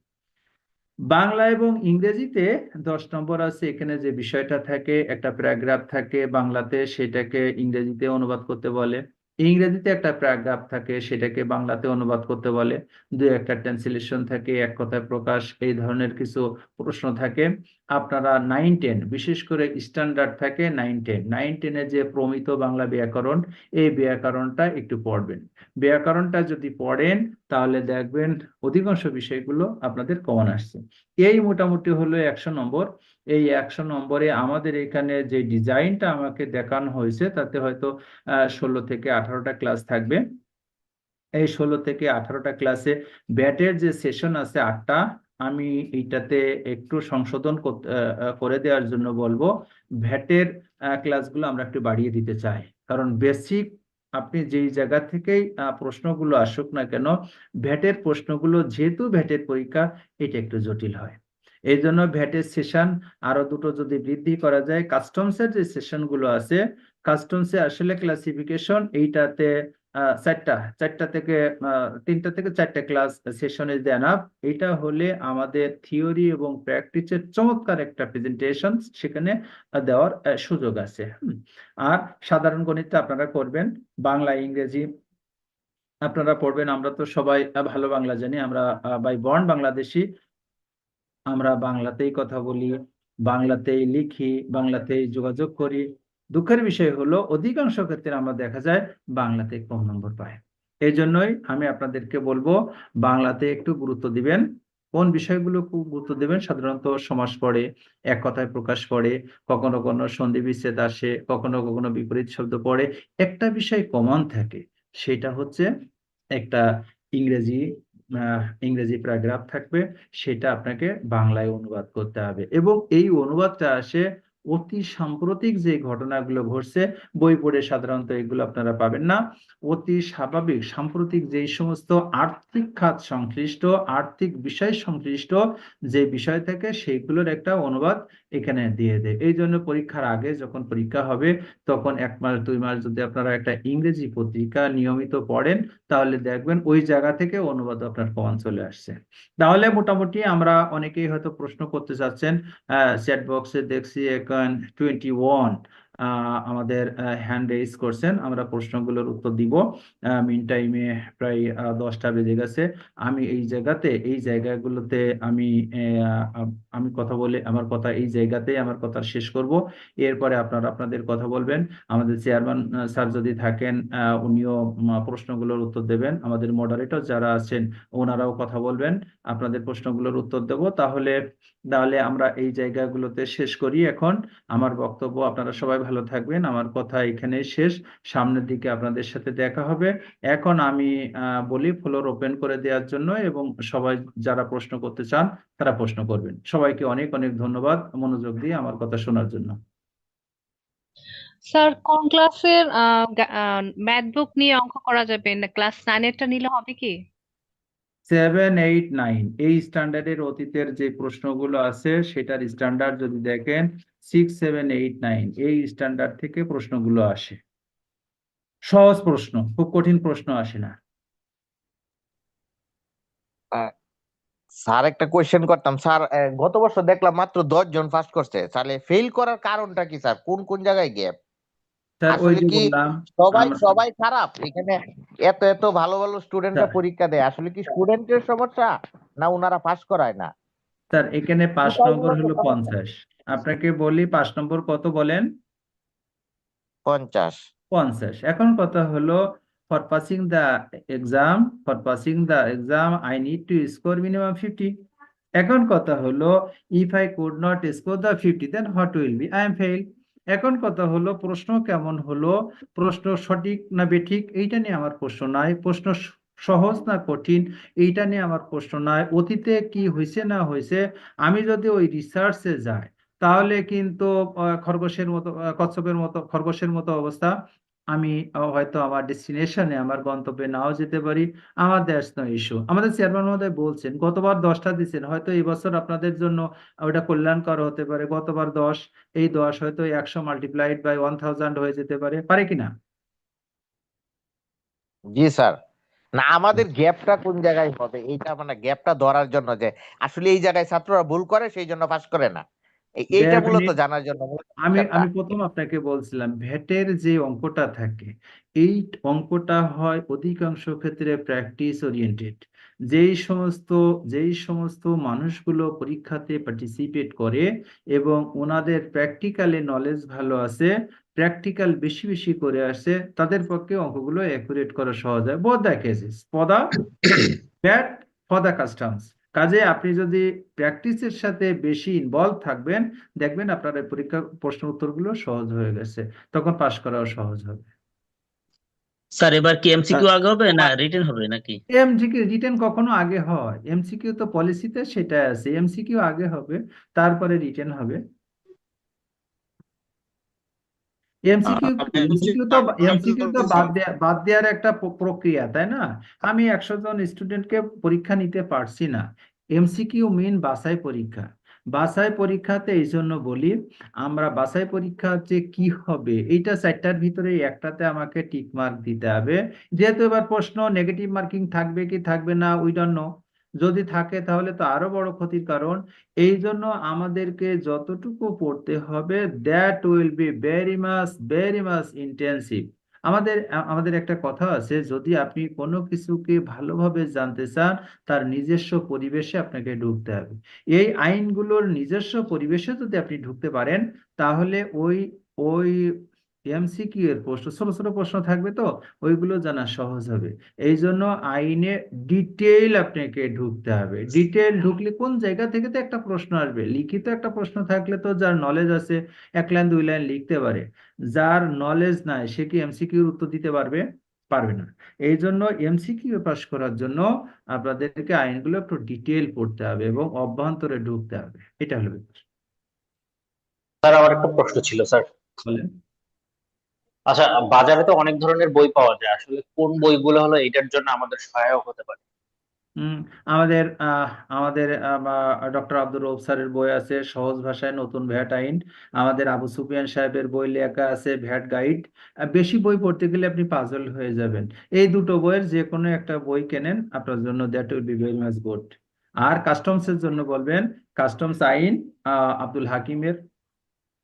Speaker 3: বাংলা এবং ইংরেজিতে 10 নম্বর আছে। এখানে যে বিষয়টা থাকে, একটা প্যারাগ্রাফ থাকে বাংলাতে, সেটাকে ইংরেজিতে অনুবাদ করতে বলে। ইংরেজিতে একটা প্যারাগ্রাফ থাকে, সেটাকে বাংলাতে অনুবাদ করতে বলে। দুই একটা ট্রান্সলেশন থাকে, এক কথায় প্রকাশ, এই ধরনের কিছু প্রশ্ন থাকে। আপনারা 9-10, বিশেষ করে স্ট্যান্ডার্ড থাকে 9-10। 9-10-এ যে প্রমিত বাংলা ব্যাকরণ, এই ব্যাকরণটা একটু পড়বেন। ব্যাকরণটা যদি পড়েন, তাহলে দেখবেন অধিকাংশ বিষয়গুলো আপনাদের কমন আসছে। এই মোটামুটি হলো 100 নম্বর। এই 100 নম্বরে আমাদের এখানে যে ডিজাইনটা আমাকে দেখানো হয়েছে, তাতে হয়তো 16 থেকে 18টা ক্লাস থাকবে। এই 16 থেকে 18টা ক্লাসে ব্যাটের যে সেশন আছে 8টা, আমি এইটাতে একটু সংশোধন করে দেওয়ার জন্য বলবো। ভ্যাটের ক্লাসগুলো আমরা একটু বাড়িয়ে দিতে চাই, কারণ বেসিক আপনি যেই জায়গা থেকেই প্রশ্নগুলো আসুক না কেন, ভ্যাটের প্রশ্নগুলো যেহেতু ভ্যাটের পরীক্ষা, এটা একটু জটিল হয়। এই জন্য ভ্যাটের সেশন আরো দুটো যদি বৃদ্ধি করা যায়। কাস্টমসের যে সেশনগুলো আছে, কাস্টমসে আসলে ক্লাসিফিকেশন, এইটাতে চারটা থেকে 3টা থেকে 4টা ক্লাস সেশনে দেন আপ। এটা হলে আমাদের থিওরি এবং প্র্যাকটিসের চমৎকার একটা প্রেজেন্টেশন সেখানে দেওয়ার সুযোগ আছে। আর সাধারণ গণিতটা আপনারা করবেন, বাংলা ইংরেজি আপনারা পড়বেন। আমরা তো সবাই ভালো বাংলা জানি, আমরা বাই বর্ন বাংলাদেশি, আমরা বাংলাতেই কথা বলি, বাংলাতেই লিখি, বাংলাতেই যোগাযোগ করি। দুঃখের বিষয় হলো অধিকাংশ ক্ষেত্রে আমরা দেখা যায় বাংলাতে কম নম্বর পাই। এই জন্যই আমি আপনাদেরকে বলবো বাংলাতে একটু গুরুত্ব দিবেন। কোন বিষয়গুলো খুব গুরুত্ব দেবেন? সাধারণত সমাস পড়ে, এক কথায় প্রকাশ পড়ে, কখনো কখনো সন্ধি বিচ্ছেদ আসে, কখনো কখনো বিপরীত শব্দ পড়ে। একটা বিষয় কমন থাকে, সেটা হচ্ছে একটা ইংরেজি ইংরেজি প্যারাগ্রাফ থাকবে, সেটা আপনাকে বাংলায় অনুবাদ করতে হবে এবং এই অনুবাদটা আসে অতি সাম্প্রতিক যে ঘটনাগুলো ঘটছে, বই পড়ে সাধারণত এগুলো আপনারা পাবেন না। অতি স্বাভাবিক সাম্প্রতিক যেই সমস্ত আর্থিক খাত সংশ্লিষ্ট, আর্থিক বিষয় সংশ্লিষ্ট যে বিষয় থেকে সেইগুলোর একটা অনুবাদ এখানে দিয়ে দেয়। এই জন্য পরীক্ষার আগে যখন পরীক্ষা হবে তখন 1 মাস 2 মাস যদি আপনারা একটা ইংরেজি পত্রিকা নিয়মিত পড়েন, তাহলে দেখবেন ওই জায়গা থেকে অনুবাদ আপনার প্রমাণ চলে আসছে। তাহলে মোটামুটি আমরা অনেকেই হয়তো প্রশ্ন করতে চাচ্ছেন, চ্যাট বক্সে দেখছি এখন 21 আমাদের হ্যান্ড রেজ করছেন, আমরা প্রশ্নগুলোর উত্তর দিব। মিন টাইমে প্রায় 10টা বেজে গেছে। আমি এই জায়গাগুলোতে আমি আমি কথা বলে আমার কথা এই জায়গাতেই আমার কথা শেষ করব। এরপরে আপনারা আপনাদের কথা বলবেন। আমাদের চেয়ারম্যান স্যার যদি থাকেন, উনিও প্রশ্নগুলোর উত্তর দেবেন। আমাদের মডারেটর যারা আছেন ওনারাও কথা বলবেন, আপনাদের প্রশ্নগুলোর উত্তর দেব। তাহলে তাহলে আমরা এই জায়গাগুলোতে শেষ করি এখন আমার বক্তব্য। আপনারা সবাই ভালো থাকবেন, আমার কথা এখানে শেষ। সামনের দিকে আপনাদের সাথে দেখা হবে। এখন আমি বলি ফ্লোর ওপেন করে দেওয়ার জন্য, এবং সবাই যারা প্রশ্ন করতে চান তারা প্রশ্ন করবেন। সবাইকে অনেক অনেক ধন্যবাদ মনোযোগ দিয়ে আমার কথা শোনার জন্য।
Speaker 5: স্যার কোন ক্লাসের ম্যাথ বুক নিয়ে অঙ্ক করা যাবে না? ক্লাস 9-এরটা নিলে হবে কি?
Speaker 3: 7, 8, 9 এই স্ট্যান্ডার্ডের অতীতের যে প্রশ্নগুলো আছে সেটার স্ট্যান্ডার্ড যদি দেখেন 6, 7, 8, 9 এই স্ট্যান্ডার্ড থেকে প্রশ্নগুলো আসে। সহজ প্রশ্ন, খুব কঠিন প্রশ্ন আসে না।
Speaker 6: আহ, স্যার একটা কোয়েশ্চেন করতাম স্যার। গত বছর দেখলাম মাত্র 10 জন পাস করছে। তাহলে ফেল করার কারণটা কি স্যার? কোন কোন জায়গায় গ্যাপ?
Speaker 3: স্যার ওই
Speaker 6: আসলে
Speaker 3: যে
Speaker 6: কি
Speaker 3: বললাম
Speaker 6: সবাই
Speaker 3: আমরা
Speaker 6: সবাই খারাপ এখানে? এত এত ভালো ভালো স্টুডেন্টরা
Speaker 3: স্যার
Speaker 6: পরীক্ষা দেয়, আসলে কি স্টুডেন্টের সমস্যা না ওনারা পাস করায় না?
Speaker 3: স্যার এখানে 5
Speaker 6: কোথায়
Speaker 3: নম্বর
Speaker 6: মূলত
Speaker 3: হলো
Speaker 6: সমস্যা?
Speaker 3: 50। আপনাকে বলি 5 নম্বর কত বলেন?
Speaker 6: 50।
Speaker 3: 50। এখন কথা হলো, for passing the exam I need to score minimum 50। এখন কথা হলো, if I could not score the 50 then what will be? I am fail. এখন কথা হলো প্রশ্ন কেমন হলো, প্রশ্ন সঠিক না বেঠিক এইটা নিয়ে আমার প্রশ্ন নাই, প্রশ্ন সহজ না কঠিন এইটা নিয়ে আমার প্রশ্ন নাই, অতীতে কি হয়েছে না হয়েছে আমি যদি ওই রিসার্চে যাই তাহলে কিন্তু কচ্ছপের মতো খরগোশের মতো অবস্থা। আমি হয়তো আমার ডেস্টিনেশনে আমার গন্তব্যে নাও যেতে পারি। আমার দ্যাটস নো ইস্যু। আমাদের চেয়ারম্যান মহোদয় বলছেন গতবার 10টা দিচ্ছেন, হয়তো এই বছর আপনাদের জন্য ওটা কল্যাণকর হতে পারে। গতবার 10, এই 10 হয়তো 100 মাল্টিপ্লাইড বাই 1000 হয়ে যেতে পারে, পারে কিনা?
Speaker 6: জি স্যার। না আমাদের গ্যাপটা কোন জায়গায় হবে এইটা মানে গ্যাপটা ধরার জন্য, যে আসলে এই জায়গায় ছাত্ররা ভুল করে সেই জন্য পাস করে না, এইটা মূলত
Speaker 3: ডেফিনিট
Speaker 6: জানার জন্য মূলত
Speaker 3: আমি
Speaker 6: কোশ্চেনটা।
Speaker 3: আমি প্রথম আপনাকে বলছিলাম ভ্যাটের যে অঙ্কটা থাকে, এই অঙ্কটা হয় অধিকাংশ ক্ষেত্রে প্র্যাকটিস ওরিয়েন্টেড। যেই সমস্ত মানুষগুলো পরীক্ষাতে পার্টিসিপেট করে এবং ওনাদের প্র্যাকটিক্যালি নলেজ ভালো আছে, প্র্যাকটিক্যাল বেশি বেশি করে আসে, তাদের পক্ষে অঙ্কগুলো অ্যাকুরেট করা সহজ হয়। Both the cases, for the bat, for the customs. কাজে আপনি যদি প্র্যাকটিসের সাথে বেশি ইনভলভ থাকবেন, দেখবেন আপনার এই পরীক্ষা প্রশ্ন উত্তরগুলো সহজ হয়ে গেছে, তখন পাশ করাও সহজ হবে।
Speaker 7: স্যার এবার কি
Speaker 6: স্যার
Speaker 7: এমসিকিউ আগে হবে না রিটেন হবে নাকি?
Speaker 3: এমসিকিউ রিটেন কখনো আগে হয়? এমসিকিউ তো পলিসিতে সেটা আছে, এমসিকিউ আগে হবে তারপরে রিটেন হবে। এমসিকিউ এমসিকিউ তো বাদ দেওয়ার একটা প্রক্রিয়া, তাই না? আমি 100 জন স্টুডেন্টকে পরীক্ষা নিতে পারছি না। এমসিকিউ মিন বাছাই পরীক্ষা। বাছাই পরীক্ষাতে এই জন্য বলি, আমরা বাছাই পরীক্ষা যে কি হবে এইটা 4টার ভিতরে একটাতে আমাকে টিক মার্ক দিতে হবে। যেহেতু এবার প্রশ্ন নেগেটিভ মার্কিং থাকবে কি থাকবে না উই ডোন্ট নো, যদি থাকে তাহলে তো আরো বড় ক্ষতির কারণ। এই জন্য আমাদেরকে যতটুকু পড়তে হবে that will be very much intensive. আমাদের একটা কথা আছে, যদি আপনি কোনো কিছুকে ভালোভাবে জানতে চান তার নিজস্ব পরিবেশে আপনাকে ঢুকতে হবে। এই আইনগুলোর নিজস্ব পরিবেশে যদি আপনি ঢুকতে পারেন তাহলে ওই ওই এমসিকিউ এর প্রশ্ন, ছোট ছোট প্রশ্ন থাকবে তো ওইগুলো জানা সহজ হবে। এই জন্য আইনে ডিটেইল আপনাকে ঢুকতে হবে। ডিটেইল ঢুকলে কোন জায়গা থেকে তো একটা প্রশ্ন আসবে, লিখিত একটা প্রশ্ন থাকলে তো যার নলেজ আছে 1 লাইন 2 লাইন লিখতে পারে, যার নলেজ নাই সে কি এমসিকিউর উত্তর দিতে পারবে? পারবে না। এই জন্য এমসিকিউ পাস করার জন্য আপনাদেরকে আইনগুলো একটু ডিটেইল পড়তে হবে এবং অভ্যন্তরে ঢুকতে হবে। এটা হলো ব্যাপার।
Speaker 8: স্যার আমার একটা প্রশ্ন ছিল স্যার।
Speaker 3: বলেন।
Speaker 8: আচ্ছা, বাজারে তো অনেক ধরনের বই পাওয়া যায়, আসলে কোন বইগুলো হলো এটার জন্য আমাদের সহায়ক হতে পারে?
Speaker 3: উম, আমাদের আমাদের ডক্টর আব্দুর রউফ স্যারের বই আছে সহজ ভাষায় নতুন ভ্যাট আইন। আমাদের আবু সুফিয়ান সাহেবের বই লেখা আছে ভ্যাট গাইড। বেশি বই পড়তে গেলে আপনি পাজল হয়ে যাবেন। এই দুটো বইয়ের যে কোনো একটা বই কেনেন আপনার জন্য, that will be very much good. আর কাস্টমসের জন্য বলবেন কাস্টমস আইন, আব্দুল হাকিমের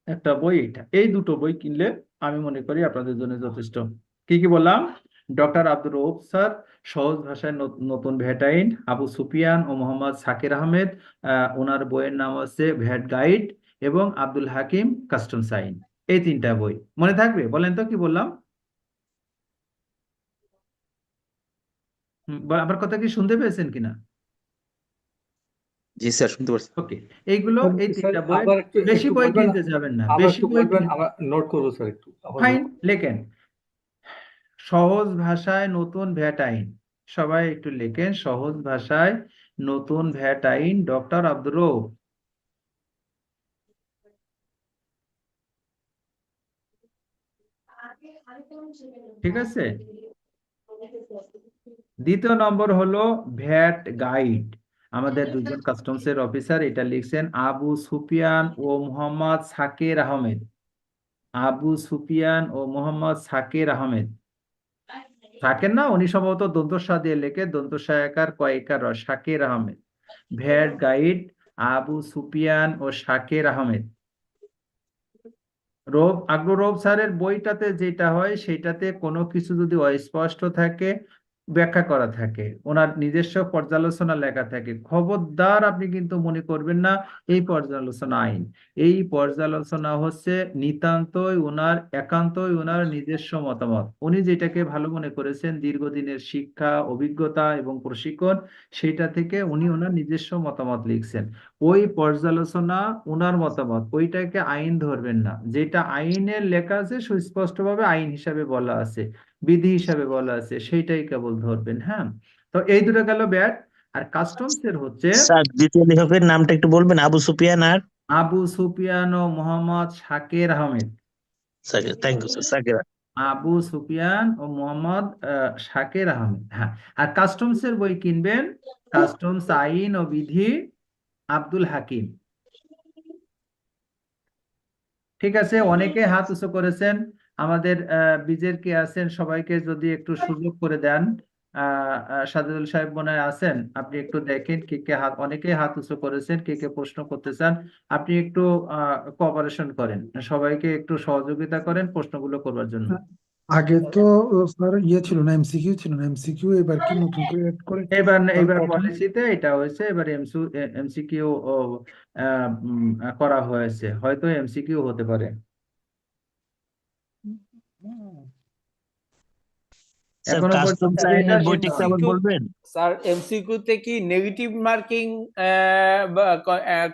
Speaker 3: একটা বই, এটা এই দুটো বই কিনলে আমি মনে করি আপনাদের জন্য যথেষ্ট। কি কি বললাম? ডক্টর আব্দুর রউফ স্যার সহজ ভাষায় নতুন ভ্যাট আইন, আবু সুফিয়ান ও মোহাম্মদ সাকির আহমেদ ওনার বইয়ের নাম হচ্ছে ভ্যাট গাইড, এবং আব্দুল হাকিম কাস্টমস আইন। এই তিনটা বই মনে থাকবে? বলেন তো কি বললাম? আমার কথা কি শুনতে পেয়েছেন কিনা?
Speaker 9: জি স্যার, শুনতে পারছি।
Speaker 3: ওকে, এইগুলো এই
Speaker 4: স্যার
Speaker 3: তিনটা বই।
Speaker 4: আবার
Speaker 3: বেশি
Speaker 4: একটু
Speaker 3: বই
Speaker 4: বলবেন,
Speaker 3: কিনতে যাবেন না,
Speaker 4: আবার
Speaker 3: বেশি
Speaker 4: একটু
Speaker 3: বই
Speaker 4: বলবেন, আমরা নোট করবো স্যার, একটু আবার
Speaker 3: ফাইন
Speaker 4: নোট।
Speaker 3: লেখেন। সহজ ভাষায় নতুন ভ্যাট আইন, সবাই একটু লেখেন সহজ ভাষায় নতুন ভ্যাট আইন, ডক্টর আব্দুর রউফ। ঠিক আছে। দ্বিতীয় নম্বর হলো ভ্যাট গাইড। আমাদের দুজন কাস্টমসের অফিসার এটা লিখছেন আবু সুফিয়ান ও মোহাম্মদ সাকির আহমেদ। আবু সুফিয়ান ও মোহাম্মদ সাকির আহমেদ। সাকের না, উনি সম্ভবত দন্তসা দিয়ে লেখে, দন্তসা একার কয়েকার র, সাকির আহমেদ। ভ্যাট গাইড আবু সুফিয়ান ও সাকির আহমেদ। আগ্রহ রব স্যারের বইটাতে যেটা হয় সেটাতে কোনো কিছু যদি অস্পষ্ট থাকে, ব্যাখ্যা করা থাকে, ওনার নিজস্ব পর্যালোচনা লেখা থাকে, খবরদার আপনি কিন্তু মনে করবেন না এই পর্যালোচনা আইন। এই পর্যালোচনা হচ্ছে নিতান্তই ওনার, একান্তই ওনার নিজস্ব মতামত। উনি যেটাকে ভালো মনে করেছেন, দীর্ঘদিনের শিক্ষা অভিজ্ঞতা এবং প্রশিক্ষণ, সেটা থেকে উনি ওনার নিজস্ব মতামত লিখছেন। ওই পর্যালোচনা ওনার মতামত, ওইটাকে আইন ধরবেন না। যেটা আইনের লেখা আছে সুস্পষ্টভাবে আইন হিসাবে বলা আছে, বিধি হিসাবে বলা আছে, সেইটাই কেবল ধরবেন। হ্যাঁ, তো এই দুটো গেল ব্যাট। আর কাস্টমস এর হচ্ছে
Speaker 7: স্যার দ্বিতীয় লেখকের নামটা একটু বলবেন, আবু সুফিয়ান আর
Speaker 3: আবু সুফিয়ান ও Mohammad Sakir Ahmed.
Speaker 7: Sakir. Thank you sir, Sakir.
Speaker 3: Abu Sufiyan ও মোহাম্মদ সাকির আহমেদ। হ্যাঁ, আর কাস্টমস এর বই কিনবেন কাস্টমস আইন ও বিধি, আব্দুল হাকিম। ঠিক আছে, অনেকে হাত উঁচু করেছেন। আমাদের বিজের কে আছেন, সবাইকে যদি একটু সুযোগ করে দেন। সাজেদুল সাহেব মনে হয় আছেন, আপনি একটু দেখেন কে কে হাত, অনেকে হাত উঁচু করেছেন, কে কে প্রশ্ন করতে চান। আপনি একটু কোঅপারেশন করেন, সবাইকে একটু সহযোগিতা করেন প্রশ্নগুলো করবার জন্য।
Speaker 10: আগে তো স্যার ইয়ে ছিল না, এমসিকিউ ছিল না, এমসিকিউ এবার কি নতুন করে অ্যাড করে
Speaker 3: এবার
Speaker 10: পাঠান?
Speaker 3: পলিসিতে এটা হয়েছে, এবার এমসিকিউ করা হয়েছে, হয়তো এমসিকিউ হতে পারে।
Speaker 7: স্যার
Speaker 3: এখনো পর্যন্ত
Speaker 7: কাস্টমস
Speaker 3: যেটা
Speaker 7: আইনের
Speaker 3: সেটা
Speaker 7: বইটা একটু আবার
Speaker 11: MCQ
Speaker 7: বলবেন?
Speaker 11: স্যার, এমসিকিউ তে কি নেগেটিভ মার্কিং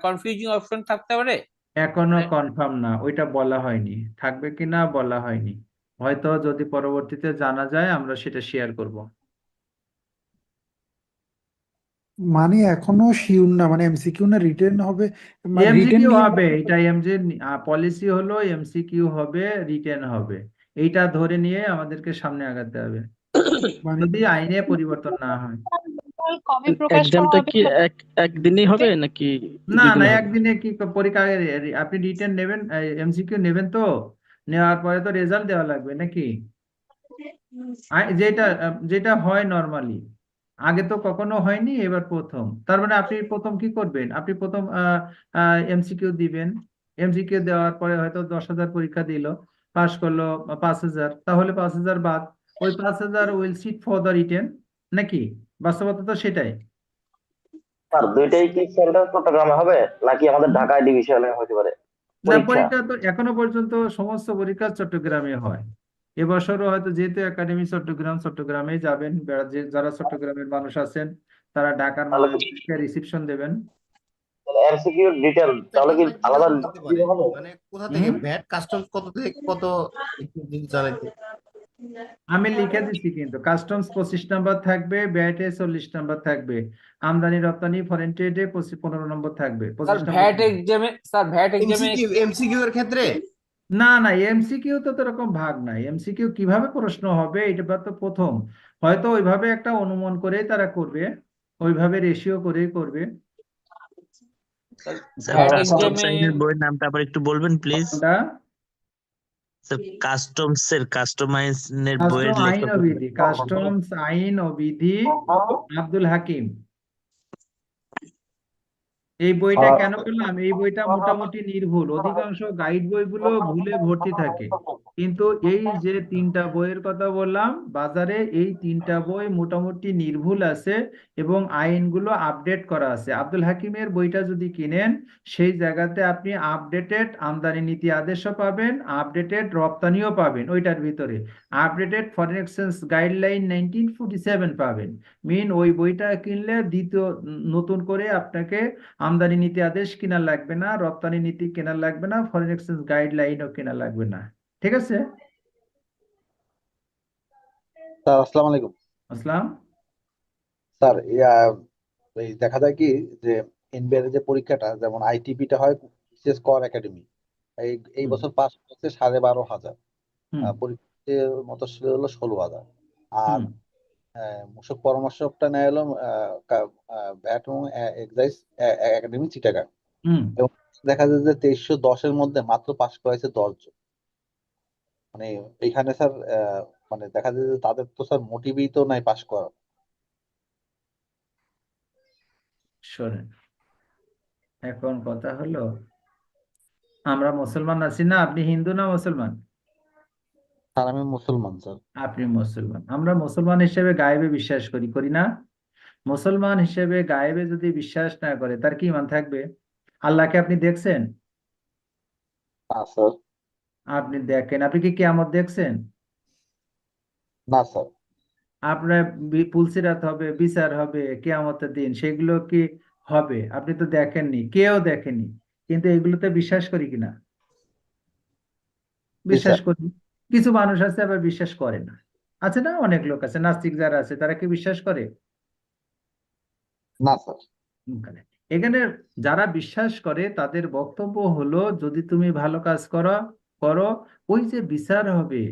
Speaker 11: কনফিউজিং অপশন থাকতে পারে?
Speaker 3: এখনো কনফার্ম না, ওইটা বলা হয়নি, থাকবে কিনা বলা হয়নি। হয়তো যদি পরবর্তীতে জানা যায় আমরা সেটা শেয়ার করব।
Speaker 10: মানে এখনো শিওর না, মানে এমসিকিউ না রিটেন হবে, মানে রিটেন
Speaker 3: এমসিকিউ
Speaker 10: নিয়ে
Speaker 3: হবে, এটা এমজি পলিসি হলো, এমসিকিউ হবে, রিটেন হবে। এইটা ধরে নিয়ে আমাদেরকে সামনে আগাতে হবে,
Speaker 10: মানে
Speaker 3: যদি আইনে পরিবর্তন না হয়।
Speaker 5: কবে প্রকাশ করা
Speaker 9: এক্সামটা
Speaker 5: হবে
Speaker 9: কি একদিনই হবে নাকি
Speaker 3: না
Speaker 9: দুই
Speaker 3: না,
Speaker 9: দিনে হবে?
Speaker 3: একদিনে কি পরীক্ষা, আপনি রিটেন নেবেন, এমসিকিউ নেবেন, তো নেওয়ার পরে তো রেজাল্ট দেওয়া লাগবে নাকি? যেটা যেটা হয় নর্মালি, আগে তো কখনো হয়নি, এবার প্রথম। তার মানে আপনি প্রথম কি করবেন, আপনি প্রথম এমসিকিউ দিবেন। এমসিকিউ দেওয়ার পরে হয়তো 10,000 পরীক্ষা দিল, পাশ করলো 5,000, তাহলে 5,000 বাদ, ওই 5,000 will seat for the written, নাকি? বাস্তবতা তো সেটাই।
Speaker 12: স্যার দুইটাই কি সেন্টার চট্টগ্রামে হবে নাকি আমাদের ঢাকায় ডিভিশনে হতে পারে
Speaker 3: না,
Speaker 12: পরীক্ষা?
Speaker 3: পরীক্ষা তো এখনো পর্যন্ত সমস্ত পরীক্ষা চট্টগ্রামে হয়। এবছরও হয়তো যেহেতু একাডেমি চট্টগ্রামে যাবেন, যারা চট্টগ্রামের মানুষ আছেন তারা ঢাকার
Speaker 12: তাহলে
Speaker 3: মানুষকে রিসিপশন দেবেন।
Speaker 12: এমসিকিউ ডিটেল তাহলে কি আলাদা
Speaker 13: হতে পারে,
Speaker 12: হবে?
Speaker 13: মানে কোথা থেকে ভ্যাট কাস্টমস কত থেকে কত একটু যদি জানাইতে।
Speaker 3: আমি লিখে দিচ্ছি, কিন্তু কাস্টমস 25 নাম্বার থাকবে, ব্যাটে 40 নাম্বার থাকবে, আমদানি রপ্তানি ফরেন ট্রেডে 15 নম্বর থাকবে,
Speaker 11: স্যার
Speaker 3: 25 নম্বর
Speaker 11: ভ্যাট
Speaker 3: থাকবে।
Speaker 11: এক্সামে স্যার ভ্যাট এক্সামে
Speaker 13: এমসিকিউ এর ক্ষেত্রে
Speaker 3: না না, এমসিকিউ তো এরকম ভাগ নাই। এমসিকিউ কিভাবে প্রশ্ন হবে এটা তো প্রথম, হয়তো ওইভাবে একটা অনুমান করেই তারা করবে, ওইভাবে রেশিও করেই করবে।
Speaker 7: স্যার
Speaker 11: ভ্যাট
Speaker 3: আর
Speaker 7: কাস্টমস
Speaker 11: এক্সামে
Speaker 7: আইনের বইয়ের নামটা আবার একটু বলবেন প্লিজ।
Speaker 3: কোনটা?
Speaker 7: স্যার কাস্টমসের বইয়ের
Speaker 3: কাস্টম আইন ও
Speaker 7: লেখক
Speaker 3: বিধি, কাস্টমস আইন ও বিধি, আব্দুল হাকিম। এই বইটা কেন করলাম, এই বইটা মোটামুটি নির্ভুল, অধিকাংশ গাইড বইগুলো ভুলে ভর্তি থাকে, কিন্তু এই যে 3টা বইয়ের কথা বললাম বাজারে, এই 3টা বই মোটামুটি নির্ভুল আছে এবং আইনগুলো আপডেট করা আছে। আব্দুল হাকিমের বইটা যদি কিনেন, সেই জায়গাতে আপনি আপডেটেড আমদানি নীতি আদেশও পাবেন, আপডেটেড রপ্তানিও পাবেন, ওইটার ভিতরে আপডেটেড ফরেন এক্সচেঞ্জ গাইডলাইন 1947 পাবেন। ওই বইটা কিনলে দ্বিতীয় নতুন করে আপনাকে আমদানি নীতি আদেশ কেনা লাগবে না, রপ্তানি নীতি কেনা লাগবে না, ফরেন এক্সচেঞ্জ গাইডলাইনও কেনা লাগবে না। ঠিক আছে?
Speaker 13: স্যার আসসালামু আলাইকুম।
Speaker 3: আসলাম।
Speaker 13: স্যার এই দেখা যায় কি যে এনবিআর যে পরীক্ষাটা, যেমন আইটিপিটা হয় বিশেষ কর একাডেমি, এই
Speaker 3: হুম
Speaker 13: বছর পাস হচ্ছে 12,500,
Speaker 3: হুম
Speaker 13: পরীক্ষার মতো ছিল হলো 16,000। আর
Speaker 3: হুম
Speaker 13: মূসক পরামর্শকটা নেয় হলো ভ্যাট এবং এক্সাইজ একাডেমি চিটাগাং।
Speaker 3: হুম
Speaker 13: এবং দেখা যায় যে 2310-এর মধ্যে মাত্র পাস করেছে 10 জন। মানে এইখানে স্যার মানে দেখা যায় যে তাদের তো স্যার মোটিভই তো নাই পাস করার।
Speaker 3: শোনেন, এখন কথা হলো, আমরা মুসলমান আছি না? আপনি হিন্দু না মুসলমান?
Speaker 13: স্যার আমি মুসলমান স্যার।
Speaker 3: আপনি মুসলমান। আমরা মুসলমান হিসেবে গায়েবে বিশ্বাস করি, করি না? মুসলমান হিসেবে গায়েবে যদি বিশ্বাস না করে, তার কি ইমান থাকবে? আল্লাহকে আপনি দেখছেন?
Speaker 13: না স্যার।
Speaker 3: আপনি দেখেন, আপনি কি কিয়ামত দেখছেন?
Speaker 13: না স্যার।
Speaker 3: আপনার পুলসিরাত হবে, বিচার হবে কিয়ামতের দিন, সেগুলো কি হবে? আপনি তো দেখেননি, কেউ দেখেনি, কিন্তু এগুলোতে বিশ্বাস করি কিনা?
Speaker 13: জি
Speaker 3: বিশ্বাস
Speaker 13: স্যার।
Speaker 3: করি। কিছু মানুষ আছে আবার বিশ্বাস করে না, আছে না? অনেক লোক আছে নাস্তিক যারা আছে, তারা কি বিশ্বাস করে?
Speaker 13: না স্যার।
Speaker 3: এখানে এখানে যারা বিশ্বাস করে তাদের বক্তব্য হলো, যদি তুমি ভালো কাজ করো করো ওই যে বিচার হবে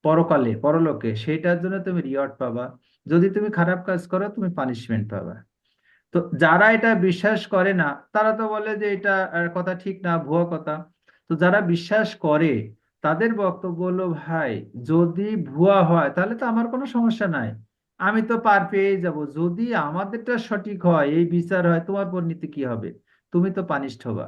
Speaker 3: পরকালে, পরলোকে, সেইটার জন্য তুমি রিওয়ার্ড পাবা। যদি তুমি খারাপ কাজ করো, তুমি পানিশমেন্ট পাবা। তো যারা এটা বিশ্বাস করে না, তারা তো বলে যে এটা কথা ঠিক না, ভুয়া কথা। তো যারা বিশ্বাস করে তাদের বক্তব্য হলো, ভাই যদি ভুয়া হয় তাহলে তো আমার কোনো সমস্যা নাই, আমি তো পার পেয়ে যাব। যদি আমাদেরটা সঠিক হয়, এই বিচার হয়, তোমার পরিণতি কি হবে? তুমি তো পানিশড হবা।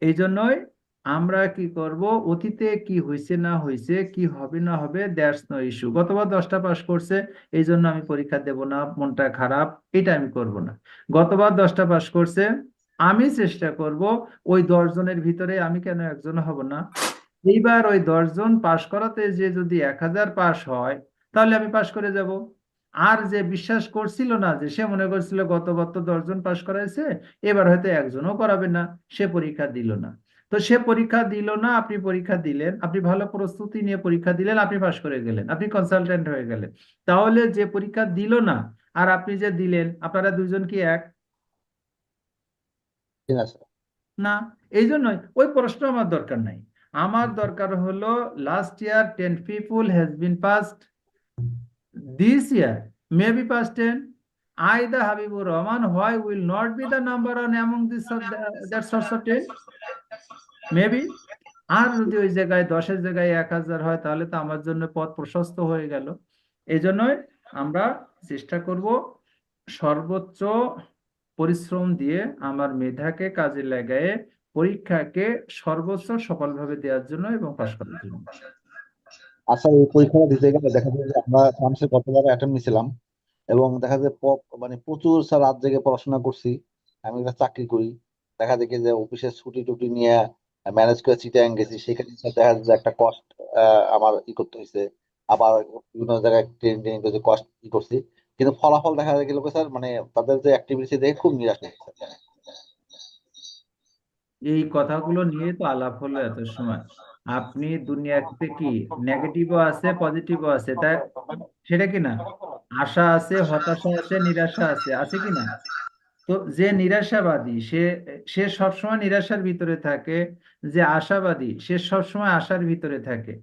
Speaker 3: এই জন্যই আমরা কি করব, অতীতে কি হয়েছে না হয়েছে, কি হবে না হবে, দ্যাটস নো ইস্যু। গতবার 10টা পাস করছে, এই জন্য আমি পরীক্ষা দেব না, মনটা খারাপ, এটা আমি করব না। গতবার 10টা পাস করছে, আমি চেষ্টা করব ওই 10 জনের ভিতরে আমি কেন একজন হব না। এইবার ওই 10 জন পাস করাতে যে যদি 1000 পাস হয়, তাহলে আমি পাস করে যাব। আর যে বিশ্বাস করছিল না, যে সে মনে করছিল গতবার তো 10 জন পাস করাইছে, এবার হয়তো একজনও করাবে না, সে পরীক্ষা দিল না। তো সে পরীক্ষা দিল না, আপনি পরীক্ষা দিলেন, আপনি ভালো প্রস্তুতি নিয়ে পরীক্ষা দিলেন, আপনি পাস করে গেলেন, আপনি কনসালটেন্ট হয়ে গেলেন। তাহলে যে পরীক্ষা দিল না আর আপনি যে দিলেন, আপনারা দুইজন কি এক?
Speaker 13: ঠিক আছে স্যার।
Speaker 3: না। এই জন্যই ওই প্রশ্ন আমার দরকার নাই। আমার দরকার হলো, last year 10 people has been passed, this year maybe past 10. I the Habibur Rahman, why will not be the number on among this that source of 10? Maybe। আর যদি ওই জায়গায় 10-এর জায়গায় 1000 হয়, তাহলে তো আমার জন্য পথ প্রশস্ত হয়ে গেল। এই জন্যই আমরা চেষ্টা করব সর্বোচ্চ পরিশ্রম দিয়ে আমার মেধাকে কাজে লাগায়ে পরীক্ষাকে সর্বোচ্চ সফলভাবে দেওয়ার জন্য এবং পাশ করার জন্য।
Speaker 13: আচ্ছা, এই পরীক্ষাটা দিতে গেলে দেখা যায় যে আমরা চান্সের কতবার অ্যাটেম্প নিছিলাম, এবং দেখা যায় মানে প্রচুর স্যার রাত জেগে পড়াশোনা করছি। আমি একটা চাকরি করি, দেখা দেখি যে অফিসের ছুটি টুটি নিয়ে ম্যানেজ করে চিটাগাং গেছি, সেখানে স্যার দেখা যায় যে একটা কষ্ট আমার করতে হয়েছে। আবার বিভিন্ন জায়গায় ট্রেন ট্রেন করে কষ্ট করছি, কিন্তু ফলাফল দেখা গেল স্যার মানে তাদের যে অ্যাক্টিভিটি দেখে খুব নিরাশ হয়েছে স্যার।
Speaker 3: এই কথাগুলো নিয়ে তো আলাপ হলো এত সময়। আপনি দুনিয়াতে কি নেগেটিভও আছে পজিটিভও আছে, তাই সেটা কি না? আশা আছে, হতাশা আছে, নিরাশা আছে, আছে কি না? তো যে নিরাশাবাদী সে সে সবসময় নিরাশার ভিতরে থাকে, যে আশাবাদী সে সবসময় আশার ভিতরে থাকে।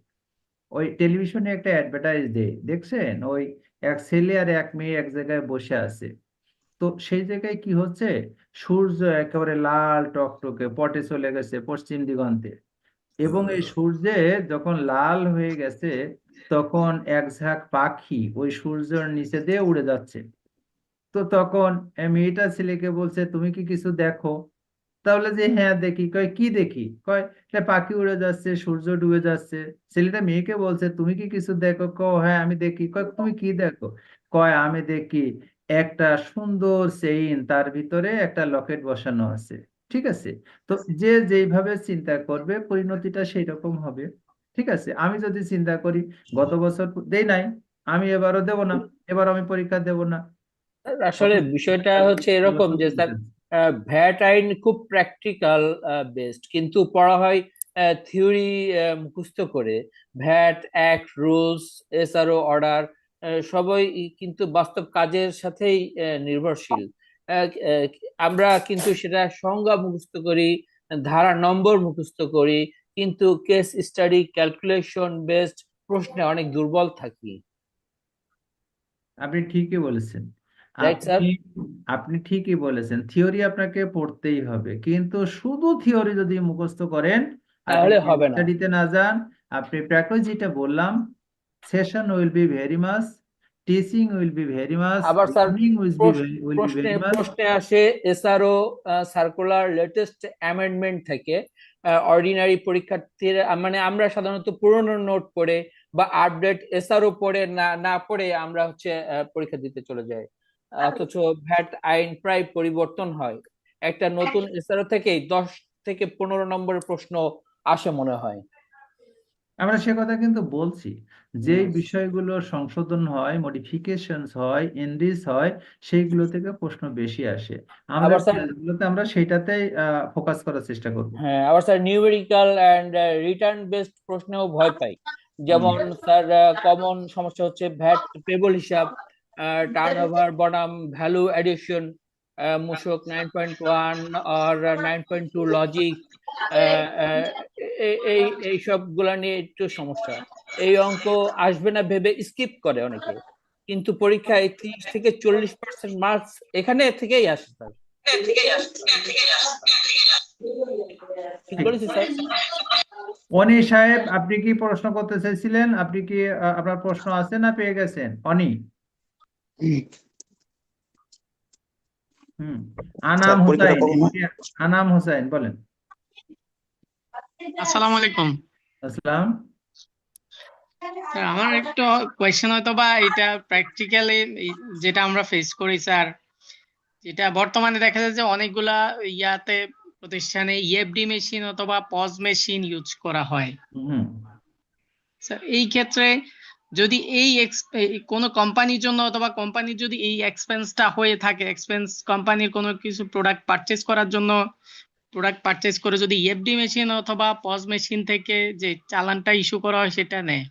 Speaker 3: ওই টেলিভিশনে একটা অ্যাডভার্টাইজ দেয়, দেখছেন? ওই এক ছেলে আর এক মেয়ে এক জায়গায় বসে আছে। তো সেই জায়গায় কি হচ্ছে, সূর্য একেবারে লাল টকটকে পটে চলে গেছে পশ্চিম দিগন্তে, এবং এই সূর্যে যখন লাল হয়ে গেছে তখন এক ঝাঁক পাখি ওই সূর্যের নিচে দিয়ে উড়ে যাচ্ছে। তো তখন মেয়েটা ছেলেকে বলছে, তুমি কি কিছু দেখো? তাহলে যে হ্যাঁ দেখি। কয় কি দেখি? কয় এটা পাখি উড়ে যাচ্ছে, সূর্য ডুবে যাচ্ছে। ছেলেটা মেয়েকে বলছে, তুমি কি কিছু দেখো? হ্যাঁ আমি দেখি। কয় তুমি কি দেখো? কয় আমি দেখি একটা সুন্দর চেইন, তার ভিতরে একটা লকেট বসানো আছে। ঠিক আছে? তো যে যেইভাবে চিন্তা করবে পরিণতিটা সেই রকম হবে। ঠিক আছে? আমি যদি চিন্তা করি গত বছর দেই নাই, আমি এবারও দেব না, এবার আমি পরীক্ষা দেব না,
Speaker 11: আসলে বিষয়টা হচ্ছে এরকম যে স্যার, ভ্যাট আইন খুব প্র্যাকটিক্যাল বেসড, কিন্তু পড়া হয় থিওরি মুখস্থ করে। VAT act, rules, SRO order সবই কিন্তু বাস্তব কাজের সাথেই নির্ভরশীল। আহ, আহ, আমরা কিন্তু সেটা সংজ্ঞা মুখস্থ করি, ধারা নম্বর মুখস্থ করি, কিন্তু কেস স্টাডি ক্যালকুলেশন বেসড প্রশ্নে অনেক দুর্বল থাকি।
Speaker 3: আপনি ঠিকই বলেছেন।
Speaker 11: Right sir?
Speaker 3: আপনি আপনি ঠিকই বলেছেন, থিওরি আপনাকে পড়তেই হবে, কিন্তু শুধু থিওরি যদি মুখস্থ করেন, আপনি
Speaker 11: তাহলে হবে না।
Speaker 3: স্টাডিতে না যান, আপনি প্র্যাকটিস যেটা বললাম, session will be very much, teaching will be very much,
Speaker 11: আবার স্যার
Speaker 3: লার্নিং উইল বি
Speaker 11: প্রশ্নে
Speaker 3: ভেরি মাচ।
Speaker 11: প্রশ্নে আসে এসআরও সার্কুলার লেটেস্ট অ্যামেন্ডমেন্ট থেকে। অর্ডিনারি পরীক্ষার্থীরা মানে আমরা সাধারণত পুরনো নোট পড়ে বা আপডেট এসআরও পড়ে না না পড়ে আমরা হচ্ছে পরীক্ষা দিতে চলে যাই। অথচ ভ্যাট আইন প্রায় পরিবর্তন হয়, একটা নতুন এসআরও থেকেই 10 থেকে 15 নম্বরের প্রশ্ন আসে মনে হয়।
Speaker 3: আমরা সে কথা কিন্তু বলছি, যেই বিষয়গুলো সংশোধন হয়, মডিফিকেশনস হয়, এনরিচ হয়, সেইগুলো থেকে প্রশ্ন বেশি আসে। আমাদের
Speaker 11: আবার স্যার,
Speaker 3: ক্লাসগুলোতে আমরা সেইটাতেই ফোকাস করার চেষ্টা করব।
Speaker 11: হ্যাঁ আবার sir numerical and return based প্রশ্নেও ভয় পাই। যেমন স্যার কমন সমস্যা হচ্ছে ভ্যাট পেবল হিসাব, টার্নওভার বনাম ভ্যালু এডিশন, মূসক 9.1 আর 9.2 লজিক, এই এই সবগুলা নিয়ে একটু সমস্যা। এই অঙ্ক আসবে না ভেবে স্কিপ করে অনেকে, কিন্তু পরীক্ষায় 30 থেকে 40% মার্কস এখানে থেকেই আসে স্যার। ঠিক বলেছি স্যার?
Speaker 3: অনি সাহেব, আপনি কি প্রশ্ন করতে চাইছিলেন? আপনি কি আপনার প্রশ্ন আছে না পেয়ে গেছেন? অনি। আনাম হুসাইন, আনাম হুসাইন বলেন।
Speaker 14: আসসালামু আলাইকুম
Speaker 3: আসসালাম।
Speaker 14: স্যার, আমার একটা কোয়েশ্চেন হয়তো বা এটা প্র্যাকটিক্যালি যেটা আমরা ফেস করি স্যার, যেটা বর্তমানে দেখা যায় যে অনেকগুলা ইয়াতে প্রতিষ্ঠানে ইএফডি মেশিন অথবা পজ মেশিন ইউজ করা হয় স্যার। এই ক্ষেত্রে যদি কোনো কোম্পানির জন্য অথবা কোম্পানির যদি এই এক্সপেন্সটা হয়ে থাকে, এক্সপেন্স কোম্পানির কোনো কিছু প্রোডাক্ট পারচেজ করার জন্য, প্রোডাক্ট পারচেজ করে যদি ইএফডি মেশিন অথবা পজ মেশিন থেকে যে চালানটা ইস্যু করা হয় সেটা নেয়,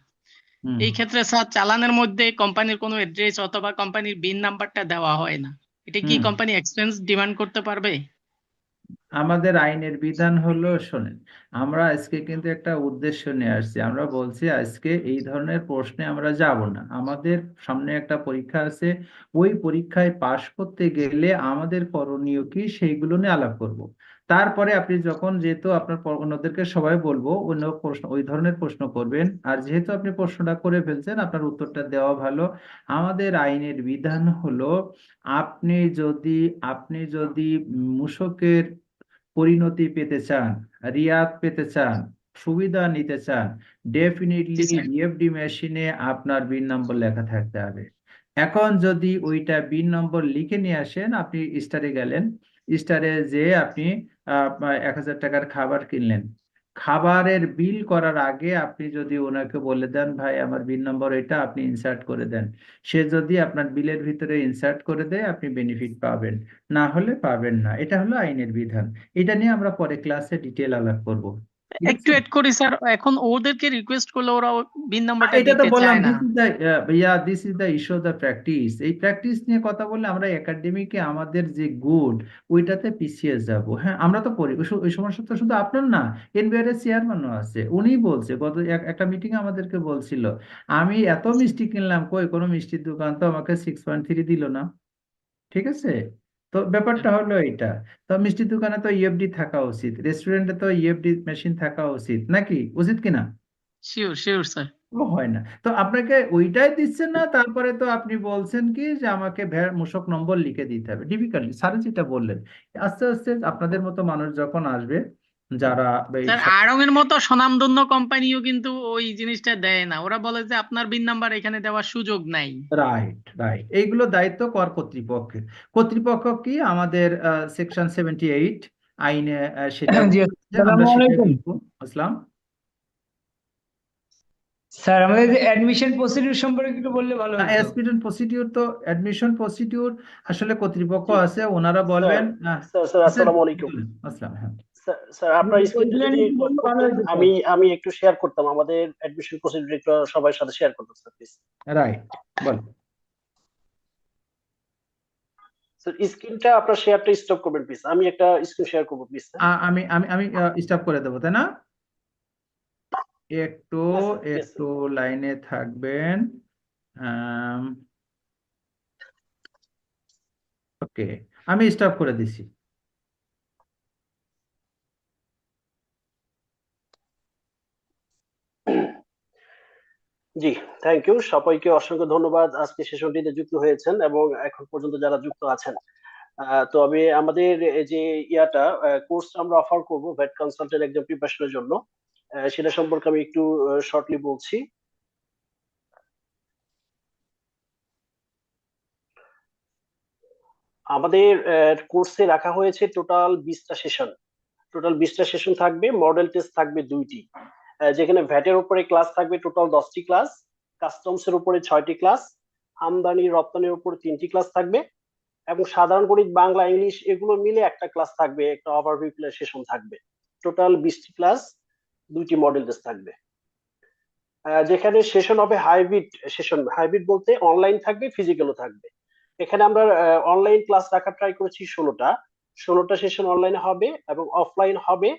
Speaker 14: এই ক্ষেত্রে স্যার চালানের মধ্যে কোম্পানির কোনো অ্যাড্রেস অথবা কোম্পানির বিন নাম্বারটা দেওয়া হয় না, এটা কি কোম্পানি এক্সপেন্স ডিমান্ড করতে পারবে?
Speaker 3: আমাদের আইনের বিধান হলো, শোনেন, আমরা আজকে কিন্তু একটা উদ্দেশ্য নিয়ে আসছি। আমরা বলছি আজকে এই ধরনের প্রশ্নে আমরা যাব না, আমাদের সামনে একটা পরীক্ষা আছে, ওই পরীক্ষায় পাশ করতে গেলে আমাদের করণীয় কি সেইগুলো নিয়ে আলাপ করব। তারপরে আপনি যখন, যেহেতু আপনার অন্যদেরকে সবাই বলবো অন্য প্রশ্ন, ওই ধরনের প্রশ্ন করবেন, আর যেহেতু আপনি প্রশ্নটা করে ফেলছেন আপনার উত্তরটা দেওয়া ভালো। আমাদের আইনের বিধান হলো, আপনি যদি মূসকের পরিণতি পেতে চান, রিয়াদ পেতে চান, সুবিধা নিতে চান, ডেফিনেটলি ইএফডি মেশিনে আপনার বিন নম্বর লেখা থাকতে হবে। এখন যদি ওইটা বিন নম্বর লিখে নিয়ে আসেন, আপনি স্টারে গেলেন, স্টারে যে আপনি 1000 টাকার খাবার কিনলেন, খাবারের বিল করার আগে আপনি যদি ওনাকে বলে দেন, ভাই আমার বিল নম্বর এটা, আপনি ইনসার্ট করে দেন, সে যদি আপনার বিলের ভিতরে ইনসার্ট করে দেয় আপনি বেনিফিট পাবেন, না হলে পাবেন না। এটা হলো আইনের বিধান। এটা নিয়ে আমরা পরে ক্লাসে ডিটেল আলাপ করব। ঠিক
Speaker 14: একটু
Speaker 3: আছে?
Speaker 14: এড করি স্যার, এখন ওদেরকে রিকোয়েস্ট করলে ওরা বিন নাম্বারটা
Speaker 3: এটা তো
Speaker 14: দিতে
Speaker 3: বললাম
Speaker 14: চায় না।
Speaker 3: This is the issue of the practice. এই প্র্যাকটিস নিয়ে কথা বললে আমরা একাডেমিকে আমাদের যে গুড ওইটাতে পিছিয়ে যাব। হ্যাঁ, আমরা তো করি ওই সমস্যা তো শুধু আপনার না, এনবিআর এর চেয়ারম্যানও আছে, উনি বলছে গত একটা মিটিং আমাদেরকে বলছিল আমি এত মিষ্টি কিনলাম, কই কোনো মিষ্টির দোকান তো আমাকে 6.3 দিল না। ঠিক আছে? তো ব্যাপারটা হলো এইটা। তো মিষ্টির দোকানে তো ইএফডি থাকা উচিত, রেস্টুরেন্টে তো ইএফডি মেশিন থাকা উচিত নাকি, উচিত কিনা?
Speaker 14: Sure sure sir.
Speaker 3: ও হয় না তো আপনাকে ওইটাই দিচ্ছেন না, তারপরে তো আপনি বলছেন কি যে আমাকে মূসক নম্বর লিখে দিতে হবে। ডিফিকাল্ট স্যার যেটা বললেন, আস্তে আস্তে আপনাদের মতো মানুষ যখন আসবে যারা এই
Speaker 14: স্যার আড়ং এর মতো স্বনামধন্য কোম্পানিও কিন্তু ওই জিনিসটা দেয় না, ওরা বলে যে আপনার বিন নাম্বার এখানে দেওয়ার সুযোগ নাই।
Speaker 3: রাইট রাইট, এইগুলো দায়িত্ব কর কর্তৃপক্ষের। কর্তৃপক্ষ কি আমাদের সেকশন 78 আইনে সেটা
Speaker 11: জি,
Speaker 3: বলেছে, আমরা
Speaker 11: আসসালামু
Speaker 3: সেটাই
Speaker 11: আলাইকুম
Speaker 3: বলবো। আসলাম।
Speaker 11: স্যার, আমাদের যে অ্যাডমিশন প্রসিডিউর সম্পর্কে একটু বললে ভালো হতো।
Speaker 3: অ্যাডমিশন প্রসিডিউর আসলে কর্তৃপক্ষ
Speaker 1: জি
Speaker 3: আছে, ওনারা
Speaker 1: স্যার
Speaker 3: বলবেন।
Speaker 1: স্যার
Speaker 3: স্যার
Speaker 1: আসসালামু আলাইকুম।
Speaker 3: বলেন। আসলাম, হ্যাঁ।
Speaker 1: স্যার আপনার স্ক্রিনটা
Speaker 11: ওইগুলো
Speaker 1: যদি
Speaker 11: নিয়ে
Speaker 1: লক
Speaker 11: বললে ভালো
Speaker 1: করতেন,
Speaker 11: হতো স্যার।
Speaker 1: আমি একটু শেয়ার করতাম, আমাদের অ্যাডমিশন প্রসিডিউর একটু সবার সাথে শেয়ার করতাম sir please.
Speaker 3: Right, ball.
Speaker 1: Sir স্ক্রিনটা আপনার শেয়ারটা স্টপ করবেন প্লিজ, আমি একটা স্ক্রিন শেয়ার করবো প্লিজ।
Speaker 3: আমি আমি আমি স্টপ করে দেবো, তাই না? একটু
Speaker 1: Yes, sir.
Speaker 3: লাইনে থাকবেন। ওকে, আমি স্টপ করে দিছি।
Speaker 1: জি, থ্যাংক ইউ সবাইকে, অসংখ্য ধন্যবাদ আজকে সেশনটিতে যুক্ত হয়েছেন এবং এখন পর্যন্ত যারা যুক্ত আছেন। তবে আমাদের এই যে কোর্স আমরা অফার করব ভেট কনসালটেন্ট এক্সাম প্রিপারেশনের জন্য, সেটা সম্পর্কে আমি একটু শর্টলি বলছি। আমাদের কোর্সে রাখা হয়েছে টোটাল 20টা সেশন থাকবে। মডেল টেস্ট থাকবে 2টি, যেখানে ভ্যাটের উপরে ক্লাস থাকবে টোটাল 10টি ক্লাস, কাস্টমস এর উপরে 6টি ক্লাস, আমদানি রপ্তানির উপর 3টি ক্লাস থাকবে, এবং সাধারণ গণিত, বাংলা, ইংলিশ এগুলো মিলে একটা ক্লাস থাকবে, একটা ওভারভিউ সেশন থাকবে। টোটাল 20টি ক্লাস, 2টি মডেল টেস্ট থাকবে। যেখানে সেশন হবে হাইব্রিড বলতে অনলাইন থাকবে, ফিজিক্যালও থাকবে। এখানে আমরা অনলাইন ক্লাস রাখার ট্রাই করেছি 16টা সেশন অনলাইনে হবে, এবং অফলাইন হবে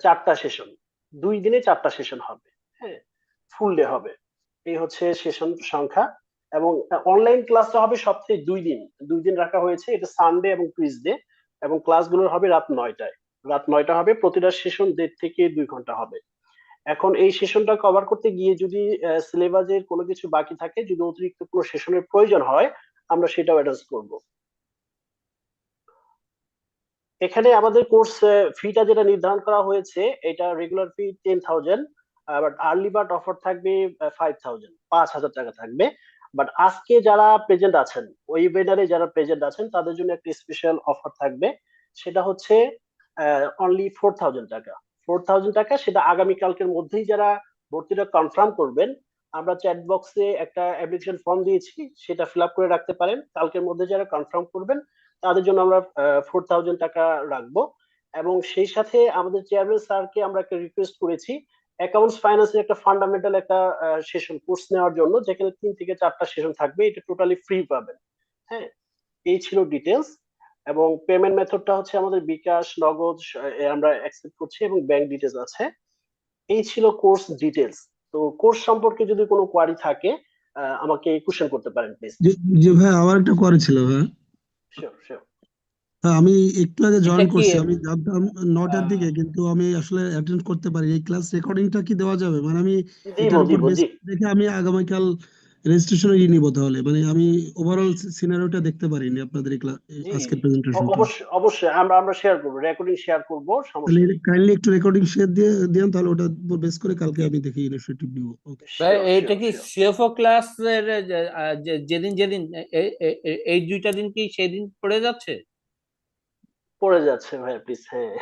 Speaker 1: 4টা সেশন, 2 দিনে 4টা সেশন হবে। হ্যাঁ, ফুল ডে হবে। এই হচ্ছে সেশন সংখ্যা। এবং অনলাইন ক্লাসটা হবে সপ্তাহে 2 দিন রাখা হয়েছে, এটা সানডে এবং টুইসডে, এবং ক্লাসগুলো হবে রাত 9টা হবে। প্রতিটা সেশন 1.5 থেকে 2 ঘন্টা হবে। এখন এই সেশনটা কভার করতে গিয়ে যদি সিলেবাসের কোনো কিছু বাকি থাকে, যদি অতিরিক্ত কোনো সেশনের প্রয়োজন হয়, আমরা সেটাও অ্যাডজাস্ট করব। এখানে আমাদের কোর্স ফিটা যেটা নির্ধারণ করা হয়েছে, এটা regular fee 10,000, but early bird offer থাকবে 5,000 টাকা থাকবে। বাট আজকে যারা প্রেজেন্ট আছেন, ওয়েবিনারে যারা প্রেজেন্ট আছেন, তাদের জন্য একটা স্পেশাল অফার থাকবে, সেটা হচ্ছে অনলি 4,000 টাকা। 4,000 টাকা, সেটা আগামী কালকের মধ্যেই যারা ভর্তিটা কনফার্ম করবেন, আমরা চ্যাট বক্সে একটা অ্যাপ্লিকেশন ফর্ম দিয়েছি, সেটা ফিল আপ করে রাখতে পারেন। কালকের মধ্যে যারা কনফার্ম করবেন তাদের জন্য আমরা 4,000 টাকা রাখবো। এবং সেই সাথে আমাদের চেয়ারম্যান স্যারকে আমরা একটা রিকোয়েস্ট করেছি অ্যাকাউন্টস ফাইন্যান্সের একটা ফান্ডামেন্টাল একটা সেশন কোর্স নেওয়ার জন্য, যেখানে 3 থেকে 4টা সেশন থাকবে, এটা টোটালি ফ্রি পাবেন। হ্যাঁ, এই ছিল ডিটেলস। এবং পেমেন্ট মেথডটা হচ্ছে আমাদের বিকাশ, নগদ আমরা অ্যাকসেপ্ট করছি, এবং ব্যাংক ডিটেলস আছে। এই ছিল কোর্স ডিটেলস। তো কোর্স সম্পর্কে যদি কোনো কোয়ারি থাকে আমাকে কোশ্চেন করতে পারেন প্লিজ।
Speaker 15: জি ভাই, আমার একটা কোয়ারি ছিল ভাই।
Speaker 1: শিওর।
Speaker 15: হ্যাঁ, আমি একটু আগে
Speaker 11: এটা
Speaker 15: জয়েন
Speaker 11: কি
Speaker 15: করছি, আমি জানতাম 9টার দিকে, কিন্তু আমি আসলে অ্যাটেন্ড করতে পারি। এই ক্লাস রেকর্ডিংটা কি দেওয়া যাবে? মানে আমি এটার উপর বেস দেখে আমি আগামীকাল রেজিস্ট্রেশনে নিব, তাহলে মানে আমি ওভারঅল সিনারিওটা দেখতে পারিনি আপনাদের এই আজকের প্রেজেন্টেশনটা।
Speaker 1: অবশ্যই আমরা শেয়ার করব, রেকর্ডিং শেয়ার করব, সমস্যা
Speaker 15: তাহলে
Speaker 1: নেই।
Speaker 15: কাইন্ডলি একটু রেকর্ডিং শেয়ার দিন, তাহলে ওটা উপর বেস করে কালকে আমি দেখি ইনিশিয়েটিভ নিব। ওকে
Speaker 11: ভাই, এইটা কি সিএফও ক্লাসের যেদিন এই 2টা দিন কি সেদিন পড়ে যাচ্ছে
Speaker 1: ভাই প্লিজ। হ্যাঁ,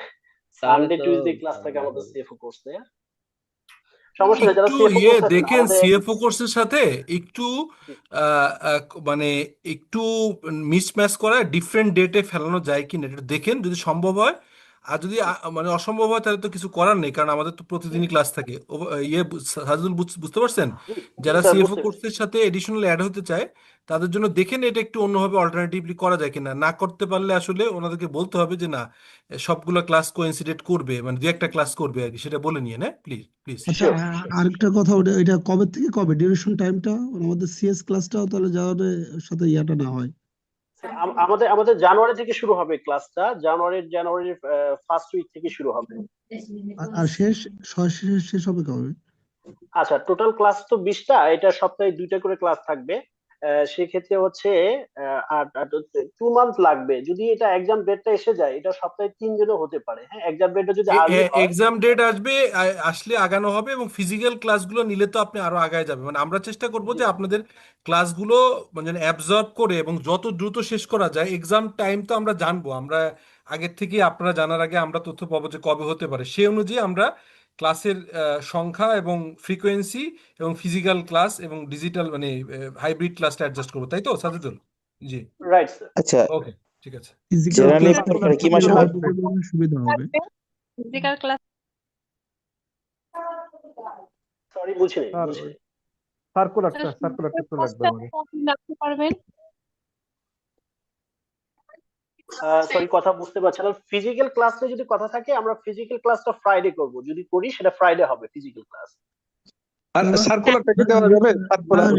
Speaker 11: তাহলে
Speaker 1: সানডে
Speaker 11: তো
Speaker 1: টুইসডে ক্লাস থাকে আমাদের সিএফও কোর্সে। সমস্যা নেই, যারা
Speaker 2: একটু
Speaker 1: সিএফও কোর্স আছেন
Speaker 2: দেখেন
Speaker 1: আমাদের।
Speaker 2: সিএফও কোর্সের সাথে একটু মানে একটু মিসম্যাচ করা, ডিফারেন্ট ডেটে ফেলানো যায় কিনা একটু দেখেন, যদি সম্ভব হয় আর যদি মানে অসম্ভব হয় তাহলে তো কিছু করার নেই, কারণ আমাদের তো প্রতিদিনই ক্লাস থাকে। সাজুল বুঝতে পারছেন?
Speaker 1: জি
Speaker 2: যারা
Speaker 1: স্যার,
Speaker 2: সিএফও
Speaker 1: বুঝতে পেরেছি।
Speaker 2: কোর্সের সাথে এডিশনাল অ্যাড হতে চায় তাদের জন্য দেখেন এটা একটু অন্যভাবে অল্টারনেটিভলি করা যায় কিনা। না করতে পারলে আসলে ওনাদেরকে বলতে হবে যে না, সবগুলো ক্লাস কোইন্সিডেন্ট করবে, মানে দু একটা ক্লাস করবে আর কি, সেটা বলে নিয়ে না, প্লিজ প্লিজ।
Speaker 15: আচ্ছা,
Speaker 1: শিওর।
Speaker 15: আরেকটা কথা, ওটা এটা কবে থেকে কবে ডিউরেশন টাইমটা আমাদের সিএস ক্লাসটাও তাহলে যাওয়ার সাথে ইয়াটা না হয়?
Speaker 1: আমাদের আমাদের জানুয়ারি থেকে শুরু হবে ক্লাসটা, জানুয়ারির ফার্স্ট উইক থেকে শুরু হবে।
Speaker 15: আর শেষ হবে কবে?
Speaker 1: আচ্ছা, টোটাল ক্লাস তো 20টা, এটা সপ্তাহে 2টা করে ক্লাস থাকবে। সেক্ষেত্রে হচ্ছে আর 2 মান্থ লাগবে। যদি এটা এক্সাম ডেটটা এসে যায়, এটা সপ্তাহে 3 দিনও হতে পারে। হ্যাঁ, এক্সাম ডেটটা যদি আর্লি হয়।
Speaker 2: এক্সাম ডেট আসবে, আসলে আগানো হবে, এবং ফিজিক্যাল ক্লাসগুলো নিলে তো আপনি আরো আগায় যাবে। মানে আমরা চেষ্টা করব যে আপনাদের ক্লাসগুলো মানে অ্যাবজর্ব করে এবং যত দ্রুত শেষ করা যায়। এক্সাম টাইম তো আমরা জানবো, আমরা আগের থেকে, আপনারা জানার আগে আমরা তথ্য পাবো যে কবে হতে পারে, সেই অনুযায়ী আমরা ক্লাসের সংখ্যা এবং ফ্রিকোয়েন্সি এবং ফিজিক্যাল ক্লাস এবং ডিজিটাল মানে হাইব্রিড ক্লাসটা অ্যাডজাস্ট করবো, তাই তো সাজিদুল? জি,
Speaker 1: রাইট স্যার।
Speaker 12: আচ্ছা,
Speaker 2: ওকে, ঠিক আছে।
Speaker 15: ফিজিক্যাল
Speaker 12: জেনারেলি
Speaker 15: ক্লাসটা
Speaker 12: কি মাসে হয়?
Speaker 15: সুবিধা হবে।
Speaker 5: ফিজিক্যাল ক্লাস
Speaker 1: সরি, বুঝিনি।
Speaker 4: সার্কুলারটা একটু লাগবে আমাদের।
Speaker 5: রাখতে পারবেন?
Speaker 1: সরি, কথা বুঝতে পারছি না। ফিজিক্যাল ক্লাসে যদি কথা থাকে, আমরা ফিজিক্যাল ক্লাসটা ফ্রাইডে করব। যদি করি সেটা ফ্রাইডে হবে ফিজিক্যাল ক্লাস।
Speaker 4: আর সার্কুলারটা কি দেওয়া যাবে? সার্কুলার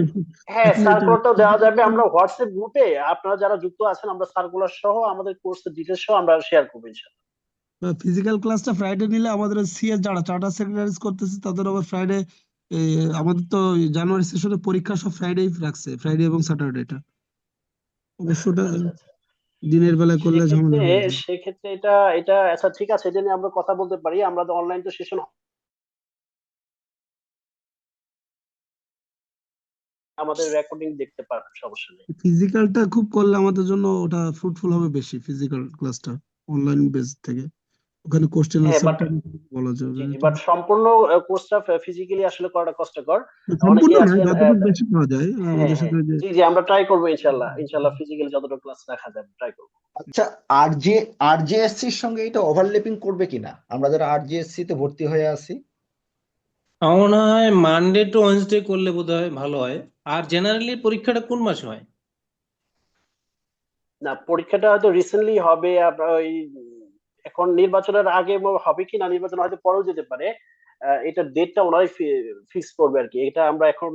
Speaker 1: হ্যাঁ, সার্কুলারটাও দেওয়া যাবে। আমরা হোয়াটসঅ্যাপ গ্রুপে আপনারা যারা যুক্ত আছেন, আমরা সার্কুলার সহ আমাদের কোর্সের ডিটেইলস সহ আমরা শেয়ার করব ইনশাআল্লাহ।
Speaker 15: ফিজিক্যাল ক্লাসটা ফ্রাইডে নিলে আমাদের সিএস যারা চার্টার সেক্রেটারিজ করতেছে তাদের আবার ফ্রাইডে, আমাদের তো জানুয়ারি সেশনে পরীক্ষা সব ফ্রাইডেই রাখছে, ফ্রাইডে এবং স্যাটারডেটা। অবশ্যটা
Speaker 1: আচ্ছা আচ্ছা।
Speaker 15: দিনের বেলায় করলে ঝামেলা হয়ে যাবে।
Speaker 1: সেক্ষেত্রে এটা এটা আচ্ছা, ঠিক আছে, এটা নিয়ে আমরা কথা বলতে পারি। আমরা তো অনলাইন তো সেশন আমাদের রেকর্ডিং দেখতে পারবেন, সমস্যা নেই।
Speaker 15: ফিজিক্যালটা খুব করলে আমাদের জন্য ওটা ফ্রুটফুল হবে বেশি, ফিজিক্যাল ক্লাসটা অনলাইন বেস থেকে। ওখানে কোশ্চেন
Speaker 1: হ্যাঁ,
Speaker 15: আনসারটা বলা যাবে।
Speaker 1: জি, বাট সম্পূর্ণ কোর্সটা ফিজিক্যালি আসলে করাটা কষ্টকর।
Speaker 15: সম্পূর্ণ
Speaker 1: অনেকেই
Speaker 15: নয়,
Speaker 1: আছেন।
Speaker 15: যতটুকু বেশি পাওয়া যায়
Speaker 1: হ্যাঁ
Speaker 15: আমাদের
Speaker 1: হ্যাঁ,
Speaker 15: সাথে যে।
Speaker 1: জি জি, আমরা ট্রাই করবো ইনশাআল্লাহ। ইনশাআল্লাহ ফিজিক্যালি যতটা ক্লাস রাখা যাবে ট্রাই করবো।
Speaker 16: আচ্ছা, আরজেএসসি এর সঙ্গে এটা ওভারল্যাপিং করবে কিনা, আমরা যারা আরজেএসসি তে ভর্তি হয়ে আছি?
Speaker 17: আমার মনে হয় মানডে টু ওয়েডনেসডে করলে বোধহয় ভালো হয়। আর জেনারেলি পরীক্ষাটা কোন মাসে হয়?
Speaker 1: না, পরীক্ষাটা হয়তো রিসেন্টলি হবে। আপনার ওই এখন নির্বাচনের আগে হবে কি না, নির্বাচন হয়তো পরেও যেতে পারে। এটা ডেটটা ওনারাই ফিক্স করবে আর কি। এটা আমরা এখন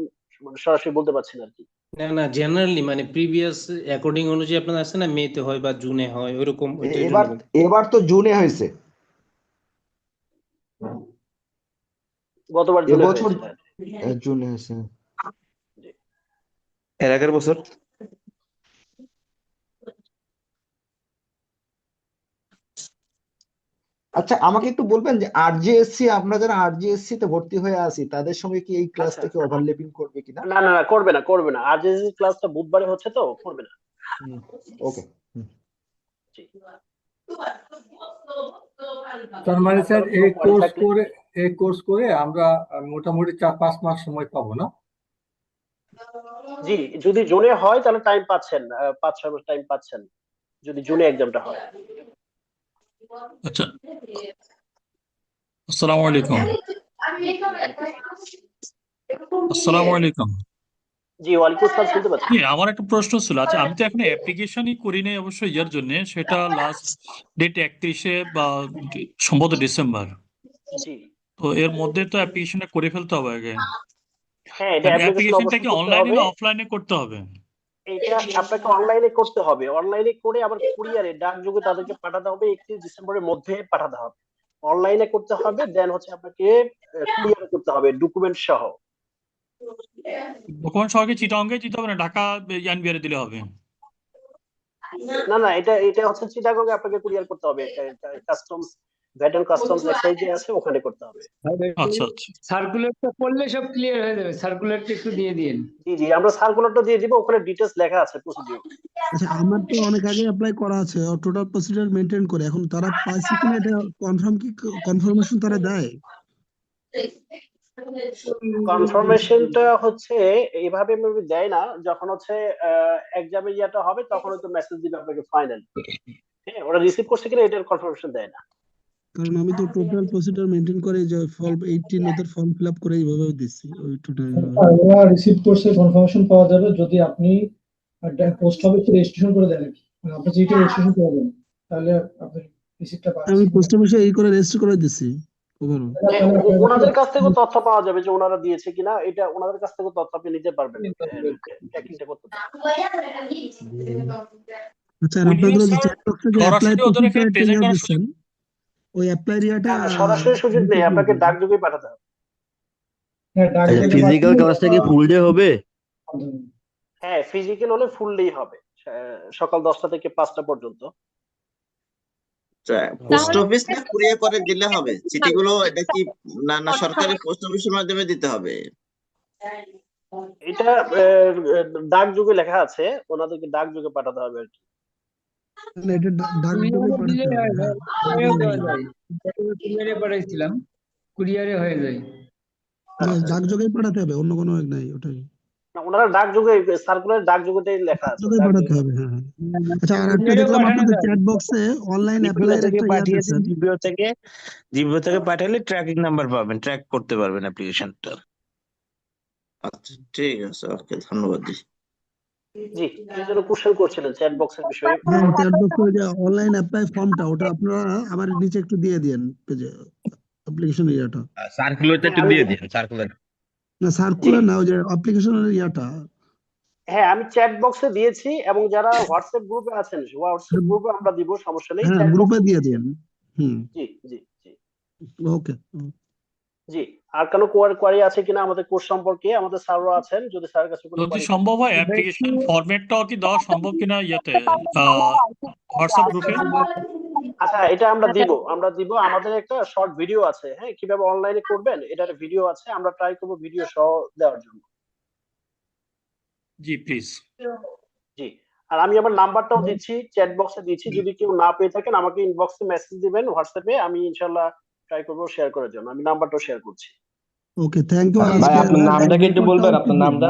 Speaker 1: সরাসরি বলতে পারছি না আর কি।
Speaker 17: না না, জেনারেলি মানে প্রিভিয়াস অ্যাকর্ডিং অনুযায়ী আপনার আছে না, মেতে হয় বা জুনে হয়, ওইরকম ওইটার জন্য বলছি।
Speaker 16: এবার তো জুনে হয়েছে,
Speaker 1: গতবার জুনে
Speaker 16: এবছর
Speaker 1: হয়েছে।
Speaker 16: জুনে হয়েছে।
Speaker 1: জি।
Speaker 12: এর আগের বছর?
Speaker 16: আচ্ছা, আমাকে একটু বলবেন যে আরজেএসসি, আমরা যারা আরজেএসসি তে ভর্তি হয়ে আছি তাদের সঙ্গে কি এই
Speaker 1: আচ্ছা,
Speaker 16: ক্লাসটা কি ওভারল্যাপিং করবে কিনা?
Speaker 1: না না না, করবে না, করবে না। আজ এই ক্লাসটা বুধবারে হচ্ছে তো করবে না।
Speaker 16: ওকে।
Speaker 1: জি।
Speaker 4: তার মানে স্যার
Speaker 1: আপনার কোনো কোয়ারি থাকলে
Speaker 4: এই কোর্স করে আমরা মোটামুটি 4-5 মাস সময় পাবো না?
Speaker 1: জি, যদি জুনে হয় তাহলে টাইম পাচ্ছেন, 5-6 মাস টাইম পাচ্ছেন যদি জুনে এক্সামটা হয়।
Speaker 18: আচ্ছা, আসসালামু আলাইকুম। আসসালামু আলাইকুম।
Speaker 1: জি, ওয়ালাইকুম আসসালাম, শুনতে পাচ্ছি।
Speaker 18: আমার একটা প্রশ্ন ছিল। আচ্ছা, আমি তো এখনো অ্যাপ্লিকেশনই করি নাই অবশ্যই ইয়ার জন্য, সেটা লাস্ট ডেট 31 বা সম্ভবত ডিসেম্বর।
Speaker 1: জি।
Speaker 18: তো এর মধ্যে তো অ্যাপ্লিকেশনটা করে ফেলতে হবে আগে।
Speaker 1: হ্যাঁ, এটা অ্যাপ্লিকেশন
Speaker 18: অ্যাপ্লিকেশনটা
Speaker 1: অবশ্যই
Speaker 18: কি
Speaker 1: করতে
Speaker 18: অনলাইনে
Speaker 1: হবে।
Speaker 18: না অফলাইনে করতে হবে?
Speaker 1: এটা আপনাকে অনলাইনে করতে হবে। অনলাইনে করে আবার কুরিয়ারে ডাকযোগে তাদেরকে পাঠাতে হবে। 31 ডিসেম্বরের মধ্যে পাঠাতে হবে। অনলাইনে করতে হবে, দেন হচ্ছে আপনাকে কুরিয়ারে করতে হবে ডকুমেন্ট সহ।
Speaker 18: ডকুমেন্ট সহকে চিটাগংগে দিতে হবে না ঢাকা এনবিআর দিলে হবে?
Speaker 1: না না, এটা হচ্ছে চিটাগংয়ে আপনাকে কুরিয়ার করতে হবে। Customs, VAT and customs excise যে আছে ওখানে করতে হবে।
Speaker 18: আচ্ছা আচ্ছা।
Speaker 11: সার্কুলারটা পড়লে সব ক্লিয়ার হয়ে যাবে। সার্কুলারটা একটু দিয়ে দিন।
Speaker 1: জি জি, আমরা সার্কুলারটা দিয়ে দিব, ওখানে ডিটেইলস লেখা আছে প্রসিডিউর।
Speaker 15: আচ্ছা, আমার তো অনেক আগে অ্যাপ্লাই করা আছে টোটাল প্রসিডিউর মেনটেন করে। এখন তারা পাইছে কিনা এটা কনফার্মেশন তারা দেয়?
Speaker 1: কনফার্মেশনটা হচ্ছে এইভাবে মেবি দেয় না। যখন হচ্ছে এক্সামের ইয়াটা হবে তখন হয়তো মেসেজ দিবে আপনাকে ফাইনাল। হ্যাঁ, ওরা রিসিভ করছে কিনা এটার কনফার্মেশন দেয় না।
Speaker 15: কারণ আমি তো টোটাল প্রসিডিউর মেনটেন করে যে ফর্ম 18 ওদের ফর্ম ফিল আপ করে এইভাবে দিচ্ছি ওই টোটাল
Speaker 4: ওরা রিসিভ করছে, কনফার্মেশন পাওয়া যাবে যদি আপনি পোস্ট অফিসে রেজিস্ট্রেশন করে দেন আর কি। মানে আপনি যেটা রেজিস্ট্রেশন করবেন তাহলে আপনি রিসিপ্টটা
Speaker 15: আমি
Speaker 4: পাচ্ছেন।
Speaker 15: পোস্ট অফিসে এই করে রেজিস্টার করে দিচ্ছি ওভারঅল।
Speaker 1: ওনাদের কাছ থেকে তথ্য পাওয়া যাবে যে ওনারা দিয়েছে কিনা, এটা ওনাদের কাছ থেকে তথ্য আপনি নিতে পারবেন, ট্র্যাকিংটা করতে পারবেন।
Speaker 15: আচ্ছা, আর আপনাদের যে চ্যাট বক্সে যে অ্যাপ্লাই
Speaker 18: সরাসরি ওদের এখানে
Speaker 15: প্রসিডিউর
Speaker 18: প্রেজেন্ট করার
Speaker 15: দিচ্ছেন ওই অ্যাপ্লাই রিয়াটা
Speaker 1: না, সরাসরি সুযোগ নেই, আপনাকে ডাকযোগে পাঠাতে হবে।
Speaker 4: হ্যাঁ, ডাক যোগে
Speaker 9: ফিজিক্যাল
Speaker 4: পাঠালে
Speaker 9: ক্লাসটা কি ফুল ডে হবে?
Speaker 1: হ্যাঁ, ফিজিক্যাল হলে ফুল ডেই হবে, সকাল 10টা থেকে 5টা পর্যন্ত।
Speaker 19: পোস্ট অফিস না কুরিয়ার করে দিলে হবে? চিঠিগুলো এটা কি না সরকারি পোস্ট অফিসের মাধ্যমে দিতে হবে?
Speaker 1: এটা ডাকযোগে লেখা আছে, ওনাদেরকে ডাকযোগে পাঠাতে হবে আর কি।
Speaker 15: না, এটা ডাক যোগে পাঠাতে হবে। হ্যাঁ,
Speaker 3: কুরিয়ারে পাঠাইছিলাম, কুরিয়ারে হয়ে যায়।
Speaker 15: না, ডাক যোগেই পাঠাতে হবে, অন্য কোনো এক নাই ওটাই।
Speaker 1: না, ওনারা ডাকযোগে, সার্কুলার ডাকযোগেই লেখা আছে,
Speaker 15: যোগেই পাঠাতে হবে। হ্যাঁ, হ্যাঁ। আচ্ছা, আর একটা দেখলাম আপনাদের চ্যাট বক্সে অনলাইন অ্যাপ্লাই এর একটা ইয়া
Speaker 7: পাঠিয়েছেন,
Speaker 15: দিয়েছেন।
Speaker 7: জিপিও থেকে পাঠালে ট্র্যাকিং নাম্বার পাবেন, ট্র্যাক করতে পারবেন অ্যাপ্লিকেশনটা।
Speaker 19: আচ্ছা, ঠিক আছে, ওকে, ধন্যবাদ।
Speaker 1: জি, এই জন্য কোশ্চেন করছিলেন চ্যাট বক্সের বিষয়ে।
Speaker 15: হ্যাঁ, চ্যাট বক্সে যে অনলাইন অ্যাপ্লাই ফর্মটা ওটা আপনারা আমার নিচে একটু দিয়ে দিয়েন পেজে, অ্যাপ্লিকেশন ইয়াটা।
Speaker 6: সার্কুলারটা একটু দিয়ে দিন, সার্কুলার।
Speaker 15: না, সার্কুলার না, ওই যে অ্যাপ্লিকেশনের ইয়াটা।
Speaker 1: হ্যাঁ, আমি চ্যাট বক্সে দিয়েছি, এবং যারা হোয়াটসঅ্যাপ গ্রুপে আছেন হোয়াটসঅ্যাপ গ্রুপে আমরা দিব, সমস্যা নেই।
Speaker 15: হ্যাঁ,
Speaker 1: চ্যাট
Speaker 15: গ্রুপে
Speaker 1: বক্সে
Speaker 15: দিয়ে দিন। হুম,
Speaker 1: জি জি জি
Speaker 15: ওকে।
Speaker 1: জি। আর কোনো কোয়ারি আছে কিনা আমাদের কোর্স সম্পর্কে? আমাদের স্যাররা আছেন, যদি স্যারের কাছে কোনো
Speaker 18: যদি
Speaker 1: কোয়ারি
Speaker 18: সম্ভব হয় অ্যাপ্লিকেশন ফরম্যাটটাও কি দেওয়া সম্ভব কিনা ইয়েতে হোয়াটসঅ্যাপ গ্রুপে?
Speaker 1: আচ্ছা, এটা আমরা দিব। আমাদের একটা শর্ট ভিডিও আছে, হ্যাঁ, কিভাবে অনলাইনে করবেন এটার ভিডিও আছে, আমরা ট্রাই করব ভিডিও সহ দেওয়ার জন্য।
Speaker 18: জি প্লিজ।
Speaker 1: জি। আর আমি আমার নাম্বারটাও দিচ্ছি, চ্যাট বক্সে দিচ্ছি, যদি কেউ না পেয়ে থাকেন আমাকে ইনবক্সে মেসেজ দিবেন হোয়াটসঅ্যাপে, আমি ইনশাআল্লাহ ট্রাই করব শেয়ার করার জন্য। আমি নাম্বারটাও শেয়ার করছি।
Speaker 15: ওকে, থ্যাংক ইউ।
Speaker 16: ভাই, আপনার নামটা কি একটু বলবেন, আপনার নামটা?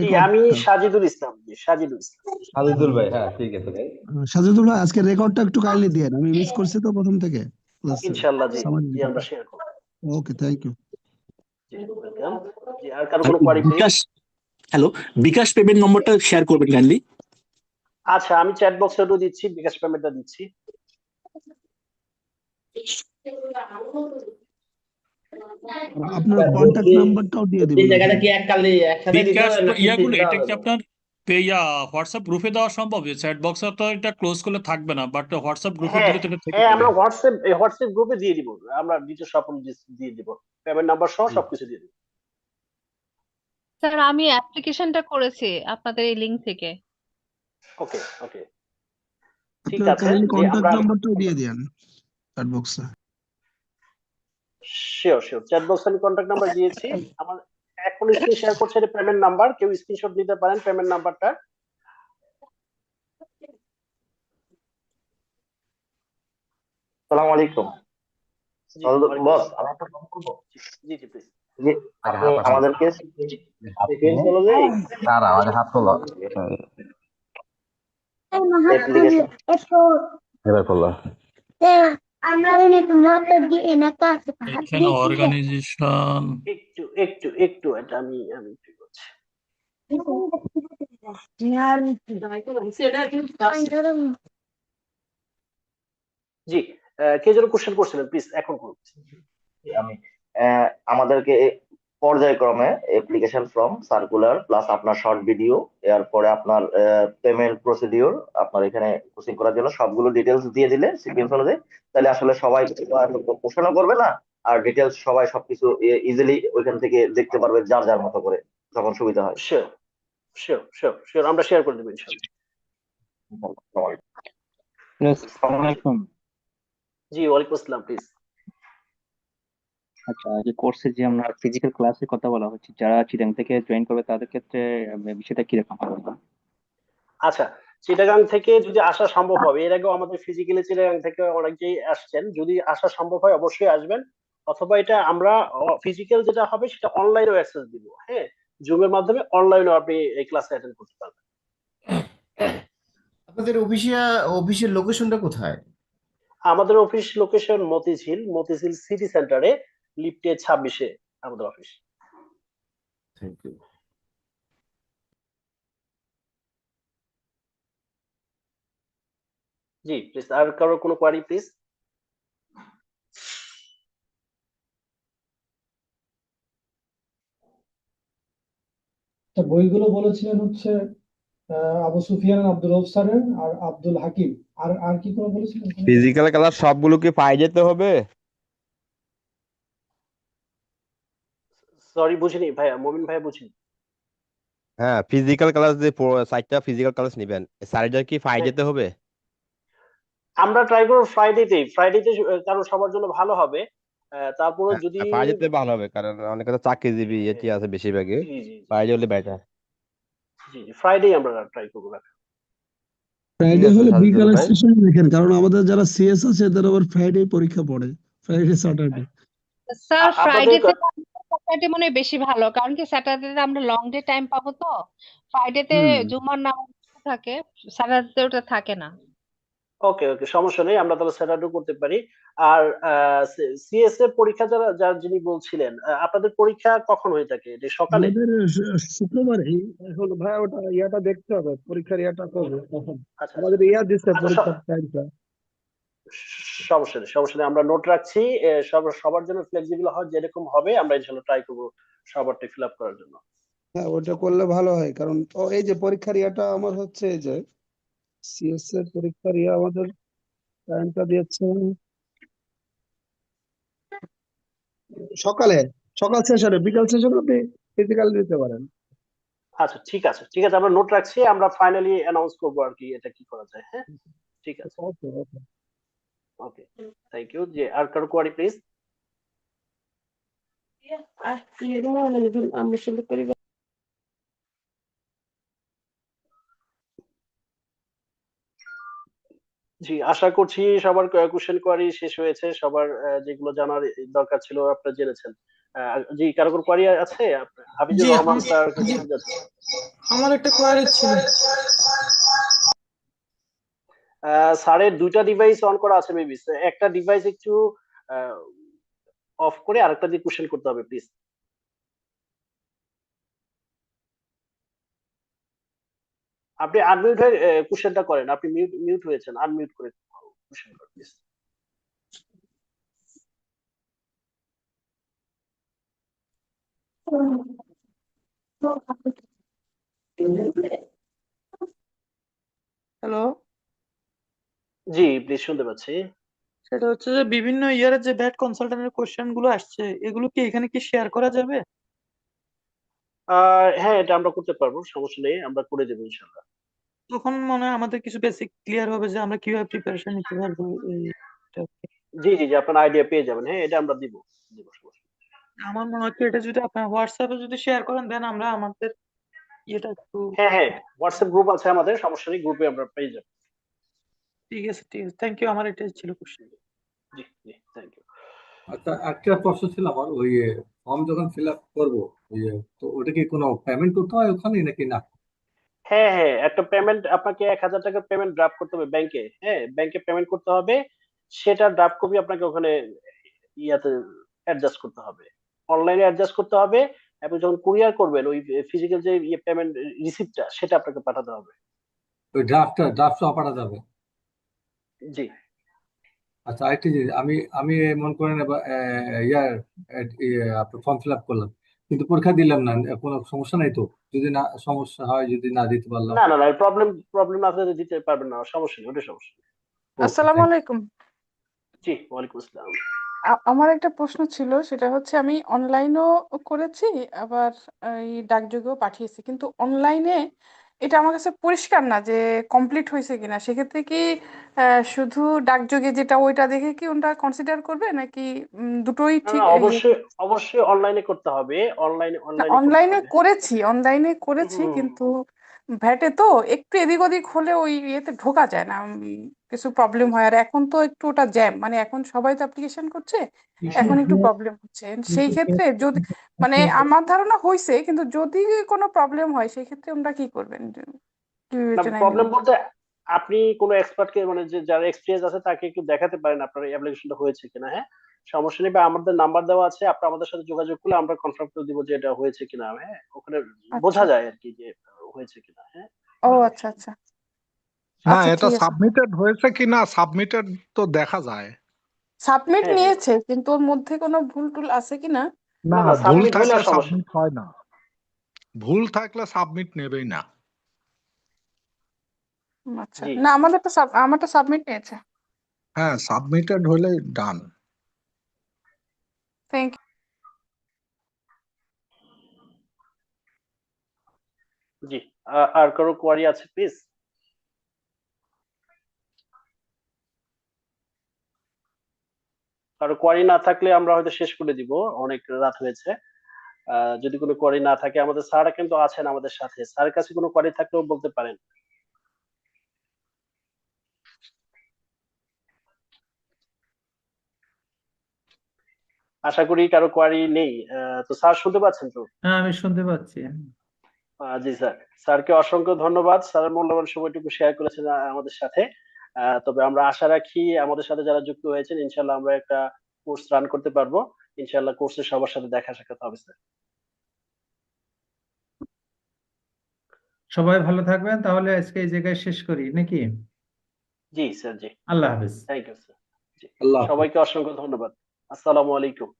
Speaker 1: জি, আমি সাজিদুল ইসলাম। জি, সাজিদুল ইসলাম।
Speaker 16: সাজিদুল ভাই, হ্যাঁ, ঠিক আছে ভাই।
Speaker 15: সাজিদুল ভাই, আজকে রেকর্ডটা একটু কাইন্ডলি দিয়েন, আমি মিস করছি তো প্রথম থেকে ক্লাসে।
Speaker 1: ইনশাআল্লাহ জি, জি আমরা শেয়ার করব।
Speaker 15: Okay, thank you.
Speaker 1: জি, ওয়েলকাম। জি, আর কারো কোনো query please?
Speaker 18: Hello, bKash payment নম্বরটা শেয়ার করবেন কাইন্ডলি।
Speaker 1: আচ্ছা, আমি চ্যাট বক্সে ওটা দিচ্ছি, বিকাশ পেমেন্টটা দিচ্ছি।
Speaker 15: আপনার কন্টাক্ট নাম্বারটাও দিয়ে দিবেন।
Speaker 12: জায়গাটা কি একসাথে দিতে
Speaker 18: বিকাশ
Speaker 12: হবে নাকি
Speaker 18: ইয়াগুলো
Speaker 12: তিনটা
Speaker 18: এটা কি
Speaker 12: আলাদা?
Speaker 18: আপনার হোয়াটসঅ্যাপ গ্রুপে দেওয়া সম্ভব? চ্যাট বক্সে তো এটা ক্লোজ করলে থাকবে না, বাট হোয়াটসঅ্যাপ গ্রুপে
Speaker 1: হ্যাঁ
Speaker 18: দিলে তো এটা থেকে
Speaker 1: হ্যাঁ,
Speaker 18: যাবে।
Speaker 1: আমরা হোয়াটসঅ্যাপ গ্রুপে দিয়ে দিব, আমরা ডিটেইলস সব দিয়ে দিব, পেমেন্ট নাম্বার সহ সবকিছু দিয়ে দিব।
Speaker 5: স্যার, আমি অ্যাপ্লিকেশনটা করেছি আপনাদের এই লিংক থেকে।
Speaker 1: ওকে ওকে, ঠিক
Speaker 15: আপনার
Speaker 1: আছে।
Speaker 15: কাইন্ডলি
Speaker 1: জি,
Speaker 15: কন্টাক্ট
Speaker 1: আমরা
Speaker 15: নাম্বারটাও দিয়ে দেন চ্যাট বক্সে।
Speaker 1: শিওর চ্যাট বক্সে আমি কন্টাক্ট নাম্বার দিয়েছি। আমার এখন স্ক্রিন শেয়ার করছে, এটা পেমেন্ট নাম্বার, কেউ স্ক্রিনশট নিতে পারেন পেমেন্ট নাম্বারটা।
Speaker 12: আসসালামু আলাইকুম।
Speaker 1: জি,
Speaker 12: বস, আমি একটা ফোন করব।
Speaker 1: জি জি প্লিজ।
Speaker 12: জি, আপনি আমাদেরকে সিকোয়েন্স অনুযায়ী
Speaker 6: হাত তোলো।
Speaker 12: অ্যাপ্লিকেশন
Speaker 6: এবার করলো।
Speaker 18: এখানে অর্গানাইজেশন
Speaker 1: একটু এটা আমি একটু করছি। জি, কে যেন কোশ্চেন করছিলেন, প্লিজ এখন করুন।
Speaker 12: আমি আমাদেরকে পর্যায়ক্রমে অ্যাপ্লিকেশন ফর্ম, সার্কুলার প্লাস আপনার শর্ট ভিডিও, এরপরে আপনার পেমেন্ট প্রসিডিওর, আপনার এখানে কোচিং করার জন্য সবগুলো ডিটেলস দিয়ে দিলে সিকোয়েন্স অনুযায়ী, তাহলে আসলে সবাই কোশ্চেনও করবে না, আর ডিটেলস সবাই সবকিছু ইজিলি ওইখান থেকে দেখতে পারবে যার যার মতো করে, যখন সুবিধা হয়।
Speaker 1: শিওর আমরা শেয়ার করে দেবো ইনশাআল্লাহ।
Speaker 9: আসসালামু আলাইকুম।
Speaker 1: জি, ওয়ালাইকুম আসসালাম, প্লিজ।
Speaker 9: আচ্ছা, যে কোর্সে যে আমরা ফিজিক্যাল ক্লাসের কথা বলা হচ্ছে, যারা চিটাং থেকে জয়েন করবে তাদের ক্ষেত্রে বিষয়টা কিরকম হবে?
Speaker 1: আচ্ছা, চিটাগাং থেকে যদি আসা সম্ভব হবে, এর আগেও আমাদের ফিজিক্যালি চিটাগাং থেকে অনেকেই আসছেন, যদি আসা সম্ভব হয় অবশ্যই আসবেন, অথবা এটা আমরা ফিজিক্যাল যেটা হবে সেটা অনলাইনেও অ্যাক্সেস দিব, হ্যাঁ, জুমের মাধ্যমে অনলাইনেও আপনি এই ক্লাসে অ্যাটেন্ড করতে পারবেন।
Speaker 20: আপনাদের অফিসের লোকেশনটা কোথায়?
Speaker 1: আমাদের অফিস লোকেশন মতিঝিল সিটি সেন্টারে লিফটে 26-এ আমাদের অফিস।
Speaker 2: Thank you.
Speaker 1: জি প্লিজ, আর কারো কোনো কোয়ারি প্লিজ?
Speaker 4: বইগুলো বলেছিলেন হচ্ছে আবু সুফিয়ান আব্দুল রউফ স্যারের আর আব্দুল হাকিম, আর আর কি করে বলেছিলেন?
Speaker 20: ফিজিক্যাল ক্লাস সবগুলো কি পাই যেতে হবে?
Speaker 1: সরি বুঝিনি ভাইয়া, মমিন ভাইয়া বুঝিনি।
Speaker 20: হ্যাঁ, ফিজিক্যাল ক্লাস যে 4টা ফিজিক্যাল ক্লাস নিবেন, স্যারের কি পাই
Speaker 1: হ্যাঁ,
Speaker 20: যেতে হবে?
Speaker 1: আমরা ট্রাই করব ফ্রাইডেতে, কারণ সবার জন্য ভালো হবে। তারপরে যদি
Speaker 20: পাই যেতে ভালো হবে, কারণ অনেকে তো চাকরিজীবী এটি আছে বেশিরভাগই,
Speaker 1: জি জি
Speaker 20: পাই হলে বেটার।
Speaker 1: জি ফ্রাইডে আমরা ট্রাই করবো রাখা।
Speaker 15: ফ্রাইডে
Speaker 20: আছে
Speaker 15: হলে
Speaker 20: সাজেদুল
Speaker 15: বিকাল
Speaker 20: ভাই।
Speaker 15: সেশন দেখেন, কারণ আমাদের যারা সিএস আছে এদের আবার ফ্রাইডে পরীক্ষা পড়ে, ফ্রাইডে স্যাটারডে।
Speaker 5: স্যার
Speaker 1: আপনাদের
Speaker 5: ফ্রাইডেতে স্যাটারডে মনে হয় বেশি ভালো, কারণ কি স্যাটারডেতে আমরা লং ডে টাইম পাবো, তো ফ্রাইডেতে জুমার নামাজ থাকে, স্যাটারডে ওটা থাকে না।
Speaker 1: ওকে ওকে, সমস্যা নেই, আমরা তাহলে স্যাটারডে করতে পারি। আর সিএস এর পরীক্ষা যিনি বলছিলেন, আপনাদের পরীক্ষা কখন হয়ে থাকে? এটা সকালে?
Speaker 15: আমাদের শুক্রবারে এখন ভাই ওটা ইয়াটা দেখতে হবে, পরীক্ষার ইয়াটা করবে তখন।
Speaker 1: আচ্ছা
Speaker 15: আমাদের ইয়া দিচ্ছে
Speaker 1: আচ্ছা,
Speaker 15: পরীক্ষার টাইমটা।
Speaker 1: সমস্যা নেই, আমরা নোট রাখছি। সবার জন্য ফ্লেক্সিবল হয় যেরকম হবে, আমরা ইনশাআল্লাহ ট্রাই করবো সবারটা ফিল আপ করার জন্য।
Speaker 15: হ্যাঁ, ওটা করলে ভালো হয়, কারণ এই যে পরীক্ষার ইয়াটা আমার হচ্ছে এই যে সিএস এর পরীক্ষার ইয়া আমাদের টাইমটা দিয়েছে সকাল সেশনে, বিকাল সেশনে আপনি ফিজিক্যাল দিতে পারেন।
Speaker 1: আচ্ছা ঠিক আছে, আমরা নোট রাখছি, আমরা ফাইনালি অ্যানাউন্স করবো আর কি এটা কি করা যায়। হ্যাঁ ঠিক আছে,
Speaker 15: ওকে ওকে
Speaker 1: ওকে, থ্যাংক ইউ। যে আর কারো কোয়ারি প্লিজ? জি, আশা করছি সবার কোশ্চেন কোয়ারি শেষ হয়েছে, সবার যেগুলো জানার দরকার ছিল আপনারা জেনেছেন। জি, কারো কোনো কোয়ারি আছে? হাফিজুর
Speaker 21: জি
Speaker 1: রহমান স্যার কিছু যাচ্ছে।
Speaker 21: আমার একটা কোয়ারি ছিল।
Speaker 1: স্যারের দুইটা ডিভাইস অন করা আছে মেবি, একটা ডিভাইস একটু অফ করে আরেকটা দিয়ে কোশ্চেন করতে হবে প্লিজ। আপনি আনমিউট হয়ে কোশ্চেনটা করেন, আপনি মিউট হয়েছেন, আনমিউট করে কোশ্চেন করেন প্লিজ।
Speaker 21: হ্যালো,
Speaker 1: জি প্লিজ, শুনতে পাচ্ছি।
Speaker 21: সেটা হচ্ছে যে বিভিন্ন ইয়ারের যে ভ্যাট কনসালটেন্টের কোশ্চেন গুলো আসছে, এগুলো কি এখানে কি শেয়ার করা যাবে?
Speaker 1: হ্যাঁ, এটা আমরা করতে পারবো, সমস্যা নেই, আমরা করে দেবো ইনশাআল্লাহ।
Speaker 21: তখন মনে হয় আমাদের কিছু বেসিক ক্লিয়ার হবে যে আমরা কিভাবে প্রিপারেশন নিতে পারবো এইটা।
Speaker 1: জি জি জি, আপনার আইডিয়া পেয়ে যাবেন। হ্যাঁ, এটা আমরা দিব সমস্যা নেই।
Speaker 21: আমার মনে হচ্ছে এটা যদি আপনার হোয়াটসঅ্যাপে যদি শেয়ার করেন, দেন আমরা আমাদের ইয়েটা একটু।
Speaker 1: হ্যাঁ, হোয়াটসঅ্যাপ গ্রুপ আছে আমাদের, সমস্যা নেই, গ্রুপে আমরা পেয়ে যাবো।
Speaker 21: ঠিক আছে থ্যাংক ইউ, আমার এটাই ছিল কোশ্চেন।
Speaker 1: জি জি, থ্যাংক ইউ।
Speaker 22: আচ্ছা, একটা প্রশ্ন ছিল আমার, ওই ফর্ম যখন ফিল আপ করবো, তো ওটা কি কোনো পেমেন্ট করতে হয় ওখানে নাকি না?
Speaker 1: হ্যাঁ হ্যাঁ, একটা পেমেন্ট, আপনাকে 1000 টাকার পেমেন্ট ড্রাফট করতে হবে ব্যাংকে। হ্যাঁ, ব্যাংকে পেমেন্ট করতে হবে, সেটা ড্রাফট কপি আপনাকে ওখানে ইয়াতে অ্যাডজাস্ট করতে হবে, অনলাইনে অ্যাডজাস্ট করতে হবে, এবং যখন কুরিয়ার করবেন ওই ফিজিক্যাল যে পেমেন্ট রিসিপ্টটা সেটা আপনাকে পাঠাতে হবে।
Speaker 22: ওই ড্রাফট সহ পাঠা যাবে?
Speaker 1: জি।
Speaker 22: আচ্ছা, আরেকটি জিনিস, আমি আমি মনে করেন এবার আপনার ফর্ম ফিল আপ করলাম, কিন্তু পরীক্ষা দিলাম না, কোনো সমস্যা নাই তো? যদি না সমস্যা হয়, যদি না দিতে পারলাম?
Speaker 1: না না না, প্রবলেম আপনাদের দিতে পারবেন না, সমস্যা নেই, ওটা সমস্যা নেই।
Speaker 21: আসসালামু আলাইকুম।
Speaker 1: জি, ওয়ালাইকুম আসসালাম।
Speaker 21: আমার একটা প্রশ্ন ছিল, সেটা হচ্ছে আমি অনলাইনও করেছি, আবার এই ডাকযোগেও পাঠিয়েছি, কিন্তু অনলাইনে এটা আমার কাছে পরিষ্কার না যে কমপ্লিট হয়েছে কিনা। সেক্ষেত্রে কি শুধু ডাকযোগে যেটা ওইটা দেখে কি ওটা কনসিডার করবে, নাকি দুটোই
Speaker 1: না
Speaker 21: ঠিক?
Speaker 1: না, অবশ্যই অনলাইনে করতে হবে, অনলাইনে করতে
Speaker 21: অনলাইনে
Speaker 1: হবে।
Speaker 21: করেছি কিন্তু ভ্যাটে তো একটু এদিক ওদিক হলে ওই ইয়েতে ঢোকা যায় না, কিছু প্রবলেম হয়। আর এখন তো একটু ওটা জ্যাম, মানে এখন সবাই তো অ্যাপ্লিকেশন করছে, এখন একটু প্রবলেম হচ্ছে। সেই ক্ষেত্রে যদি মানে আমার ধারণা হয়েছে, কিন্তু যদি কোনো প্রবলেম হয় সেই ক্ষেত্রে আমরা কি করবেন, কি
Speaker 1: না,
Speaker 21: বিবেচনায়
Speaker 1: প্রবলেম
Speaker 21: নেবেন?
Speaker 1: বলতে আপনি কোনো এক্সপার্টকে মানে যে যার এক্সপিরিয়েন্স আছে তাকে একটু দেখাতে পারেন আপনার অ্যাপ্লিকেশনটা হয়েছে কিনা। হ্যাঁ, সমস্যা নেই, বা আমাদের নাম্বার দেওয়া আছে, আপনি আমাদের সাথে যোগাযোগ করলে আমরা কনফার্ম করে দিব যে এটা হয়েছে কিনা। হ্যাঁ, ওখানে বোঝা
Speaker 21: আচ্ছা।
Speaker 1: যায় আর কি যে হয়েছে কিনা। হ্যাঁ,
Speaker 21: ও আচ্ছা আচ্ছা
Speaker 8: না,
Speaker 21: আচ্ছা,
Speaker 8: এটা
Speaker 21: ঠিক আছে।
Speaker 8: সাবমিটেড হয়েছে কিনা, সাবমিটেড তো দেখা যায়।
Speaker 21: সাবমিট
Speaker 1: হ্যাঁ হ্যাঁ,
Speaker 21: নিয়েছে, কিন্তু ওর মধ্যে কোনো ভুল টুল আছে কিনা?
Speaker 8: না,
Speaker 1: না না,
Speaker 8: ভুল
Speaker 1: সাবমিট হলে
Speaker 8: থাকলে
Speaker 1: আর সমস্যা
Speaker 8: সাবমিট হয় না। ভুল থাকলে সাবমিট নেবেই না।
Speaker 21: আচ্ছা,
Speaker 1: জি।
Speaker 21: না আমারটা সাবমিট নিয়েছে।
Speaker 8: হ্যাঁ, সাবমিটেড হলে ডান।
Speaker 21: থ্যাংক
Speaker 1: জি, আর কারো কোয়ারি আছে প্লিজ? কারো কোয়ারি না থাকলে আমরা হয়তো শেষ করে দিব, অনেক রাত হয়েছে। যদি কোনো কোয়ারি না থাকে, আমাদের স্যার কিন্তু আছেন আমাদের সাথে, স্যারের কাছে কোনো কোয়ারি থাকলেও বলতে পারেন। আশা করি কারো কোয়ারি নেই। তো স্যার শুনতে পাচ্ছেন তো?
Speaker 3: হ্যাঁ, আমি শুনতে পাচ্ছি।
Speaker 1: জি স্যার, স্যারকে অসংখ্য ধন্যবাদ, স্যারের মূল্যবান সময়টুকু শেয়ার করেছেন আমাদের সাথে। তবে আমরা আশা রাখি আমাদের সাথে যারা যুক্ত হয়েছেন ইনশাল্লাহ আমরা একটা কোর্স রান করতে পারবো। ইনশাল্লাহ কোর্সে সবার সাথে দেখা সাক্ষাৎ হবে স্যার।
Speaker 3: সবাই ভালো থাকবেন, তাহলে আজকে এই জায়গায় শেষ করি নাকি?
Speaker 1: জি স্যার, জি,
Speaker 3: আল্লাহ হাফেজ।
Speaker 1: Thank you sir. জি,
Speaker 22: আল্লাহ হাফেজ।
Speaker 1: সবাইকে অসংখ্য ধন্যবাদ। আসসালামু আলাইকুম।